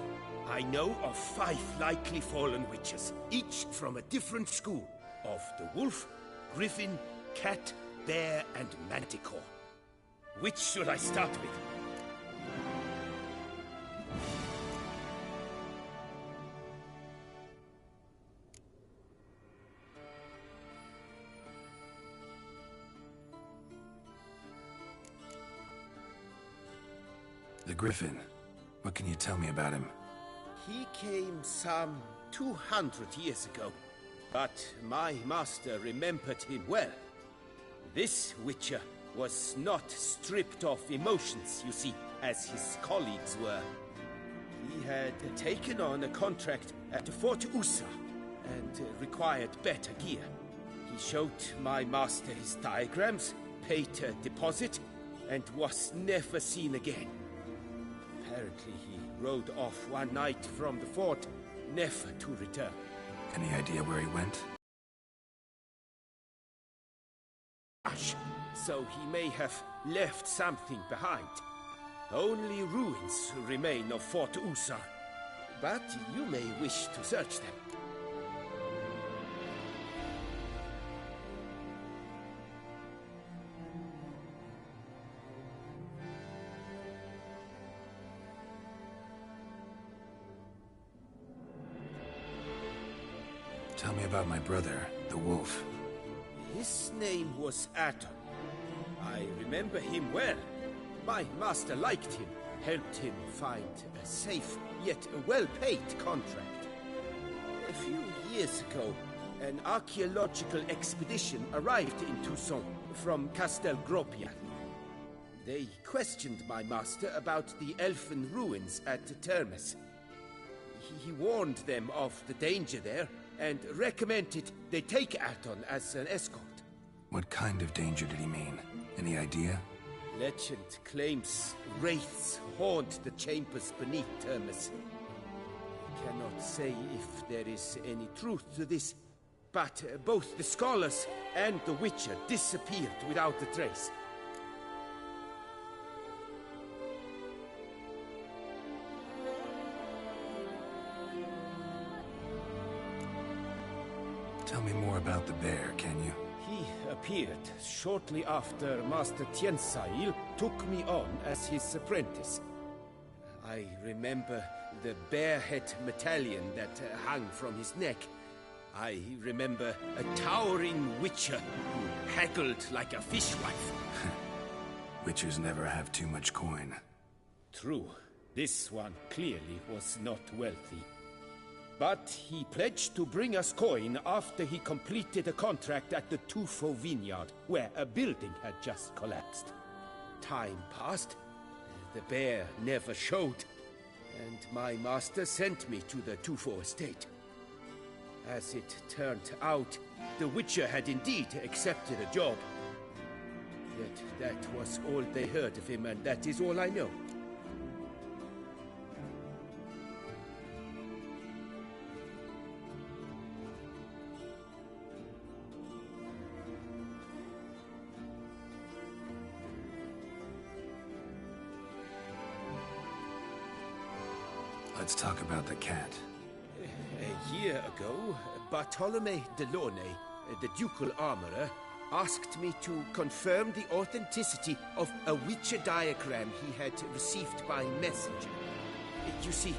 I know of 5 likely fallen witches, each from a different school of the wolf, griffin, cat, bear, and manticore. Which should I start with? The Griffin. What can you tell me about him? He came some 200 years ago, but my master remembered him well. This witcher was not stripped of emotions, you see, as his colleagues were. He had taken on a contract at Fort Usa and required better gear. He showed my master his diagrams, paid a deposit, and was never seen again. Apparently, he rode off one night from the fort, never to return. Any idea where he went? So he may have left something behind. Only ruins remain of Fort Usa, but you may wish to search them. Tell me about my brother, the wolf. His name was Aton. I remember him well. My master liked him, helped him find a safe, yet a well-paid contract. A few years ago, an archaeological expedition arrived in Tucson from Castel Gropian. They questioned my master about the elfin ruins at Termes. He warned them of the danger there and recommended they take Aton as an escort. What kind of danger did he mean? Any idea? Legend claims wraiths haunt the chambers beneath Termes. I cannot say if there is any truth to this, but both the scholars and the Witcher disappeared without a trace. Tell me more about the bear, can you? He appeared shortly after Master Tiensail took me on as his apprentice. I remember the bear-head medallion that hung from his neck. I remember a towering witcher who haggled like a fishwife. Witchers never have too much coin. True. This one clearly was not wealthy. But he pledged to bring us coin after he completed a contract at the Tufo vineyard, where a building had just collapsed. Time passed. The bear never showed, and my master sent me to the Tufo estate. As it turned out, the Witcher had indeed accepted a job. Yet that was all they heard of him, and that is all I know. Let's talk about the cat. A year ago, Bartolome Delaunay, the ducal armorer, asked me to confirm the authenticity of a Witcher diagram he had received by messenger. You see,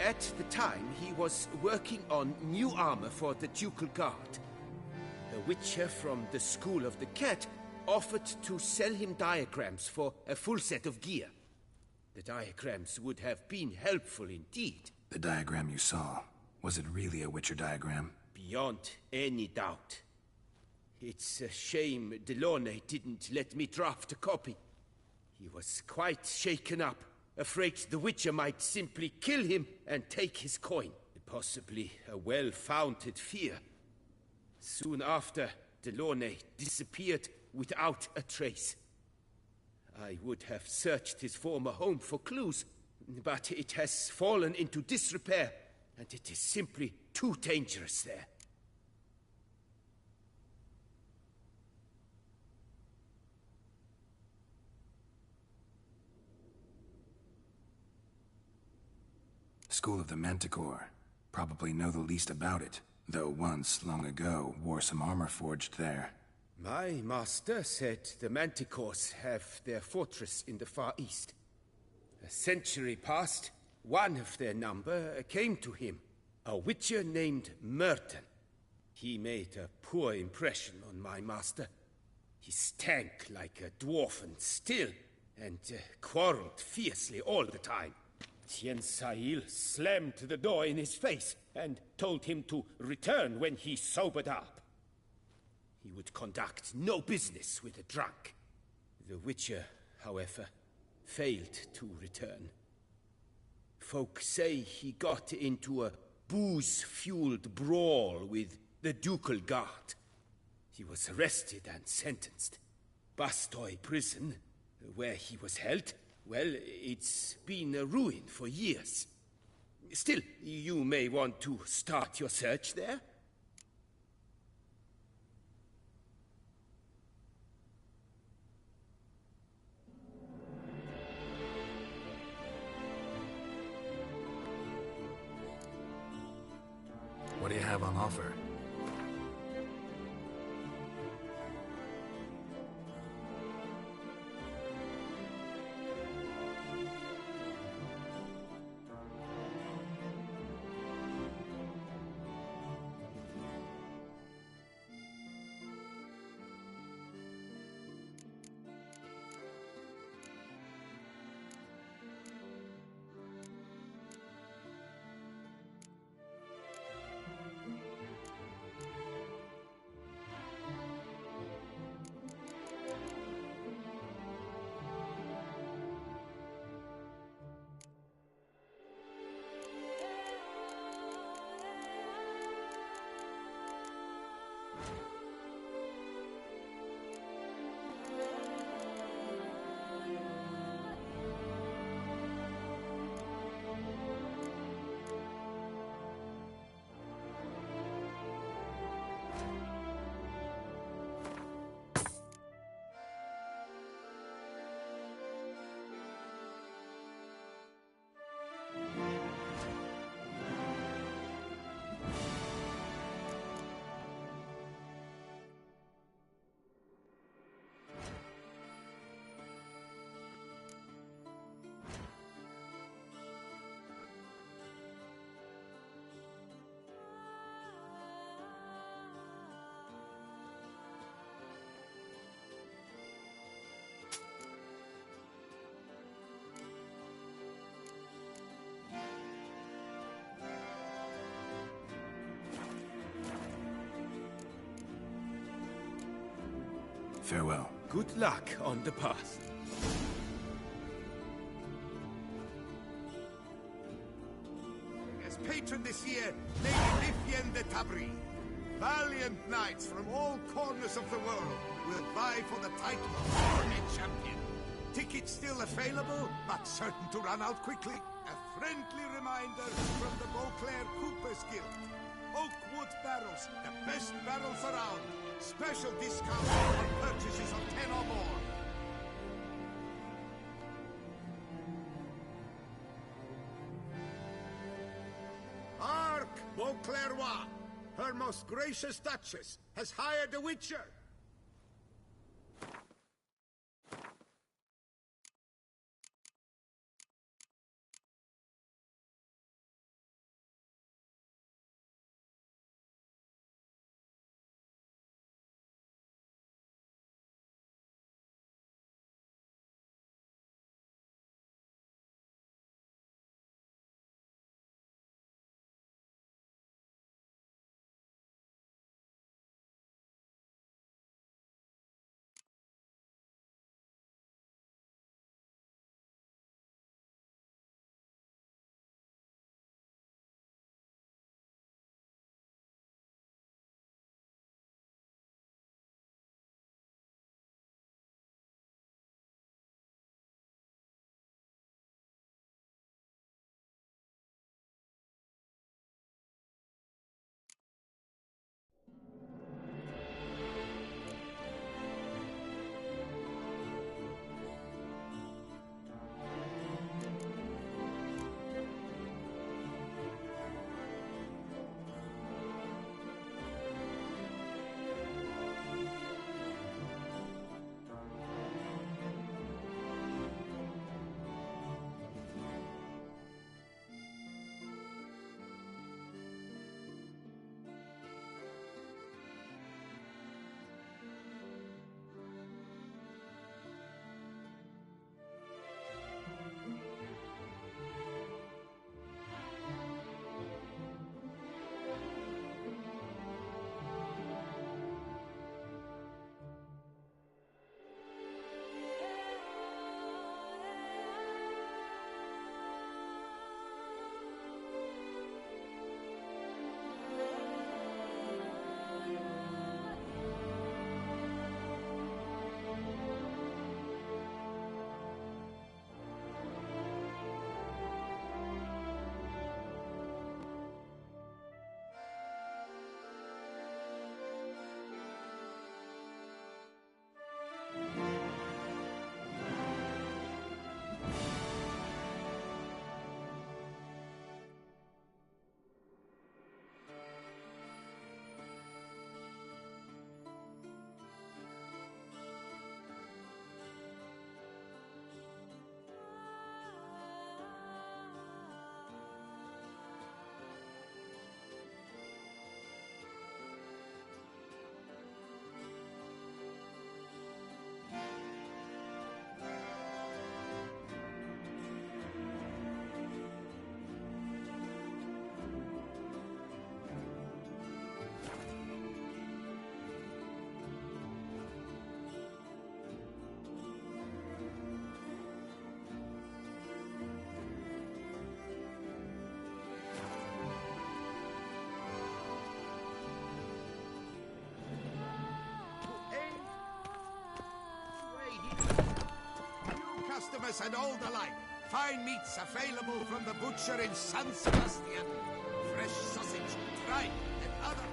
at the time he was working on new armor for the ducal guard. A Witcher from the School of the Cat offered to sell him diagrams for a full set of gear. The diagrams would have been helpful indeed. The diagram you saw, was it really a Witcher diagram? Beyond any doubt. It's a shame Delaunay didn't let me draft a copy. He was quite shaken up, afraid the Witcher might simply kill him and take his coin. Possibly a well-founded fear. Soon after, Delaunay disappeared without a trace. I would have searched his former home for clues, but it has fallen into disrepair, and it is simply too dangerous there. School of the Manticore. Probably know the least about it, though once, long ago, wore some armor forged there. My master said the Manticores have their fortress in the Far East. A century past, one of their number came to him, a Witcher named Merton. He made a poor impression on my master. He stank like a dwarfen still, and quarreled fiercely all the time. Tiensail slammed the door in his face and told him to return when he sobered up. He would conduct no business with a drunk. The Witcher, however, failed to return. Folk say he got into a booze-fueled brawl with the Ducal Guard. He was arrested and sentenced. Bastoy Prison, where he was held, well, it's been a ruin for years. Still, you may want to start your search there. What do you have on offer? Farewell. Good luck on the path. As patron this year, Lady Lithien de Tabri. Valiant knights from all corners of the world will vie for the title of Tournament Champion. Tickets still available, but certain to run out quickly. A friendly reminder from the Beauclair Coopers Guild. Oakwood barrels, the best barrels around. Special discount on purchases of 10 or more. Hark, Beauclair, her most gracious Duchess has hired a Witcher. Christmas and old alike. Fine meats available from the butcher in San Sebastian. Fresh sausage, tripe, and other...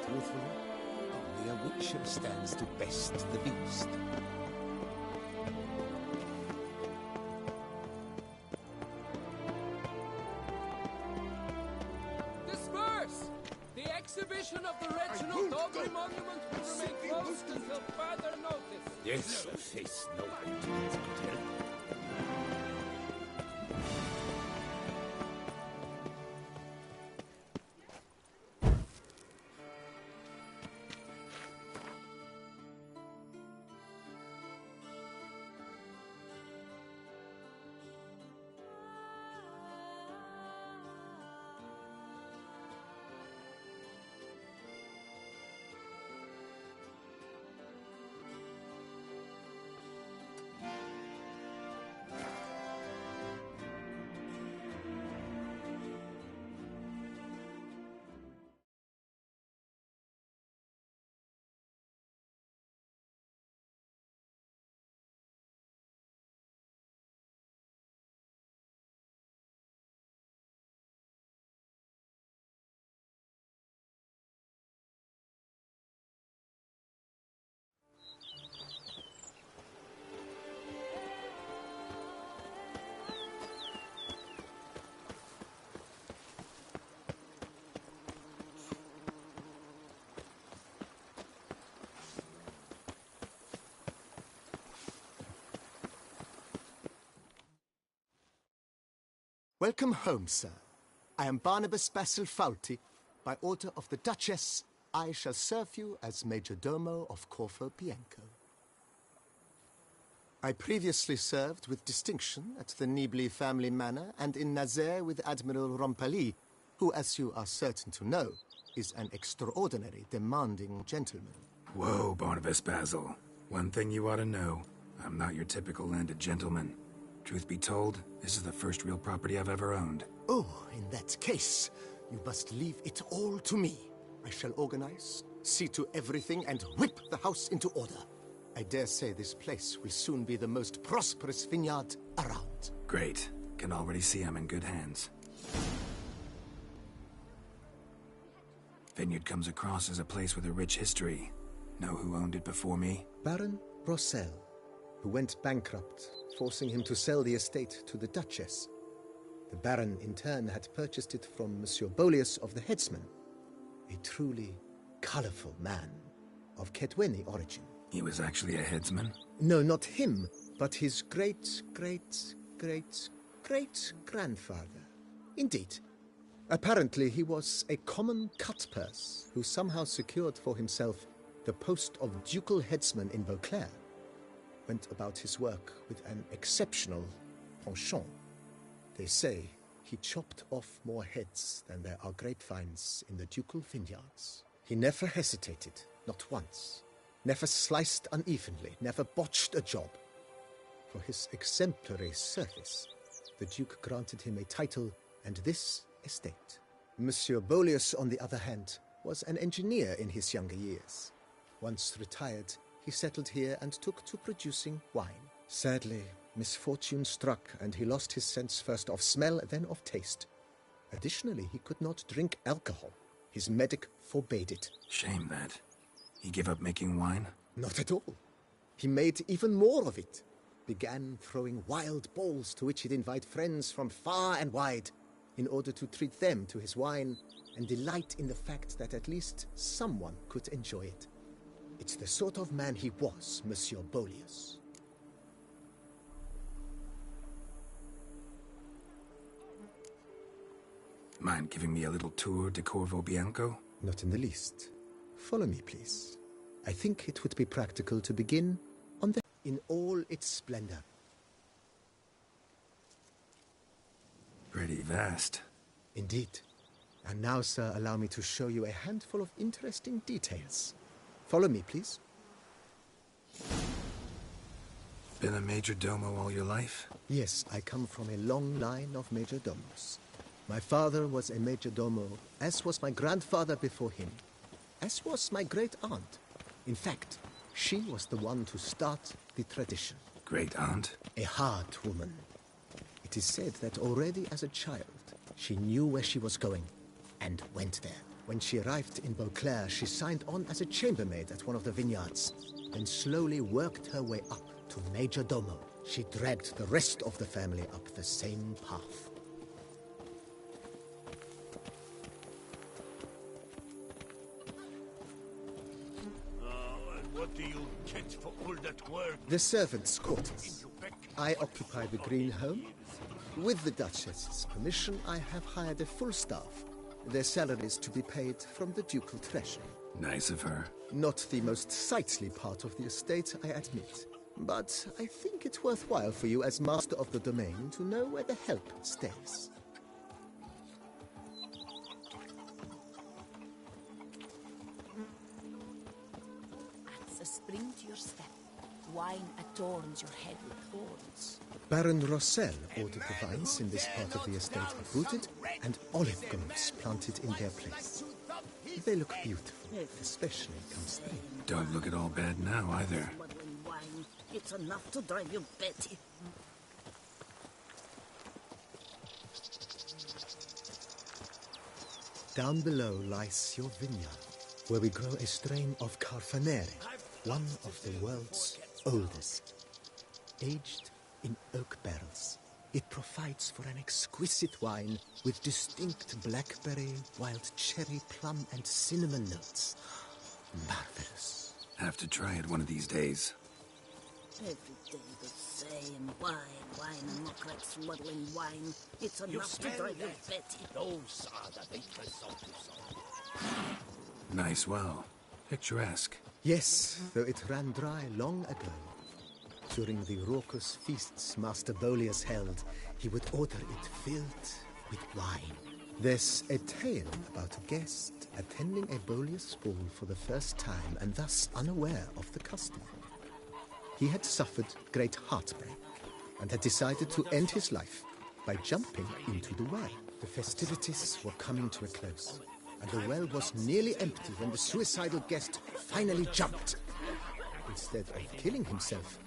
Truthfully, only a witcher stands to best the beast. Disperse! The exhibition of the Reginald Dobry monument will remain closed until further notice. Yes, face no one to this hotel. Welcome home, sir. I am Barnabas Basil Faulty. By order of the Duchess, I shall serve you as Major Domo of Corfu Bianco. I previously served with distinction at the Nibli family manor and in Nazaire with Admiral Rompali, who, as you are certain to know, is an extraordinary, demanding gentleman. Whoa, Barnabas Basil. One thing you ought to know. I'm not your typical landed gentleman. Truth be told, this is the first real property I've ever owned. Oh, in that case, you must leave it all to me. I shall organize, see to everything, and whip the house into order. I dare say this place will soon be the most prosperous vineyard around. Great. Can already see I'm in good hands. Vineyard comes across as a place with a rich history. Know who owned it before me? Baron Rossel, who went bankrupt, forcing him to sell the estate to the Duchess. The Baron, in turn, had purchased it from Monsieur Bolius of the Headsman, a truly colorful man of Ketweni origin. He was actually a headsman? No, not him, but his great-great-great-great-grandfather. Indeed. Apparently, he was a common cutpurse who somehow secured for himself the post of ducal headsman in Beauclair. Went about his work with an exceptional penchant. They say he chopped off more heads than there are grapevines in the ducal vineyards. He never hesitated, not once. Never sliced unevenly, never botched a job. For his exemplary service, the Duke granted him a title and this estate. Monsieur Bolius, on the other hand, was an engineer in his younger years. Once retired, he settled here and took to producing wine. Sadly, misfortune struck, and he lost his sense first of smell, then of taste. Additionally, he could not drink alcohol. His medic forbade it. Shame that. He gave up making wine? Not at all. He made even more of it. Began throwing wild balls to which he'd invite friends from far and wide in order to treat them to his wine and delight in the fact that at least someone could enjoy it. It's the sort of man he was, Monsieur Bolius. Mind giving me a little tour de Corvo Bianco? Not in the least. Follow me, please. I think it would be practical to begin on the... in all its splendor. Pretty vast. Indeed. And now, sir, allow me to show you a handful of interesting details. Follow me, please. Been a major domo all your life? Yes, I come from a long line of major domos. My father was a major domo, as was my grandfather before him, as was my great-aunt. In fact, she was the one to start the tradition. Great-aunt? A hard woman. It is said that already as a child, she knew where she was going, and went there. When she arrived in Beauclair, she signed on as a chambermaid at one of the vineyards, then slowly worked her way up to major domo. She dragged the rest of the family up the same path. What do you get for all that work? The servants' quarters. I occupy the green home. With the Duchess's permission, I have hired a full staff. Their salaries to be paid from the ducal treasury. Nice of her. Not the most sightly part of the estate, I admit. But I think it's worthwhile for you as master of the domain to know where the help stays. Adds a spring to your step. Wine adorns your head with thorns. Baron Rossel ordered the vines in this part of the estate uprooted and olive groves planted in their place. They look beautiful, especially come spring. Don't look at all bad now, either. It's enough to drive you batty. Down below lies your vineyard, where we grow a strain of Carfanere, one of the world's oldest. Aged in oak barrels, it provides for an exquisite wine with distinct blackberry, wild cherry, plum, and cinnamon notes. Marvelous. Have to try it one of these days. Every day the same. Wine, and muckrack smuggling wine. It's enough to drive you batty. Those are the beatless salty. Nice well. Picturesque. Yes, though it ran dry long ago. During the raucous feasts Master Bolius held, he would order it filled with wine. There's a tale about a guest attending a Bolius ball for the first time and thus unaware of the custom. He had suffered great heartbreak and had decided to end his life by jumping into the well. The festivities were coming to a close, and the well was nearly empty when the suicidal guest finally jumped. Instead of killing himself,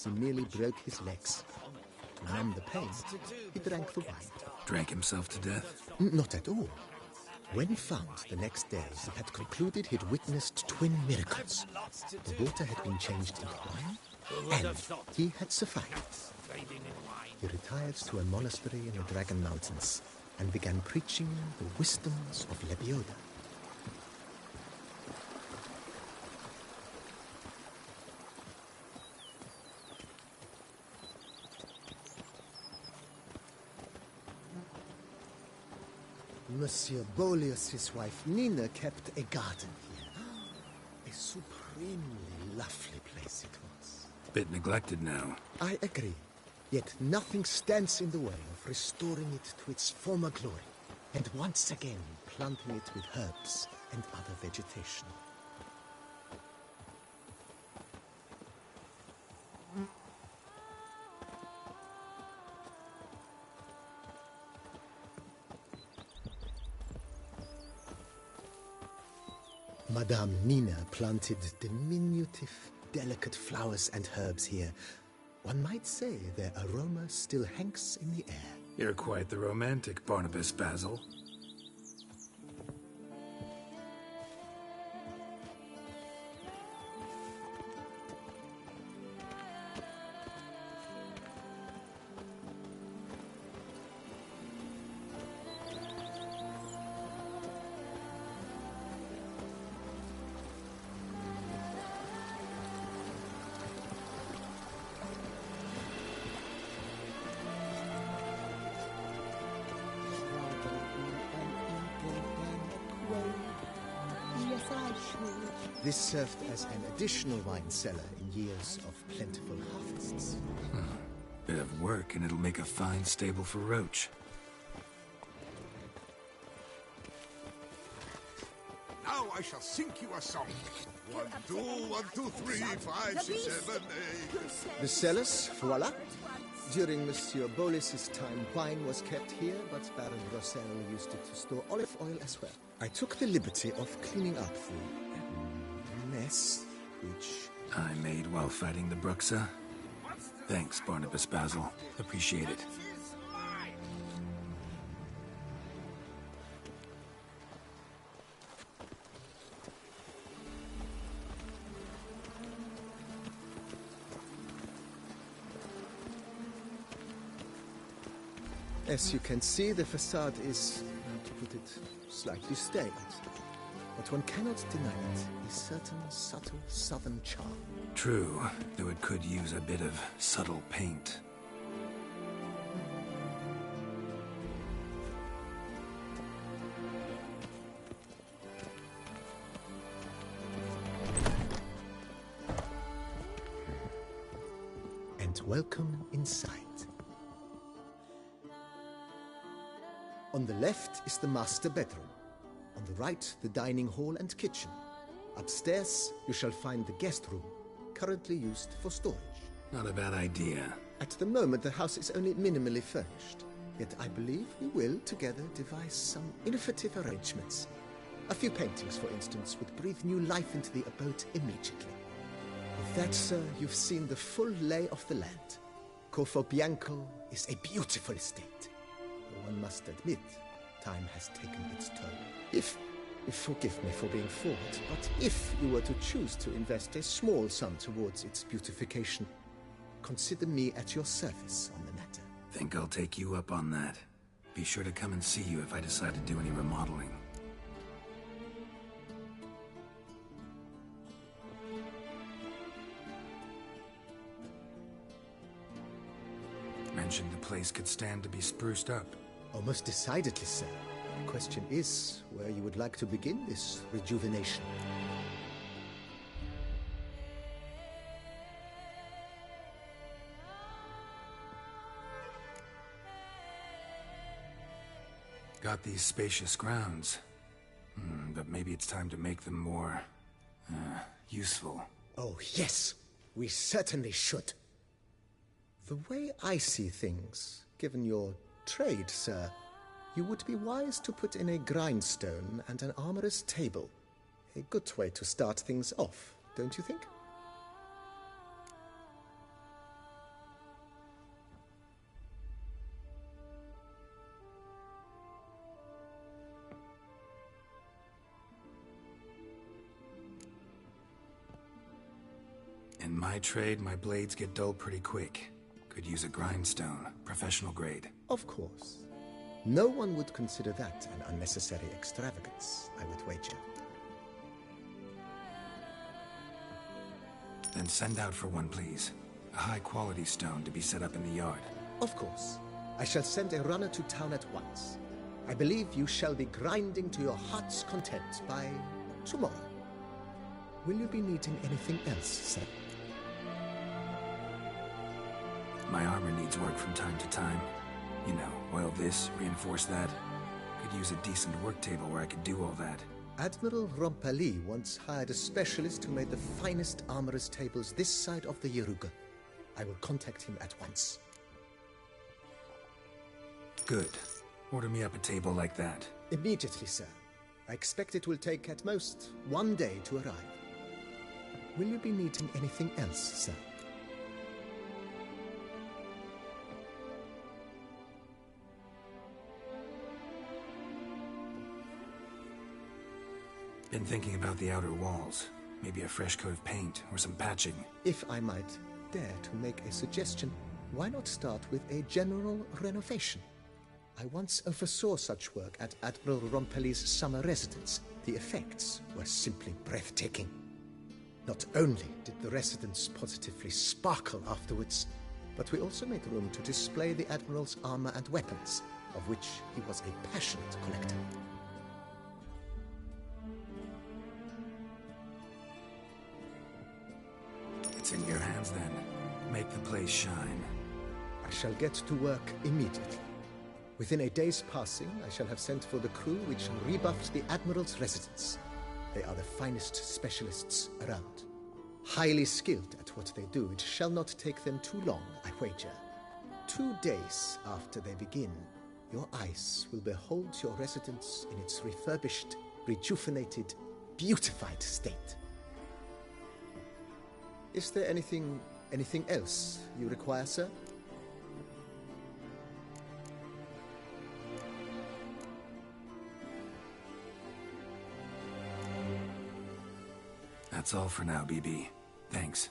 he merely broke his legs. To numb the pain, he drank the wine. Drank himself to death? Not at all. When found the next day, he had concluded he'd witnessed twin miracles. The water had been changed into wine, and he had survived. He retired to a monastery in the Dragon Mountains and began preaching the wisdoms of Lebioda. Monsieur Bolius's wife Nina kept a garden here. A supremely lovely place it was. Bit neglected now. I agree. Yet nothing stands in the way of restoring it to its former glory, and once again planting it with herbs and other vegetation. Madame Nina planted diminutive, delicate flowers and herbs here. One might say their aroma still hangs in the air. You're quite the romantic, Barnabas Basil. This served as an additional wine cellar in years of plentiful harvests. Bit of work, and it'll make a fine stable for Roach. Now I shall sing you a song. 1, 2, 1, 2, 3, 5, 6, 7, 8. The cellars, voila. During Monsieur Bolis's time, wine was kept here, but Baron Rossel used it to store olive oil as well. I took the liberty of cleaning up the mess, which I made while fighting the Bruxa. Thanks, Barnabas Basil. Appreciate it. As you can see, the facade is, to put it, slightly stained. But one cannot deny it, a certain subtle southern charm. True, though it could use a bit of subtle paint. And welcome inside. On the left is the master bedroom. On the right, the dining hall and kitchen. Upstairs, you shall find the guest room, currently used for storage. Not a bad idea. At the moment, the house is only minimally furnished. Yet I believe we will, together, devise some innovative arrangements. A few paintings, for instance, would breathe new life into the abode immediately. With that, sir, you've seen the full lay of the land. Corfo Bianco is a beautiful estate. One must admit, time has taken its toll. If forgive me for being forward, but if you were to choose to invest a small sum towards its beautification, consider me at your service on the matter. Think I'll take you up on that. Be sure to come and see you if I decide to do any remodeling. Mentioned the place could stand to be spruced up. Oh, most decidedly, sir. The question is where you would like to begin this rejuvenation. Got these spacious grounds. But maybe it's time to make them more... useful. Oh, yes. We certainly should. The way I see things, given your trade, sir, you would be wise to put in a grindstone and an armorer's table. A good way to start things off, don't you think? In my trade, my blades get dull pretty quick. Could use a grindstone, professional grade. Of course. No one would consider that an unnecessary extravagance, I would wager. Then send out for one, please. A high-quality stone to be set up in the yard. Of course. I shall send a runner to town at once. I believe you shall be grinding to your heart's content by tomorrow. Will you be needing anything else, sir? My armor needs work from time to time. You know, oil this, reinforce that. Could use a decent work table where I could do all that. Admiral Rompali once hired a specialist who made the finest armorer's tables this side of the Yaruga. I will contact him at once. Good. Order me up a table like that. Immediately, sir. I expect it will take at most 1 day to arrive. Will you be needing anything else, sir? Been thinking about the outer walls. Maybe a fresh coat of paint or some patching. If I might dare to make a suggestion, why not start with a general renovation? I once oversaw such work at Admiral Rompeli's summer residence. The effects were simply breathtaking. Not only did the residence positively sparkle afterwards, but we also made room to display the Admiral's armor and weapons, of which he was a passionate collector. It's in your hands then. Make the place shine. I shall get to work immediately. Within a day's passing, I shall have sent for the crew which rebuffed the Admiral's residence. They are the finest specialists around. Highly skilled at what they do, it shall not take them too long, I wager. 2 days after they begin, your eyes will behold your residence in its refurbished, rejuvenated, beautified state. Is there anything else you require, sir? That's all for now, BB. Thanks.